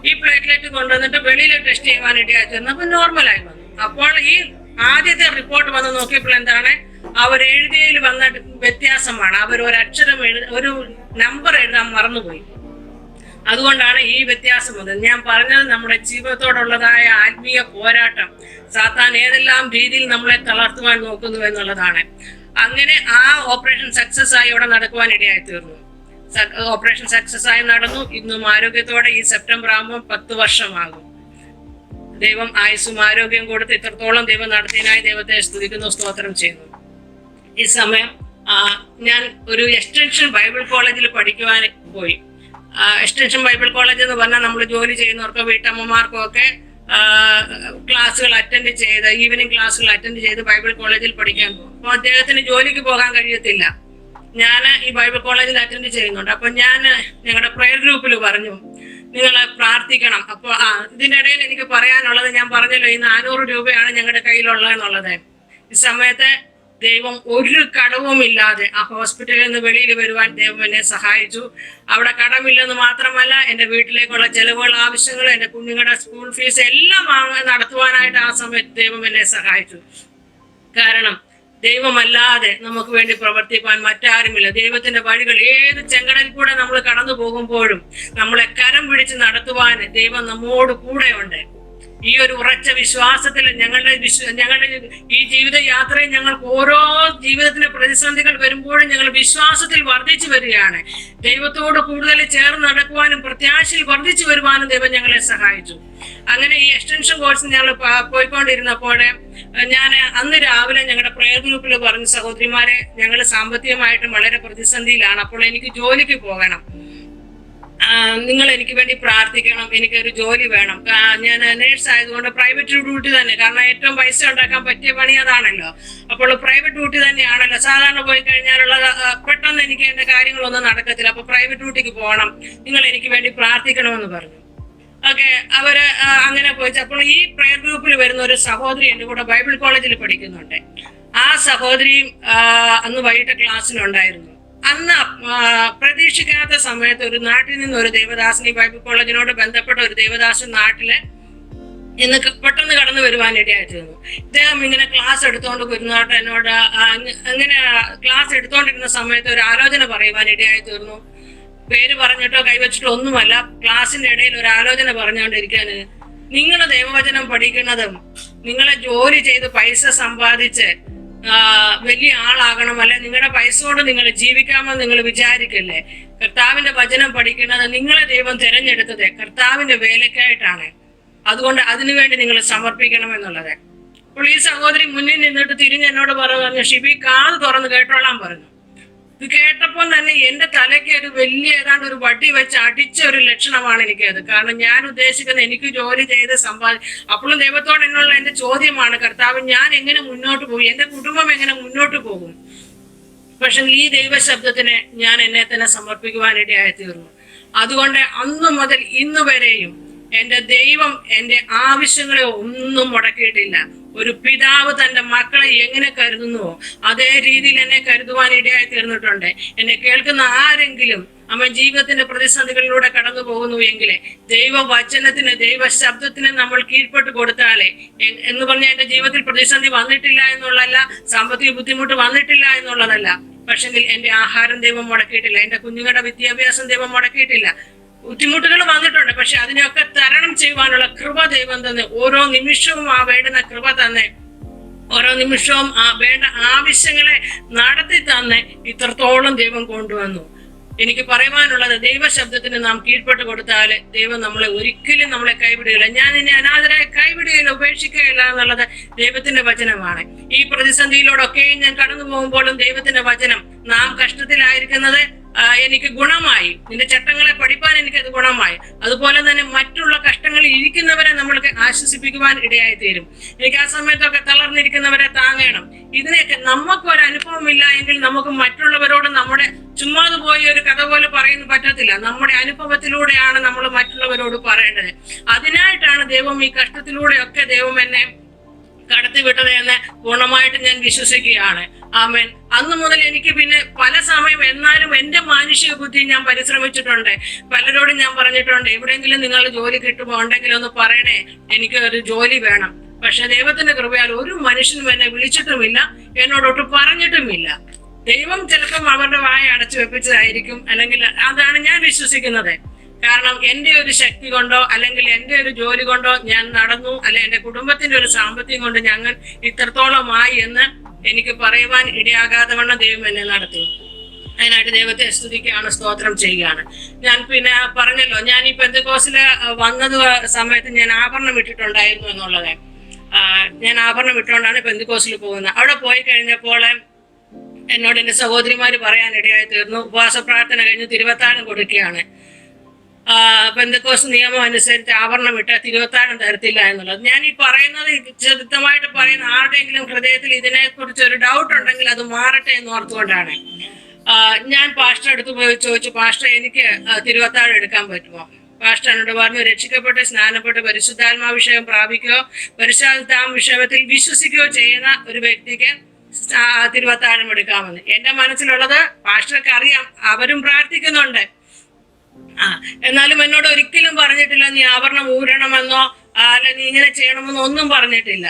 ഈ പ്ലേറ്റ്ലെറ്റ് കൊണ്ടുവന്നിട്ട് വെളിയിൽ ടെസ്റ്റ് ചെയ്യുവാനിടയായി തീർന്നു. അപ്പൊ നോർമലായി വന്നു. അപ്പോൾ ഈ ആദ്യത്തെ റിപ്പോർട്ട് വന്ന് നോക്കിയപ്പോൾ എന്താണ്, അവർ എഴുതിയതിൽ വന്ന വ്യത്യാസമാണ്. അവർ ഒരു നമ്പർ എഴുതാൻ മറന്നുപോയി. അതുകൊണ്ടാണ് ഈ വ്യത്യാസം വന്നത്. ഞാൻ പറഞ്ഞത് നമ്മുടെ ജീവിതത്തോടുള്ളതായ ആത്മീയ പോരാട്ടം, സാത്താൻ ഏതെല്ലാം രീതിയിൽ നമ്മളെ തളർത്തുവാൻ നോക്കുന്നു എന്നുള്ളതാണ്. അങ്ങനെ ആ ഓപ്പറേഷൻ സക്സസ് ആയി ഇവിടെ നടക്കുവാൻ ഇടയായി തീർന്നു. ഓപ്പറേഷൻ സക്സസ് ആയി നടന്നു. ഇന്നും ആരോഗ്യത്തോടെ ഈ സെപ്റ്റംബർ ആകുമ്പോൾ 10 വർഷമാകും. ദൈവം ആയുസ്സും ആരോഗ്യം കൊടുത്ത് ഇത്രത്തോളം ദൈവം നടത്തിയതിനായി ദൈവത്തെ സ്തുതിക്കുന്നു, സ്തോത്രം ചെയ്യുന്നു. ഈ സമയം ഞാൻ ഒരു എക്സ്റ്റൻഷൻ ബൈബിൾ കോളേജിൽ പഠിക്കുവാൻ പോയി. എക്സ്റ്റൻഷൻ ബൈബിൾ കോളേജ് എന്ന് പറഞ്ഞാൽ നമ്മൾ ജോലി ചെയ്യുന്നവർക്കോ വീട്ടമ്മമാർക്കോ ഒക്കെ ക്ലാസ്സുകൾ അറ്റൻഡ് ചെയ്ത്, ഈവനിങ് ക്ലാസ്സുകൾ അറ്റൻഡ് ചെയ്ത് ബൈബിൾ കോളേജിൽ പഠിക്കാൻ പോകും. അപ്പോൾ അദ്ദേഹത്തിന് ജോലിക്ക് പോകാൻ കഴിയത്തില്ല. ഞാൻ ഈ ബൈബിൾ കോളേജിൽ അറ്റൻഡ് ചെയ്യുന്നുണ്ട്. അപ്പൊ ഞാൻ ഞങ്ങളുടെ പ്രയർ ഗ്രൂപ്പിൽ പറഞ്ഞു, നിങ്ങൾ പ്രാർത്ഥിക്കണം. അപ്പോൾ ഇതിൻ്റെ ഇടയിൽ എനിക്ക് പറയാനുള്ളത്, ഞാൻ പറഞ്ഞല്ലോ ഈ 400 രൂപയാണ് ഞങ്ങളുടെ കയ്യിലുള്ളത് എന്നുള്ളത്. ഈ സമയത്ത് ദൈവം ഒരു കടവുമില്ലാതെ ആ ഹോസ്പിറ്റലിൽ നിന്ന് വെളിയിൽ വരുവാൻ ദൈവം എന്നെ സഹായിച്ചു. അവിടെ കടമില്ലെന്ന് മാത്രമല്ല, എൻ്റെ വീട്ടിലേക്കുള്ള ചെലവുകൾ, ആവശ്യങ്ങൾ, എൻ്റെ കുഞ്ഞുങ്ങളുടെ സ്കൂൾ ഫീസ് എല്ലാം നടത്തുവാനായിട്ട് ആ സമയത്ത് ദൈവം എന്നെ സഹായിച്ചു. കാരണം ദൈവമല്ലാതെ നമുക്ക് വേണ്ടി പ്രവർത്തിക്കാൻ മറ്റാരുമില്ല. ദൈവത്തിന്റെ വഴികൾ ഏത് ചെങ്കടലിൽ കൂടെ നമ്മൾ കടന്നു പോകുമ്പോഴും നമ്മളെ കരം പിടിച്ച് നടത്തുവാൻ ദൈവം നമ്മോട് കൂടെയുണ്ട്. ഈ ഒരു ഉറച്ച വിശ്വാസത്തിൽ ഞങ്ങളുടെ ഈ ജീവിത യാത്രയിൽ ഞങ്ങൾക്ക് ഓരോ ജീവിതത്തിന്റെ പ്രതിസന്ധികൾ വരുമ്പോഴും ഞങ്ങൾ വിശ്വാസത്തിൽ വർദ്ധിച്ചു വരികയാണ്. ദൈവത്തോട് കൂടുതൽ ചേർന്ന് നടക്കുവാനും പ്രത്യാശയിൽ വർദ്ധിച്ചു വരുവാനും ദൈവം ഞങ്ങളെ സഹായിച്ചു. അങ്ങനെ ഈ എക്സ്റ്റൻഷൻ കോഴ്സ് ഞങ്ങൾ പോയിക്കൊണ്ടിരുന്നപ്പോൾ ഞാൻ അന്ന് രാവിലെ ഞങ്ങളുടെ പ്രയർ ഗ്രൂപ്പിൽ പറഞ്ഞു, സഹോദരിമാരെ, ഞങ്ങൾ സാമ്പത്തികമായിട്ടും വളരെ പ്രതിസന്ധിയിലാണ്, അപ്പോൾ എനിക്ക് ജോലിക്ക് പോകണം, നിങ്ങൾ എനിക്ക് വേണ്ടി പ്രാർത്ഥിക്കണം, എനിക്കൊരു ജോലി വേണം. ഞാൻ നേഴ്സ് ആയതുകൊണ്ട് പ്രൈവറ്റ് ഡ്യൂട്ടി തന്നെ, കാരണം ഏറ്റവും പൈസ ഉണ്ടാക്കാൻ പറ്റിയ പണി അതാണല്ലോ. അപ്പോൾ പ്രൈവറ്റ് ഡ്യൂട്ടി തന്നെയാണല്ലോ. സാധാരണ പോയി കഴിഞ്ഞാലുള്ള പെട്ടെന്ന് എനിക്ക് എന്റെ കാര്യങ്ങളൊന്നും നടക്കത്തില്ല. അപ്പൊ പ്രൈവറ്റ് ഡ്യൂട്ടിക്ക് പോകണം, നിങ്ങൾ എനിക്ക് വേണ്ടി പ്രാർത്ഥിക്കണമെന്ന് പറഞ്ഞു. ഓക്കെ, അവര് അങ്ങനെ പോയിച്ചു. അപ്പോൾ ഈ പ്രയർ ഗ്രൂപ്പിൽ വരുന്ന ഒരു സഹോദരി എൻ്റെ കൂടെ ബൈബിൾ കോളേജിൽ പഠിക്കുന്നുണ്ട്. ആ സഹോദരിയും അന്ന് വൈകിട്ട് ക്ലാസ്സിലുണ്ടായിരുന്നു. അന്ന് പ്രതീക്ഷിക്കാത്ത സമയത്ത് ഒരു നാട്ടിൽ നിന്ന് ഒരു ദേവദാസൻ, ഈ ബൈബിൾ കോളേജിനോട് ബന്ധപ്പെട്ട ഒരു ദേവദാസൻ നാട്ടില് എന്ന് പെട്ടെന്ന് കടന്നു വരുവാനിടയായി തീർന്നു. ഇദ്ദേഹം ഇങ്ങനെ ക്ലാസ് എടുത്തുകൊണ്ട് വരുന്നതായിട്ട് എന്നോട് അങ്ങനെ ക്ലാസ് എടുത്തുകൊണ്ടിരുന്ന സമയത്ത് ഒരു ആലോചന പറയുവാനിടയായി തീർന്നു. പേര് പറഞ്ഞിട്ടോ കൈവച്ചിട്ടോ ഒന്നുമല്ല, ക്ലാസ്സിന്റെ ഇടയിൽ ഒരു ആലോചന പറഞ്ഞുകൊണ്ടിരിക്കാന്, നിങ്ങൾ ദൈവവചനം പഠിക്കുന്നതും നിങ്ങളെ ജോലി ചെയ്ത് പൈസ സമ്പാദിച്ച് വലിയ ആളാകണം, അല്ലെ നിങ്ങളുടെ പൈസ കൊണ്ട് നിങ്ങൾ ജീവിക്കാമെന്ന് നിങ്ങൾ വിചാരിക്കല്ലേ. കർത്താവിന്റെ വചനം പഠിക്കുന്നത് നിങ്ങളെ ദൈവം തിരഞ്ഞെടുത്തത് കർത്താവിന്റെ വേലക്കായിട്ടാണ്. അതുകൊണ്ട് അതിനുവേണ്ടി നിങ്ങൾ സമർപ്പിക്കണം എന്നുള്ളത്. അപ്പോൾ ഈ സഹോദരി മുന്നിൽ നിന്നിട്ട് തിരിഞ്ഞ് എന്നോട് പറഞ്ഞു, ഷിബി കാത് തുറന്ന് കേട്ടോളാൻ പറഞ്ഞു. ഇത് കേട്ടപ്പോൾ തന്നെ എന്റെ തലയ്ക്ക് ഒരു വലിയ ഏതാണ്ട് ഒരു വടി വെച്ച് അടിച്ച ഒരു ലക്ഷണമാണ് എനിക്കത്. കാരണം ഞാൻ ഉദ്ദേശിക്കുന്നത് എനിക്ക് ജോലി ചെയ്ത് അപ്പോഴും ദൈവത്തോട് എന്നുള്ള എന്റെ ചോദ്യമാണ്, കർത്താവ് ഞാൻ എങ്ങനെ മുന്നോട്ട് പോകും, എന്റെ കുടുംബം എങ്ങനെ മുന്നോട്ട് പോകും. പക്ഷെ ഈ ദൈവശബ്ദത്തിന് ഞാൻ എന്നെ തന്നെ സമർപ്പിക്കുവാനിടയായി തീർന്നു. അതുകൊണ്ട് അന്നു മുതൽ ഇന്നു വരെയും എന്റെ ദൈവം എന്റെ ആവശ്യങ്ങളെ ഒന്നും മുടക്കിയിട്ടില്ല. ഒരു പിതാവ് തന്റെ മക്കളെ എങ്ങനെ കരുതുന്നുവോ അതേ രീതിയിൽ എന്നെ കരുതുവാൻ ഇടയായി തീർന്നിട്ടുണ്ട്. എന്നെ കേൾക്കുന്ന ആരെങ്കിലും അവൻ ജീവിതത്തിന്റെ പ്രതിസന്ധികളിലൂടെ കടന്നു പോകുന്നു എങ്കിൽ ദൈവവചനത്തിന് ദൈവശബ്ദത്തിന് നമ്മൾ കീഴ്പ്പെട്ട് കൊടുത്താലേ എന്ന് പറഞ്ഞാൽ എന്റെ ജീവിതത്തിൽ പ്രതിസന്ധി വന്നിട്ടില്ല എന്നുള്ളതല്ല, സാമ്പത്തിക ബുദ്ധിമുട്ട് വന്നിട്ടില്ല എന്നുള്ളതല്ല, പക്ഷെങ്കിൽ എന്റെ ആഹാരം ദൈവം മുടക്കിയിട്ടില്ല, എന്റെ കുഞ്ഞുങ്ങളുടെ വിദ്യാഭ്യാസം ദൈവം മുടക്കിയിട്ടില്ല. ബുദ്ധിമുട്ടുകൾ വന്നിട്ടുണ്ട്, പക്ഷെ അതിനെയൊക്കെ തരണം ചെയ്യുവാനുള്ള കൃപ ദൈവം തന്നെ ഓരോ നിമിഷവും വേണ്ടുന്ന കൃപ തന്നെ ഓരോ നിമിഷവും വേണ്ട ആവശ്യങ്ങളെ നടത്തി തന്നെ ഇത്രത്തോളം ദൈവം കൊണ്ടുവന്നു. എനിക്ക് പറയുവാനുള്ളത്, ദൈവശബ്ദത്തിന് നാം കീഴ്പ്പെട്ട് കൊടുത്താല് ദൈവം ഒരിക്കലും നമ്മളെ കൈവിടുകയില്ല. ഞാൻ ഇനി അനാഥരായി കൈവിടുകയില്ല, ഉപേക്ഷിക്കുകയില്ല എന്നുള്ളത് ദൈവത്തിന്റെ വചനമാണ്. ഈ പ്രതിസന്ധിയിലൂടെയൊക്കെയും ഞാൻ കടന്നു പോകുമ്പോഴും ദൈവത്തിന്റെ വചനം, നാം കഷ്ടത്തിലായിരിക്കുന്നത് എനിക്ക് ഗുണമായി, നിന്റെ ചട്ടങ്ങളെ പഠിപ്പാൻ എനിക്കത് ഗുണമായി, അതുപോലെ തന്നെ മറ്റുള്ള കഷ്ടങ്ങളിൽ ഇരിക്കുന്നവരെ നമ്മൾക്ക് ആശ്വസിപ്പിക്കുവാൻ ഇടയായി തീരും. എനിക്ക് ആ സമയത്തൊക്കെ തളർന്നിരിക്കുന്നവരെ താങ്ങണം. ഇതിനെയൊക്കെ നമുക്ക് ഒരു അനുഭവം ഇല്ല എങ്കിൽ നമുക്ക് മറ്റുള്ളവരോട് നമ്മുടെ ചുമ്മാതെ പോയി ഒരു കഥ പോലെ പറയുന്നു പറ്റത്തില്ല. നമ്മുടെ അനുഭവത്തിലൂടെയാണ് നമ്മൾ മറ്റുള്ളവരോട് പറയേണ്ടത്. അതിനായിട്ടാണ് ദൈവം ഈ കഷ്ടത്തിലൂടെയൊക്കെ ദൈവം എന്നെ കടത്തിവിട്ടത് എന്ന് പൂർണ്ണമായിട്ട് ഞാൻ വിശ്വസിക്കുകയാണ്. ആമേൻ. അന്ന് മുതൽ എനിക്ക് പിന്നെ പല സമയം എന്നാലും എന്റെ മാനുഷിക ബുദ്ധി ഞാൻ പരിശ്രമിച്ചിട്ടുണ്ട്. പലരോടും ഞാൻ പറഞ്ഞിട്ടുണ്ട്, എവിടെയെങ്കിലും നിങ്ങൾ ജോലി കിട്ടുമോ, ഉണ്ടെങ്കിലും ഒന്ന് പറയണേ, എനിക്ക് ഒരു ജോലി വേണം. പക്ഷെ ദൈവത്തിന്റെ കൃപയാൽ ഒരു മനുഷ്യനും എന്നെ വിളിച്ചിട്ടുമില്ല, എന്നോടൊട്ട് പറഞ്ഞിട്ടുമില്ല. ദൈവം ചിലപ്പം അവരുടെ വായ അടച്ചു വെപ്പിച്ചതായിരിക്കും, അല്ലെങ്കിൽ അതാണ് ഞാൻ വിശ്വസിക്കുന്നത്. കാരണം എന്റെ ഒരു ശക്തി കൊണ്ടോ അല്ലെങ്കിൽ എന്റെ ഒരു ജോലി കൊണ്ടോ ഞാൻ നടന്നു, അല്ലെ എന്റെ കുടുംബത്തിന്റെ ഒരു സാമ്പത്തികം കൊണ്ട് ഞങ്ങൾ ഇത്രത്തോളമായി എന്ന് എനിക്ക് പറയുവാൻ ഇടയാകാതെ വണ്ണം ദൈവം എന്നെ നടത്തി. അതിനായിട്ട് ദൈവത്തെ സ്തുതിക്കുകയാണ്, സ്തോത്രം ചെയ്യുകയാണ്. ഞാൻ പിന്നെ പറഞ്ഞല്ലോ, ഞാൻ ഈ പെന്തക്കോസ്തില് വന്നത് സമയത്ത് ഞാൻ ആഭരണം ഇട്ടിട്ടുണ്ടായിരുന്നു എന്നുള്ളത്. ഞാൻ ആഭരണം ഇട്ടുകൊണ്ടാണ് പെന്തക്കോസ്തിൽ പോകുന്നത്. അവിടെ പോയി കഴിഞ്ഞപ്പോൾ എന്നോട് എന്റെ സഹോദരിമാര് പറയാനിടയായി തീർന്നു, ഉപവാസ പ്രാർത്ഥന കഴിഞ്ഞ് തിരുവത്താഴം കൊടുക്കുകയാണ്. പെന്തക്കോസ്ത് നിയമം അനുസരിച്ച് ആഭരണം ഇട്ടാൽ തിരുവത്താഴം തരത്തില്ല എന്നുള്ളത്. ഞാൻ ഈ പറയുന്നത് ചെറുത്തമായിട്ട് പറയുന്ന ആരുടെയെങ്കിലും ഹൃദയത്തിൽ ഇതിനെക്കുറിച്ച് ഒരു ഡൗട്ട് ഉണ്ടെങ്കിൽ അത് മാറട്ടെ എന്ന് ഓർത്തുകൊണ്ടാണ്. ഞാൻ പാസ്റ്റർ അടുത്ത് പോയി ചോദിച്ചു, പാസ്റ്റർ എനിക്ക് തിരുവത്താഴം എടുക്കാൻ പറ്റുമോ? പാസ്റ്റർ എന്നോട് പറഞ്ഞു, രക്ഷിക്കപ്പെട്ട് സ്നാനപ്പെട്ട് പരിശുദ്ധാത്മാഭിഷേകം പ്രാപിക്കുകയോ പരിശുദ്ധാത്മാഭിഷേകത്തിൽ വിശ്വസിക്കുകയോ ചെയ്യുന്ന ഒരു വ്യക്തിക്ക് തിരുവത്താഴം എടുക്കാമെന്ന്. എന്റെ മനസ്സിലുള്ളത് പാസ്റ്റർക്ക് അറിയാം, അവരും പ്രാർത്ഥിക്കുന്നുണ്ട്. എന്നാലും എന്നോട് ഒരിക്കലും പറഞ്ഞിട്ടില്ല നീ ആഭരണം ഊരണമെന്നോ അല്ല നീ ഇങ്ങനെ ചെയ്യണമെന്നോ ഒന്നും പറഞ്ഞിട്ടില്ല.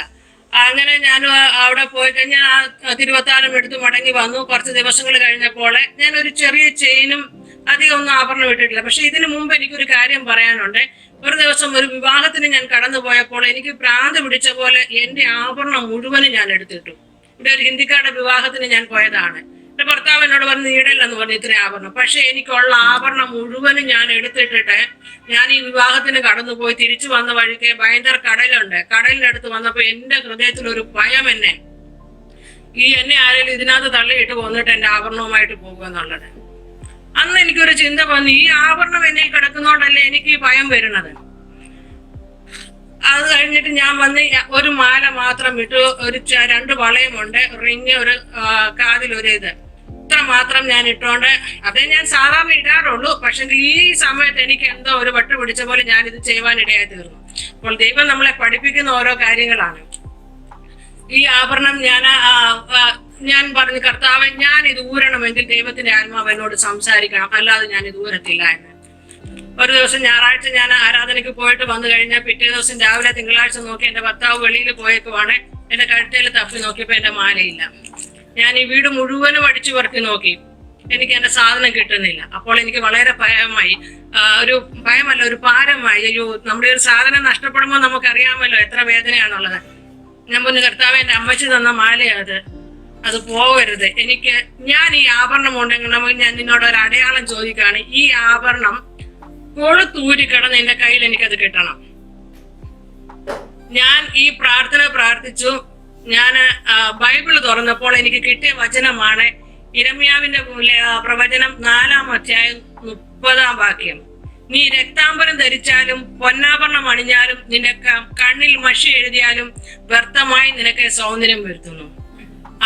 അങ്ങനെ ഞാൻ അവിടെ പോയി കഴിഞ്ഞാൽ തിരുവത്താഴം എടുത്ത് മടങ്ങി വന്നു. കുറച്ച് ദിവസങ്ങൾ കഴിഞ്ഞപ്പോൾ ഞാൻ ഒരു ചെറിയ ചെയിനും അധികം ഒന്നും ആഭരണം ഇട്ടിട്ടില്ല. പക്ഷെ ഇതിനു മുമ്പ് എനിക്കൊരു കാര്യം പറയാനുണ്ട്. ഒരു ദിവസം ഒരു വിവാഹത്തിന് ഞാൻ കടന്നു പോയപ്പോൾ എനിക്ക് ഭ്രാന്ത് പിടിച്ച പോലെ എന്റെ ആഭരണം മുഴുവനും ഞാൻ എടുത്തിട്ടു. ഇവിടെ ഒരു ഹിന്ദിക്കാരുടെ വിവാഹത്തിന് ഞാൻ പോയതാണ്. എന്റെ ഭർത്താവ് എന്നോട് പറഞ്ഞു നീടല്ലെന്ന് പറഞ്ഞു ഇത്രയും ആഭരണം. പക്ഷെ എനിക്കുള്ള ആഭരണം മുഴുവനും ഞാൻ എടുത്തിട്ടിട്ട് ഞാൻ ഈ വിവാഹത്തിന് കടന്നുപോയി തിരിച്ചു വന്ന വഴിക്ക് ഭയങ്കര കടലുണ്ട്. കടലിനടുത്ത് വന്നപ്പോ എന്റെ ഹൃദയത്തിൽ ഒരു ഭയം, എന്നെ ആരെങ്കിലും ഇതിനകത്ത് തള്ളിയിട്ട് കൊന്നിട്ട് എന്റെ ആഭരണവുമായിട്ട് പോകുമെന്നുള്ളത്. അന്ന് എനിക്കൊരു ചിന്ത വന്നു, ഈ ആഭരണം എന്നിൽ കിടക്കുന്നോണ്ടല്ലേ എനിക്ക് ഈ ഭയം വരുന്നത്. അത് കഴിഞ്ഞിട്ട് ഞാൻ വന്ന് ഒരു മാല മാത്രം ഇട്ടു, ഒരു 2 വളയമുണ്ട്, റിങ്, ഒരു കാതിലൊരു ഇത്ര മാത്രം ഞാൻ ഇട്ടോണ്ട് അതേ ഞാൻ സാധാരണ ഇടാറുള്ളൂ. പക്ഷെ ഈ സമയത്ത് എനിക്ക് എന്തോ ഒരു വട്ട് പിടിച്ച പോലെ ഞാൻ ഇത് ചെയ്യുവാൻ ഇടയായി തീർന്നു. അപ്പോൾ ദൈവം നമ്മളെ പഠിപ്പിക്കുന്ന ഓരോ കാര്യങ്ങളാണ്. ഈ ആഭരണം ഞാൻ പറഞ്ഞു, കർത്താവ് ഞാൻ ഇത് ഊരണമെങ്കിൽ ദൈവത്തിന്റെ ആത്മാവ് എന്നോട് സംസാരിക്കണം, അല്ലാതെ ഞാൻ ഇത് ഊരത്തില്ല എന്ന്. ഒരു ദിവസം ഞായറാഴ്ച ഞാൻ ആരാധനയ്ക്ക് പോയിട്ട് വന്നു കഴിഞ്ഞാൽ പിറ്റേ ദിവസം രാവിലെ തിങ്കളാഴ്ച നോക്കി എൻ്റെ ഭർത്താവ് വെളിയിൽ പോയേക്കുവാണ്. എൻ്റെ കഴുത്തേൽ തപ്പി നോക്കിയപ്പോൾ എൻ്റെ മാലയില്ല. ഞാൻ ഈ വീട് മുഴുവനും അടിച്ചു പറക്കി നോക്കി, എനിക്ക് എൻ്റെ സാധനം കിട്ടുന്നില്ല. അപ്പോൾ എനിക്ക് വളരെ ഭയമായി, ഒരു ഭയമല്ല, ഒരു ഭാരമായി. അയ്യോ, നമ്മുടെ ഒരു സാധനം നഷ്ടപ്പെടുമ്പോൾ നമുക്കറിയാമല്ലോ എത്ര വേദനയാണുള്ളത്. ഞാൻ പറഞ്ഞു, കർത്താവ്, എൻ്റെ അമ്മച്ചി തന്ന മാലയത്, അത് പോകരുത്. ഞാൻ ഈ ആഭരണം ഉണ്ടെങ്കിൽ ഞാൻ നിന്നോട് ഒരു അടയാളം ചോദിക്കുകയാണ്. ഈ ആഭരണം കൊളുത്തൂരി കിടന്ന് എന്റെ കയ്യിൽ എനിക്കത് കിട്ടണം. ഞാൻ ഈ പ്രാർത്ഥന പ്രാർത്ഥിച്ചു. ഞാൻ ബൈബിള് തുറന്നപ്പോൾ എനിക്ക് കിട്ടിയ വചനമാണ് യിരെമ്യാവിന്റെ പ്രവചനം 4-ാം അധ്യായം 30-ാം വാക്യം. നീ രക്താംബരം ധരിച്ചാലും പൊന്നാഭരണം അണിഞ്ഞാലും നിന്റെ കണ്ണിൽ മഷി എഴുതിയാലും വ്യർത്ഥമായി നിനക്ക് സൗന്ദര്യം വരുത്തുന്നു.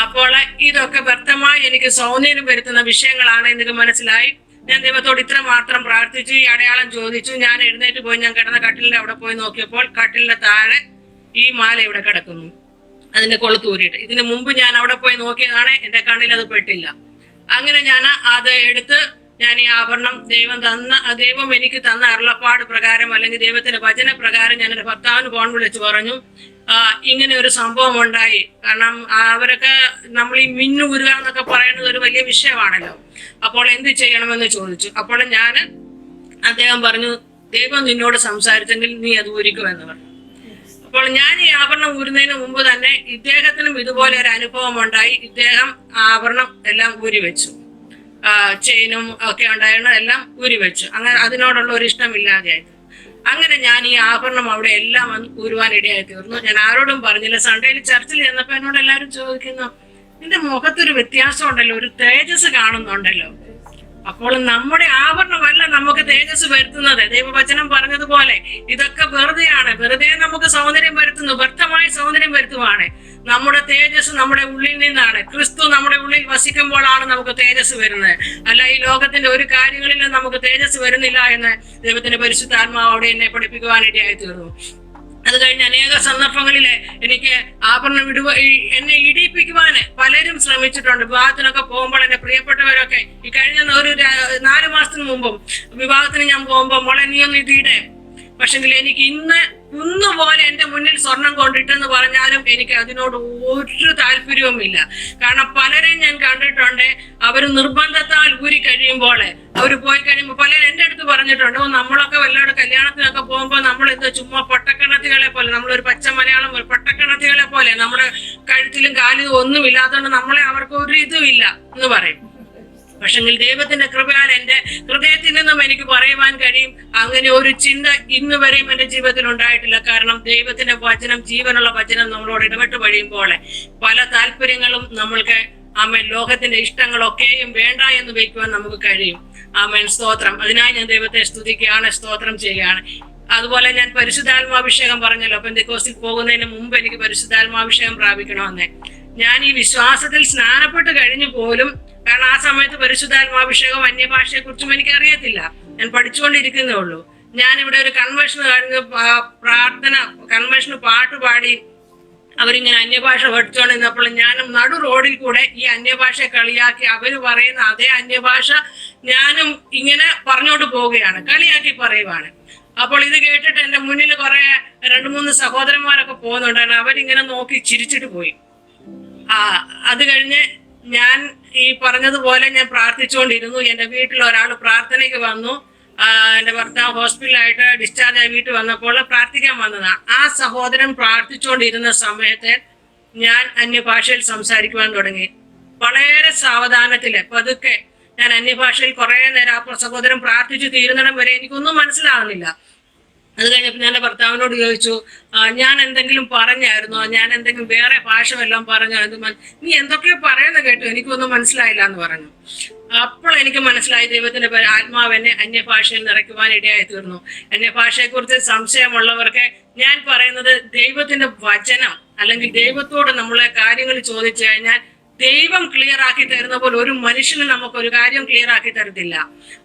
അപ്പോൾ ഇതൊക്കെ വ്യർത്ഥമായി എനിക്ക് സൗന്ദര്യം വരുത്തുന്ന വിഷയങ്ങളാണ് എനിക്ക് മനസ്സിലായി. ഞാൻ ദൈവത്തോട് ഇത്ര മാത്രം പ്രാർത്ഥിച്ചു, ഈ അടയാളം ചോദിച്ചു. ഞാൻ എഴുന്നേറ്റ് പോയി ഞാൻ കിടന്ന കട്ടിലിന്റെ അവിടെ പോയി നോക്കിയപ്പോൾ കട്ടിലിന്റെ താഴെ ഈ മാല ഇവിടെ കിടക്കുന്നു, അതിന്റെ കൊളുത്തൂരിട്ട്. ഇതിനു മുമ്പ് ഞാൻ അവിടെ പോയി നോക്കിയതാണ്, എന്റെ കണ്ണിൽ അത് പെട്ടില്ല. അങ്ങനെ ഞാൻ അത് എടുത്ത് ഞാൻ ഈ ആഭരണം ദൈവം എനിക്ക് തന്ന അരുളപ്പാട് പ്രകാരം അല്ലെങ്കിൽ ദൈവത്തിന്റെ വചന പ്രകാരം ഞാൻ എൻ്റെ ഭർത്താവിന് ഫോൺ വിളിച്ച് പറഞ്ഞു, ഇങ്ങനെ ഒരു സംഭവം ഉണ്ടായി. കാരണം അവരൊക്കെ നമ്മൾ ഈ മിന്നു ഉരുക എന്നൊക്കെ പറയുന്നത് ഒരു വലിയ വിഷയമാണല്ലോ. അപ്പോൾ എന്ത് ചെയ്യണമെന്ന് ചോദിച്ചു. അപ്പോൾ അദ്ദേഹം പറഞ്ഞു, ദൈവം നിന്നോട് സംസാരിച്ചെങ്കിൽ നീ അത് ഊരിക്കുമെന്ന് പറഞ്ഞു. അപ്പോൾ ഞാൻ ഈ ആഭരണം ഊരുന്നതിന് മുമ്പ് തന്നെ ഇദ്ദേഹത്തിനും ഇതുപോലെ ഒരു അനുഭവം ഉണ്ടായി. ഇദ്ദേഹം ആഭരണം എല്ലാം ഊരി വെച്ചു, ചെയിനും ഒക്കെ ഉണ്ടായിരുന്നു, എല്ലാം ഊരി വെച്ചു. അങ്ങനെ അതിനോടുള്ള ഒരു ഇഷ്ടമില്ലാതെയായി. അങ്ങനെ ഞാൻ ഈ ആഭരണം അവിടെ എല്ലാം ഊരുവാൻ ഇടയായി തീർന്നു. ഞാൻ ആരോടും പറഞ്ഞില്ല. സൺഡേയിൽ ചർച്ചിൽ ചെന്നപ്പോ എന്നോട് എല്ലാവരും ചോദിക്കുന്നു, നിന്റെ മുഖത്തൊരു വ്യത്യാസം ഉണ്ടല്ലോ, ഒരു തേജസ് കാണുന്നുണ്ടല്ലോ. അപ്പോൾ നമ്മുടെ ആഭരണമല്ല നമുക്ക് തേജസ് വരുത്തുന്നത്. ദൈവവചനം പറഞ്ഞതുപോലെ ഇതൊക്കെ വെറുതെയാണ്. വെറുതെ നമുക്ക് സൗന്ദര്യം വരുത്തുന്നു, വ്യർത്ഥമായ സൗന്ദര്യം വരുത്തുവാണ്. നമ്മുടെ തേജസ് നമ്മുടെ ഉള്ളിൽ നിന്നാണ്. ക്രിസ്തു നമ്മുടെ ഉള്ളിൽ വസിക്കുമ്പോഴാണ് നമുക്ക് തേജസ് വരുന്നത്. അല്ല ഈ ലോകത്തിന്റെ ഒരു കാര്യങ്ങളിലും നമുക്ക് തേജസ് വരുന്നില്ല എന്ന് ദൈവത്തിന്റെ പരിശുദ്ധാത്മാവോടെ എന്നെ പഠിപ്പിക്കുവാനിടയായി തീർന്നു. അത് കഴിഞ്ഞ് അനേക സന്ദർഭങ്ങളില് എനിക്ക് ആഭരണം എന്നെ ഇടിയിപ്പിക്കുവാന് പലരും ശ്രമിച്ചിട്ടുണ്ട്. വിവാഹത്തിനൊക്കെ പോകുമ്പോൾ എന്റെ പ്രിയപ്പെട്ടവരൊക്കെ ഈ കഴിഞ്ഞ ഒരു 4 മാസത്തിന് മുമ്പും വിവാഹത്തിന് ഞാൻ പോകുമ്പോൾ മോളെ നീ ഒന്ന് ഇതിടെ, പക്ഷെങ്കിൽ എനിക്ക് ഇന്ന് കുന്നുപോലെ എന്റെ മുന്നിൽ സ്വർണം കൊണ്ടിട്ടെന്ന് പറഞ്ഞാലും എനിക്ക് അതിനോട് ഒരു താല്പര്യവുമില്ല. കാരണം പലരെയും ഞാൻ കണ്ടിട്ടുണ്ട്, അവർ നിർബന്ധത്താൽ ഊരി കഴിയുമ്പോൾ, അവർ പോയി കഴിയുമ്പോൾ പലരും എന്റെ അടുത്ത് പറഞ്ഞിട്ടുണ്ട്, നമ്മളൊക്കെ വല്ലവരുടെ കല്യാണത്തിനൊക്കെ പോകുമ്പോൾ നമ്മൾ എന്താ ചുമ്മാ പൊട്ടക്കണത്തികളെ പോലെ, നമ്മളൊരു പച്ച മലയാളം പൊട്ടക്കണത്തികളെ പോലെ നമ്മുടെ കഴുത്തിലും കാലിലും ഒന്നും ഇല്ലാത്തതുകൊണ്ട് നമ്മളെ അവർക്ക് ഒരു ഇതുമില്ല എന്ന് പറയും. പക്ഷെങ്കിൽ ദൈവത്തിന്റെ കൃപയാൽ എന്റെ ഹൃദയത്തിൽ നിന്നും എനിക്ക് പറയുവാൻ കഴിയും, അങ്ങനെ ഒരു ചിന്ത ഇന്ന് വരെയും എന്റെ ജീവിതത്തിൽ ഉണ്ടായിട്ടില്ല. കാരണം ദൈവത്തിന്റെ വചനം, ജീവനുള്ള വചനം നമ്മളോട് ഇടപെട്ട് കഴിയുമ്പോൾ പല താല്പര്യങ്ങളും നമ്മൾക്ക് ആമേൻ ലോകത്തിന്റെ ഇഷ്ടങ്ങളൊക്കെയും വേണ്ട എന്ന് വയ്ക്കുവാൻ നമുക്ക് കഴിയും. ആമേൻ, സ്തോത്രം. അതിനായി ഞാൻ ദൈവത്തെ സ്തുതിക്കുകയാണ്, സ്തോത്രം ചെയ്യുകയാണ്. അതുപോലെ ഞാൻ പരിശുദ്ധാത്മാഭിഷേകം പറഞ്ഞല്ലോ, പെന്തക്കോസ്തിൽ പോകുന്നതിന് മുമ്പ് എനിക്ക് പരിശുദ്ധാത്മാഭിഷേകം പ്രാപിക്കണമെന്ന്. ഞാൻ ഈ വിശ്വാസത്തിൽ സ്നാനപ്പെട്ട് കഴിഞ്ഞു പോലും, കാരണം ആ സമയത്ത് പരിശുദ്ധാത്മാഭിഷേകം അന്യഭാഷയെ കുറിച്ചും എനിക്ക് അറിയത്തില്ല, ഞാൻ പഠിച്ചുകൊണ്ടിരിക്കുന്നേ ഉള്ളൂ. ഞാൻ ഇവിടെ ഒരു കൺവെൻഷൻ കഴിഞ്ഞ് കൺവെൻഷന് പാട്ടുപാടി അവരിങ്ങനെ അന്യഭാഷ പഠിച്ചുകൊണ്ടിരുന്നപ്പോൾ ഞാനും നടു റോഡിൽ കൂടെ ഈ അന്യഭാഷയെ കളിയാക്കി അവർ പറയുന്ന അതേ അന്യഭാഷ ഞാനും ഇങ്ങനെ പറഞ്ഞോണ്ട് പോവുകയാണ്, കളിയാക്കി പറയുവാണ്. അപ്പോൾ ഇത് കേട്ടിട്ട് എന്റെ മുന്നിൽ കുറെ 2-3 സഹോദരന്മാരൊക്കെ പോകുന്നുണ്ടായിരുന്നു. അവരിങ്ങനെ നോക്കി ചിരിച്ചിട്ട് പോയി. അത് കഴിഞ്ഞ് ഞാൻ ഈ പറഞ്ഞതുപോലെ ഞാൻ പ്രാർത്ഥിച്ചുകൊണ്ടിരുന്നു. എന്റെ വീട്ടിൽ ഒരാൾ പ്രാർത്ഥനയ്ക്ക് വന്നു. എന്റെ ഭർത്താവ് ഹോസ്പിറ്റലായിട്ട് ഡിസ്ചാർജ് ആയി വീട്ടിൽ വന്നപ്പോൾ പ്രാർത്ഥിക്കാൻ വന്നതാണ്. ആ സഹോദരൻ പ്രാർത്ഥിച്ചുകൊണ്ടിരുന്ന സമയത്ത് ഞാൻ അന്യഭാഷയിൽ സംസാരിക്കുവാൻ തുടങ്ങി. വളരെ സാവധാനത്തില് പതുക്കെ ഞാൻ അന്യഭാഷയിൽ കുറെ നേരം ആ സഹോദരൻ പ്രാർത്ഥിച്ചു തീരുന്നിടം വരെ എനിക്കൊന്നും മനസ്സിലാവുന്നില്ല. അത് കഴിഞ്ഞപ്പോൾ ഞാൻ എൻ്റെ ഭർത്താവിനോട് ചോദിച്ചു, ഞാൻ എന്തെങ്കിലും പറഞ്ഞായിരുന്നോ, ഞാൻ എന്തെങ്കിലും വേറെ ഭാഷ വല്ലതും പറഞ്ഞോ? നീ എന്തൊക്കെയോ പറയുന്നത് കേട്ടു, എനിക്കൊന്നും മനസ്സിലായില്ല എന്ന് പറഞ്ഞു. അപ്പോൾ എനിക്ക് മനസ്സിലായി ദൈവത്തിന്റെ ആത്മാവ് എന്നെ അന്യഭാഷയിൽ നിറയ്ക്കുവാൻ ഇടയായി തീർന്നു. അന്യഭാഷയെ കുറിച്ച് സംശയമുള്ളവർക്ക് ഞാൻ പറയുന്നത്, ദൈവത്തിന്റെ വചനം അല്ലെങ്കിൽ ദൈവത്തോട് നമ്മളെ കാര്യങ്ങൾ ചോദിച്ചു കഴിഞ്ഞാൽ ദൈവം ക്ലിയർ ആക്കി തരുന്ന പോലെ ഒരു മനുഷ്യന് നമുക്കൊരു കാര്യം ക്ലിയർ ആക്കി തരത്തില്ല.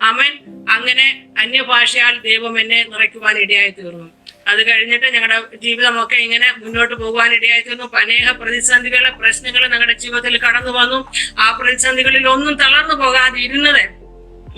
ആമേൻ. അങ്ങനെ അന്യഭാഷയാൽ ദൈവം എന്നെ നിറയ്ക്കുവാൻ ഇടയായി തീർന്നു. അത് കഴിഞ്ഞിട്ട് ഞങ്ങളുടെ ജീവിതമൊക്കെ ഇങ്ങനെ മുന്നോട്ട് പോകുവാൻ ഇടയായി തീർന്നു. അനേക പ്രതിസന്ധികളെ, പ്രശ്നങ്ങൾ ഞങ്ങളുടെ ജീവിതത്തിൽ കടന്നു വന്നു. ആ പ്രതിസന്ധികളിൽ ഒന്നും തളർന്നു പോകാതെ ഇരുന്നത്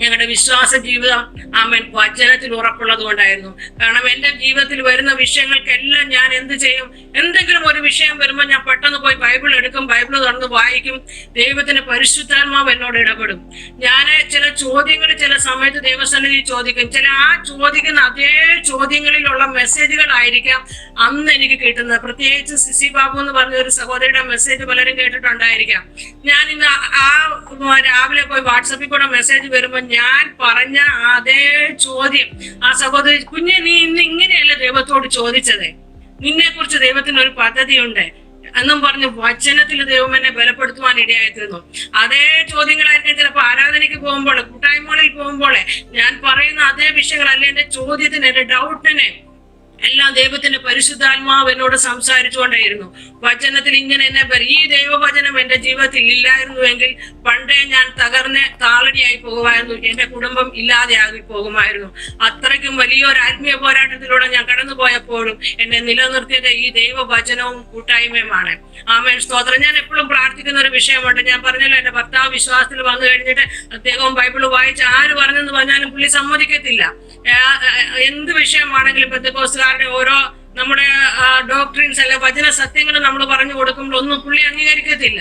ഞങ്ങളുടെ വിശ്വാസ ജീവിതം ആമേൻ വചനത്തിൽ ഉറപ്പുള്ളത് കൊണ്ടായിരുന്നു. കാരണം എൻ്റെ ജീവിതത്തിൽ വരുന്ന വിഷയങ്ങൾക്കെല്ലാം ഞാൻ എന്ത് ചെയ്യും, എന്തെങ്കിലും ഒരു വിഷയം വരുമ്പോൾ ഞാൻ പെട്ടെന്ന് പോയി ബൈബിൾ എടുക്കും, ബൈബിൾ തുറന്ന് വായിക്കും. ദൈവത്തിന്റെ പരിശുദ്ധാത്മാവ് എന്നോട് ഇടപെടും. ഞാൻ ചില ചോദ്യങ്ങൾ ചില സമയത്ത് ദൈവസന്നിധി ചോദിക്കും. ആ ചോദിക്കുന്ന അതേ ചോദ്യങ്ങളിലുള്ള മെസ്സേജുകളായിരിക്കാം അന്ന് എനിക്ക് കിട്ടുന്നത്. പ്രത്യേകിച്ച് സിസി ബാബു എന്ന് പറഞ്ഞ ഒരു സഹോദരിയുടെ മെസ്സേജ് പലരും കേട്ടിട്ടുണ്ടായിരിക്കാം. ഞാൻ ഇന്ന് രാവിലെ പോയി വാട്സപ്പിൽ കൂടെ മെസ്സേജ് വരുമ്പോൾ ഞാൻ പറഞ്ഞ അതേ ചോദ്യം ആ സഹോദരി, കുഞ്ഞെ നീ ഇന്ന് ഇങ്ങനെയല്ല ദൈവത്തോട് ചോദിച്ചത്, നിന്നെ കുറിച്ച് ദൈവത്തിന് ഒരു പദ്ധതിയുണ്ട് എന്നും പറഞ്ഞ് വചനത്തിൽ ദൈവം എന്നെ ബലപ്പെടുത്തുവാൻ ഇടയായിത്തീർന്നു. അതേ ചോദ്യങ്ങളായിരിക്കും ചിലപ്പോൾ ആരാധനയ്ക്ക് പോകുമ്പോൾ, കൂട്ടായ്മകളിൽ പോകുമ്പോൾ ഞാൻ പറയുന്ന അതേ വിഷയങ്ങളല്ല, എന്റെ ചോദ്യത്തിന്, എന്റെ ഡൗട്ടിന് എല്ലാം ദൈവത്തിന്റെ പരിശുദ്ധാത്മാവ് എന്നോട് സംസാരിച്ചുകൊണ്ടേയിരുന്നു. വചനത്തിൽ ഇങ്ങനെ എന്നെ ഈ ദൈവവചനം എന്റെ ജീവിതത്തിൽ ഇല്ലായിരുന്നുവെങ്കിൽ പണ്ടേ ഞാൻ തകർന്ന് താളടിയായി പോകുമായിരുന്നു, എന്റെ കുടുംബം ഇല്ലാതെയാകി പോകുമായിരുന്നു. അത്രയ്ക്കും വലിയൊരു ആത്മീയ പോരാട്ടത്തിലൂടെ ഞാൻ കടന്നു പോയപ്പോഴും എന്നെ നിലനിർത്തിയത് ഈ ദൈവവചനവും കൂട്ടായ്മയുമാണ്. ആമേൻ, സ്തോത്രം. ഞാൻ എപ്പോഴും പ്രാർത്ഥിക്കുന്ന ഒരു വിഷയമുണ്ട്. ഞാൻ പറഞ്ഞല്ലോ, എന്റെ ഭർത്താവ് വിശ്വാസത്തിൽ വന്നു കഴിഞ്ഞിട്ട് അദ്ദേഹവും ബൈബിള് വായിച്ച് ആര് പറഞ്ഞെന്ന് പറഞ്ഞാലും പുള്ളി സമ്മതിക്കത്തില്ല. എന്ത് വിഷയമാണെങ്കിലും പെന്തക്കോസ്തുകാരുടെ ഓരോ നമ്മുടെ ഡോക്ട്രിൻസ് അല്ലെ വചന സത്യങ്ങൾ നമ്മൾ പറഞ്ഞു കൊടുക്കുമ്പോൾ ഒന്നും പുള്ളി അംഗീകരിക്കത്തില്ല.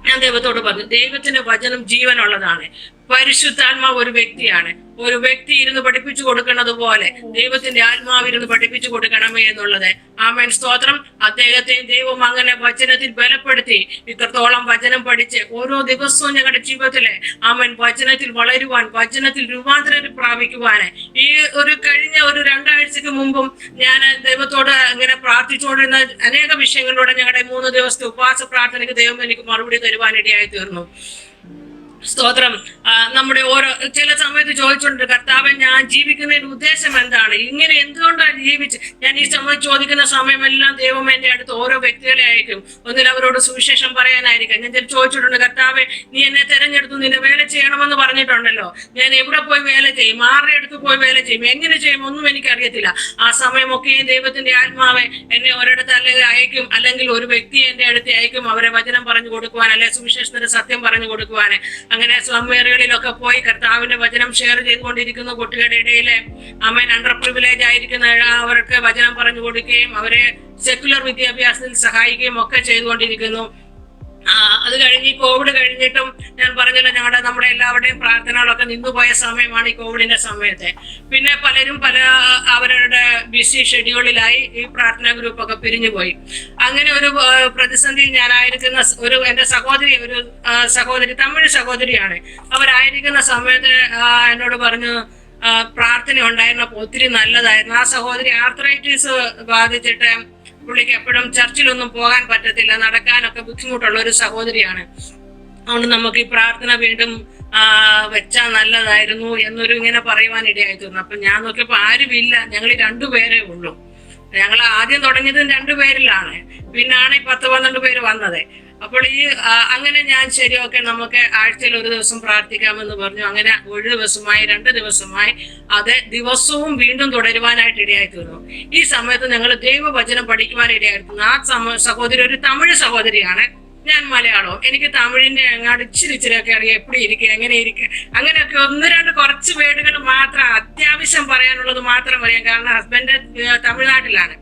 ഞാൻ ദൈവത്തോട് പറഞ്ഞു, ദൈവത്തിന്റെ വചനം ജീവനുള്ളതാണ്. പരിശുദ്ധാത്മാവ് ഒരു വ്യക്തിയാണ്. ഒരു വ്യക്തി ഇരുന്ന് പഠിപ്പിച്ചു കൊടുക്കുന്നത് പോലെ ദൈവത്തിന്റെ ആത്മാവ് ഇരുന്ന് പഠിപ്പിച്ചു കൊടുക്കണമേ എന്നുള്ളത്. ആമേൻ, സ്തോത്രം. അദ്ദേഹത്തെയും ദൈവം അങ്ങനെ വചനത്തിൽ ബലപ്പെടുത്തി ഇത്രത്തോളം വചനം പഠിച്ച് ഓരോ ദിവസവും ഞങ്ങളുടെ ജീവിതത്തിലെ ആമേൻ വചനത്തിൽ വളരുവാൻ, വചനത്തിൽ രൂപാന്തരം പ്രാപിക്കുവാന് ഈ കഴിഞ്ഞ 2 ആഴ്ചക്ക് മുമ്പും ഞാൻ ദൈവത്തോട് ഇങ്ങനെ പ്രാർത്ഥിച്ചുകൊണ്ടിരുന്ന അനേക വിഷയങ്ങളിലൂടെ ഞങ്ങളുടെ 3 ദിവസത്തെ ഉപവാസ പ്രാർത്ഥനയ്ക്ക് ദൈവം എനിക്ക് മറുപടി തരുവാനിടയായി തീർന്നു. സ്തോത്രം. നമ്മുടെ ഓരോ ചില സമയത്ത് ചോദിച്ചിട്ടുണ്ട്, കർത്താവെ ഞാൻ ജീവിക്കുന്നതിന്റെ ഉദ്ദേശം എന്താണ്, ഇങ്ങനെ എന്തുകൊണ്ടാണ് ജീവിച്ച് ഞാൻ ഈ സമയം ചോദിക്കുന്ന സമയമെല്ലാം ദൈവം എന്റെ അടുത്ത് ഓരോ വ്യക്തികളെ അയക്കും. ഒന്നിൽ അവരോട് സുവിശേഷം പറയാനായിരിക്കും. ഞാൻ ചോദിച്ചിട്ടുണ്ട്, കർത്താവെ നീ എന്നെ തെരഞ്ഞെടുത്തു, നിന്നെ വേല ചെയ്യണമെന്ന് പറഞ്ഞിട്ടുണ്ടല്ലോ, ഞാൻ എവിടെ പോയി വേല ചെയ്യും, ആരുടെ അടുത്ത് പോയി വേല ചെയ്യും, എങ്ങനെ ചെയ്യും, ഒന്നും എനിക്കറിയത്തില്ല. ആ സമയമൊക്കെയും ദൈവത്തിന്റെ ആത്മാവെ എന്നെ ഒരിടത്ത് അല്ലെങ്കിൽ അയക്കും, അല്ലെങ്കിൽ ഒരു വ്യക്തിയെ എന്റെ അടുത്ത് അയക്കും, അവരെ വചനം പറഞ്ഞു കൊടുക്കുവാൻ, അല്ലെ സുവിശേഷത്തിന്റെ സത്യം പറഞ്ഞു കൊടുക്കുവാൻ. അങ്ങനെ സ്ലംവേറുകളിലൊക്കെ പോയി കർത്താവിന്റെ വചനം ഷെയർ ചെയ്തുകൊണ്ടിരിക്കുന്ന കുട്ടികളുടെ ഇടയിലെ ആമേൻ അണ്ടർ പ്രിവിലേജ് ആയിരിക്കുന്ന അവർക്ക് വചനം പറഞ്ഞു കൊടുക്കുകയും അവരെ സെക്യുലർ വിദ്യാഭ്യാസത്തിൽ സഹായിക്കുകയും ഒക്കെ ചെയ്തുകൊണ്ടിരിക്കുന്നു. അത് കഴിഞ്ഞ് ഈ കോവിഡ് കഴിഞ്ഞിട്ടും ഞാൻ പറഞ്ഞല്ലോ, നമ്മുടെ എല്ലാവരുടെയും പ്രാർത്ഥനകളൊക്കെ നിന്നുപോയ സമയമാണ് ഈ കോവിഡിന്റെ സമയത്ത്. പിന്നെ പലരും അവരുടെ ബിസി ഷെഡ്യൂളിലായി ഈ പ്രാർത്ഥനാ ഗ്രൂപ്പൊക്കെ പിരിഞ്ഞുപോയി. അങ്ങനെ ഒരു പ്രതിസന്ധിയിൽ ഞാനായിരിക്കുന്ന എന്റെ സഹോദരി തമിഴ് സഹോദരിയാണ്. അവരായിരിക്കുന്ന സമയത്ത് എന്നോട് പറഞ്ഞു, പ്രാർത്ഥന ഉണ്ടായിരുന്നപ്പോൾ ഒത്തിരി നല്ലതായിരുന്നു. ആ സഹോദരി ആർത്രൈറ്റിസ് ബാധിച്ചിട്ട് പുള്ളിക്ക് എപ്പോഴും ചർച്ചിലൊന്നും പോകാൻ പറ്റത്തില്ല, നടക്കാനൊക്കെ ബുദ്ധിമുട്ടുള്ള ഒരു സഹോദരിയാണ്. അതുകൊണ്ട് നമുക്ക് ഈ പ്രാർത്ഥന വീണ്ടും വെച്ചാൽ നല്ലതായിരുന്നു എന്നൊരു ഇങ്ങനെ പറയുവാൻ ഇടയായി തീർന്നു. അപ്പൊ ഞാൻ നോക്കിയപ്പോ ആരുമില്ല, ഞങ്ങൾ 2 പേരേ ഉള്ളൂ. ഞങ്ങൾ ആദ്യം തുടങ്ങിയതും 2 പേരിലാണ്, പിന്നാണ് ഈ 10-12 പേര് വന്നത്. അപ്പോൾ അങ്ങനെ ഞാൻ ശരിയൊക്കെ നമുക്ക് ആഴ്ചയിൽ 1 ദിവസം പ്രാർത്ഥിക്കാമെന്ന് പറഞ്ഞു. അങ്ങനെ 1 ദിവസമായി 2 ദിവസമായി അത് ദിവസവും വീണ്ടും തുടരുവാനായിട്ട് ഇടയായി തീർന്നു. ഈ സമയത്ത് ഞങ്ങൾ ദൈവവചനം പഠിക്കുവാൻ ഇടയായിരുന്നു. ആ സഹോദരി ഒരു തമിഴ് സഹോദരിയാണ്, ഞാൻ മലയാളവും. എനിക്ക് തമിഴിന്റെ അങ്ങാട് ഇച്ചിരിയൊക്കെ അറിയാം, എപ്പിടി ഇരിക്കുക, എങ്ങനെ ഇരിക്കുക, അങ്ങനെയൊക്കെ 1-2 കുറച്ച് വേർഡുകൾ മാത്രം അത്യാവശ്യം പറയാനുള്ളത് മാത്രം അറിയാം. കാരണം ഹസ്ബൻഡ് തമിഴ്നാട്ടിലാണ്.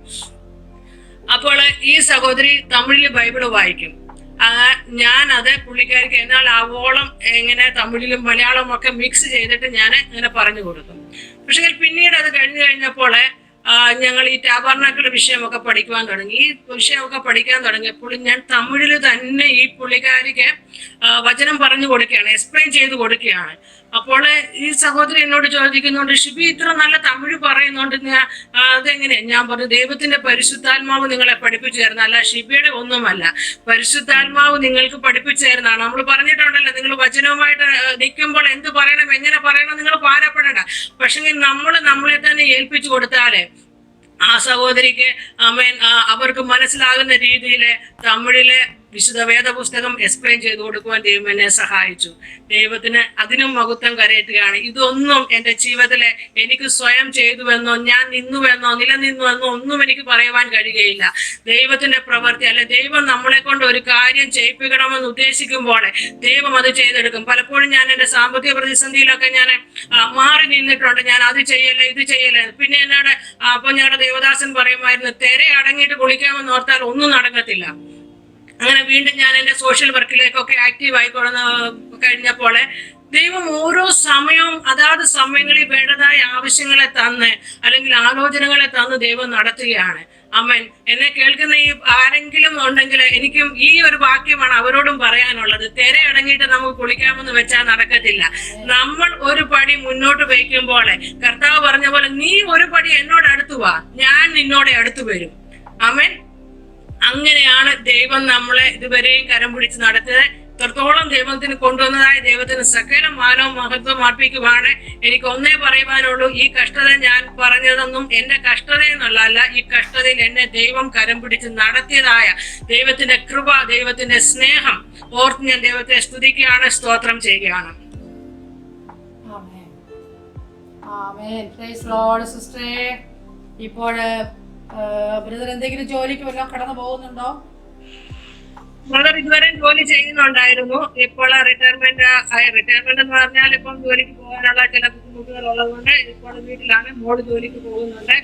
അപ്പോൾ ഈ സഹോദരി തമിഴില് ബൈബിള് വായിക്കും. ഞാനത് പുള്ളിക്കാർക്ക് എന്നാൽ ആവോളം എങ്ങനെ തമിഴിലും മലയാളവും ഒക്കെ മിക്സ് ചെയ്തിട്ട് ഞാൻ ഇങ്ങനെ പറഞ്ഞു കൊടുക്കും. പക്ഷെ പിന്നീട് അത് കഴിഞ്ഞപ്പോൾ ഞങ്ങൾ ഈ ടാബർനാക്കിൾ വിഷയമൊക്കെ പഠിക്കുവാൻ തുടങ്ങി. ഈ വിഷയമൊക്കെ പഠിക്കാൻ തുടങ്ങിയപ്പോൾ ഞാൻ തമിഴിൽ തന്നെ ഈ പുള്ളിക്കാരിക്ക് വചനം പറഞ്ഞു കൊടുക്കുകയാണ്, എക്സ്പ്ലെയിൻ ചെയ്ത് കൊടുക്കുകയാണ്. അപ്പോൾ ഈ സഹോദരി എന്നോട് ചോദിക്കുന്നുണ്ട്, ഷിബി ഇത്ര നല്ല തമിഴ് പറയുന്നുണ്ട്, അതെങ്ങനെയാ? ഞാൻ പറഞ്ഞു, ദൈവത്തിന്റെ പരിശുദ്ധാത്മാവ് നിങ്ങളെ പഠിപ്പിച്ചു തരുന്ന, അല്ല ഷിബിയുടെ ഒന്നുമല്ല, പരിശുദ്ധാത്മാവ് നിങ്ങൾക്ക് പഠിപ്പിച്ചു തരുന്നതാണ്. നമ്മൾ പറഞ്ഞിട്ടുണ്ടല്ലോ, നിങ്ങൾ വചനവുമായിട്ട് നിൽക്കുമ്പോൾ എന്ത് പറയണം, എങ്ങനെ പറയണം, നിങ്ങൾ ഭാരപ്പെടേണ്ട. പക്ഷെങ്കിൽ നമ്മളെ തന്നെ ഏൽപ്പിച്ചു കൊടുത്താലേ ആ സഹോദരിക്ക് അവർക്ക് മനസ്സിലാകുന്ന രീതിയിൽ തമിഴിലെ വിശുദ്ധ വേദപുസ്തകം എക്സ്പ്ലെയിൻ ചെയ്തു കൊടുക്കുവാൻ ദൈവം എന്നെ സഹായിച്ചു. ദൈവത്തിന് അതിനും മഹത്വം കരയറ്റുകയാണ്. ഇതൊന്നും എൻ്റെ ജീവിതത്തിലെ എനിക്ക് സ്വയം ചെയ്തുവെന്നോ ഞാൻ നിന്നുവെന്നോ നിലനിന്നുവെന്നോ ഒന്നും എനിക്ക് പറയുവാൻ കഴിയുകയില്ല. ദൈവത്തിന്റെ പ്രവൃത്തി അല്ലെ, ദൈവം നമ്മളെ കൊണ്ട് ഒരു കാര്യം ചെയ്യിപ്പിക്കണമെന്ന് ഉദ്ദേശിക്കുമ്പോൾ ദൈവം അത് ചെയ്തെടുക്കും. പലപ്പോഴും ഞാൻ എൻ്റെ സാമ്പത്തിക പ്രതിസന്ധിയിലൊക്കെ ഞാൻ മാറി നിന്നിട്ടുണ്ട്. ഞാൻ അത് ചെയ്യല്ലേ ഇത് ചെയ്യല്ലേ. പിന്നെ എന്നോട് അപ്പൊ ഞങ്ങളുടെ ദേവദാസൻ പറയുമായിരുന്നു, തെര അടങ്ങിയിട്ട് കുളിക്കാമെന്ന് ഓർത്താൽ ഒന്നും നടക്കത്തില്ല. അങ്ങനെ വീണ്ടും ഞാൻ എൻ്റെ സോഷ്യൽ വർക്കിലേക്കൊക്കെ ആക്റ്റീവ് കഴിഞ്ഞപ്പോൾ ദൈവം ഓരോ സമയവും അതാത് സമയങ്ങളിൽ വേണ്ടതായ ആവശ്യങ്ങളെ തന്ന് അല്ലെങ്കിൽ ആലോചനകളെ തന്ന് ദൈവം നടത്തുകയാണ്. അമ്മൻ, എന്നെ കേൾക്കുന്ന ഈ ആരെങ്കിലും ഉണ്ടെങ്കിൽ എനിക്കും ഈ ഒരു വാക്യമാണ് അവരോടും പറയാനുള്ളത്. തെര അടങ്ങിയിട്ട് നമുക്ക് കുളിക്കാമെന്ന് വെച്ചാൽ നടക്കത്തില്ല. നമ്മൾ ഒരു പടി മുന്നോട്ട് വയ്ക്കുമ്പോൾ കർത്താവ് പറഞ്ഞ പോലെ നീ ഒരു പടി എന്നോട് അടുത്തു വാ, ഞാൻ നിന്നോട് അടുത്തു വരും. അമ്മൻ, അങ്ങനെയാണ് ദൈവം നമ്മളെ ഇതുവരെയും കരം പിടിച്ച് നടത്തിയത്. ഇത്രത്തോളം ദൈവത്തിന് കൊണ്ടുവന്നതായ ദൈവത്തിന് സകല മാനവും മഹത്വം അർപ്പിക്കുവാണ്. എനിക്ക് ഒന്നേ പറയുവാനുള്ളൂ, ഈ കഷ്ടത ഞാൻ പറഞ്ഞതൊന്നും എന്റെ കഷ്ടത എന്നുള്ളതല്ല. ഈ കഷ്ടതയിൽ എന്നെ ദൈവം കരം പിടിച്ച് നടത്തിയതായ ദൈവത്തിന്റെ കൃപ, ദൈവത്തിന്റെ സ്നേഹം ഓർത്ത് ഞാൻ ദൈവത്തെ സ്തുതിക്കുകയാണ്, സ്തോത്രം ചെയ്യുകയാണ്. ഇപ്പോൾ ബ്രദർ എന്തെങ്കിലും ജോലിക്ക് വല്ലതും കടന്നു പോകുന്നുണ്ടോ? ബ്രദർ ഇതുവരെ ജോലി ചെയ്യുന്നുണ്ടായിരുന്നു. ഇപ്പോൾ റിട്ടയർമെന്റ് എന്ന് പറഞ്ഞാൽ ഇപ്പം ജോലിക്ക് പോകാനുള്ള ചില ബുദ്ധിമുട്ടുകൾ ഉള്ളതുകൊണ്ട് ഇപ്പോൾ വീട്ടിലാണ്. മോള് ജോലിക്ക് പോകുന്നുണ്ട്,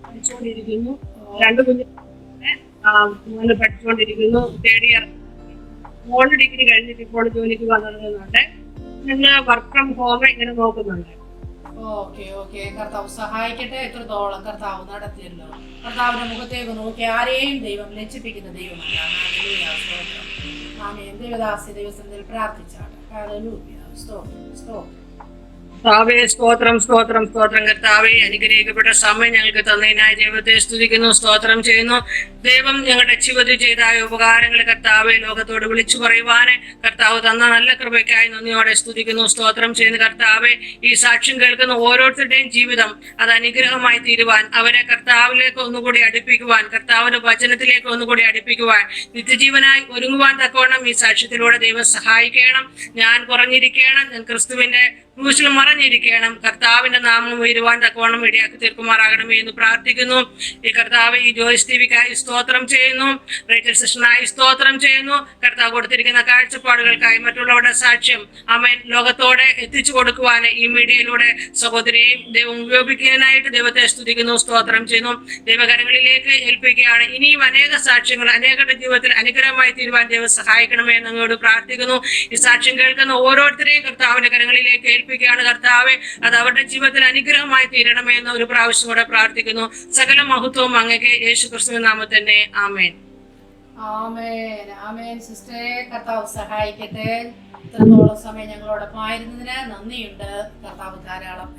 പഠിച്ചുകൊണ്ടിരിക്കുന്നു. 2 കുഞ്ഞുങ്ങൾ പഠിച്ചുകൊണ്ടിരിക്കുന്നു. 3rd year. മോള് ഡിഗ്രി കഴിഞ്ഞിട്ട് ഇപ്പോൾ ജോലിക്ക് വന്നിടുന്നുണ്ട്. ഞങ്ങൾ വർക്ക് ഫ്രം ഹോം ഇങ്ങനെ നോക്കുന്നുണ്ട്. ഓക്കെ കർത്താവ് സഹായിക്കട്ടെ. എത്രത്തോളം കർത്താവ് നടത്തിയല്ലോ. കർത്താവിന്റെ മുഖത്തേക്ക് നോക്കി ആരെയും ദൈവം ലജ്ജിപ്പിക്കുന്ന ദൈവമല്ല. ആമേൻ. ദൈവദാസി ദൈവസന്നിധിയിൽ പ്രാർത്ഥിച്ചാട്ടെ. ഹല്ലേലൂയ. സ്തോത്രം. കർത്താവേ, സ്തോത്രം സ്തോത്രം സ്തോത്രം. കർത്താവേ, അനുഗ്രഹിക്കപ്പെട്ട സമയം ഞങ്ങൾക്ക് തന്നതിനായി ദൈവത്തെ സ്തുതിക്കുന്നു, സ്തോത്രം ചെയ്യുന്നു. ദൈവം ഞങ്ങളുടെ ജീവിതത്തിൽ ചെയ്തായ ഉപകാരങ്ങൾ കർത്താവെ ലോകത്തോട് വിളിച്ചു പറയുവാന് കർത്താവ് തന്ന നല്ല കൃപയ്ക്കായി നന്ദിയോടെ സ്തുതിക്കുന്നു, സ്തോത്രം ചെയ്യുന്നു. കർത്താവെ, ഈ സാക്ഷ്യം കേൾക്കുന്ന ഓരോരുത്തരുടെയും ജീവിതം അത് അനുഗ്രഹമായി തീരുവാൻ, അവരെ കർത്താവിലേക്ക് ഒന്നുകൂടി അടുപ്പിക്കുവാൻ, കർത്താവിന്റെ വചനത്തിലേക്ക് ഒന്നുകൂടി അടുപ്പിക്കുവാൻ, നിത്യജീവനായി ഒരുങ്ങുവാൻ തക്കവണ്ണം ഈ സാക്ഷ്യത്തിലൂടെ ദൈവം സഹായിക്കണം. ഞാൻ കുറഞ്ഞിരിക്കണം, ഞാൻ ക്രിസ്തുവിന്റെ ക്രൂശിൽ മറഞ്ഞിരിക്കണം. കർത്താവിന്റെ നാമം ഉയരുവാൻ തക്കവണ്ണം ഇടയാക്കി തീർക്കുമാറാകണമേ എന്ന് പ്രാർത്ഥിക്കുന്നു. ഈ കർത്താവ് ഈ ജോയ്സ് ടിവിക്കായി സ്തോത്രം ചെയ്യുന്നു, റേച്ചൽ സെഷനായി സ്തോത്രം ചെയ്യുന്നു. കർത്താവ് കൊടുത്തിരിക്കുന്ന കാഴ്ചപ്പാടുകൾക്കായി മറ്റുള്ളവരുടെ സാക്ഷ്യം അമേൻ ലോകത്തോടെ എത്തിച്ചു കൊടുക്കുവാൻ ഈ മീഡിയയിലൂടെ സഹോദരിയെയും ദൈവം ഉപയോഗിക്കാനായിട്ട് ദൈവത്തെ സ്തുതിക്കുന്നു, സ്തോത്രം ചെയ്യുന്നു. ദൈവകരങ്ങളിലേക്ക് ഏൽപ്പിക്കുകയാണ്. ഇനിയും അനേക സാക്ഷ്യങ്ങൾ അനേകരുടെ ജീവിതത്തിൽ അനുഗ്രഹമായി തീരുവാൻ ദൈവം സഹായിക്കണമേ എന്നോട് പ്രാർത്ഥിക്കുന്നു. ഈ സാക്ഷ്യം കേൾക്കുന്ന ഓരോരുത്തരെയും കർത്താവിന്റെ കരങ്ങളിലേക്ക് ഏൽപ്പിക്കുകയാണ്. കർത്താവെ, അത് അവരുടെ ജീവിതത്തിൽ അനുഗ്രഹമായി തീരണമേ എന്ന് ഒരു പ്രാവശ്യം കൂടെ പ്രാർത്ഥിക്കുന്നു. സകല മഹത്വവും അങ്ങേക്ക് യേശു ക്രിസ്തുവിൻ നാമത്തിൽ തന്നെ. ആമേൻ. ആമേൻ. സിസ്റ്ററെ, കർത്താവ് സഹായിക്കട്ടെ. ഇത്രത്തോളം സമയം ഞങ്ങളോടൊപ്പം ആയിരുന്നതിന് നന്ദിയുണ്ട്. കർത്താവ് ധാരാളം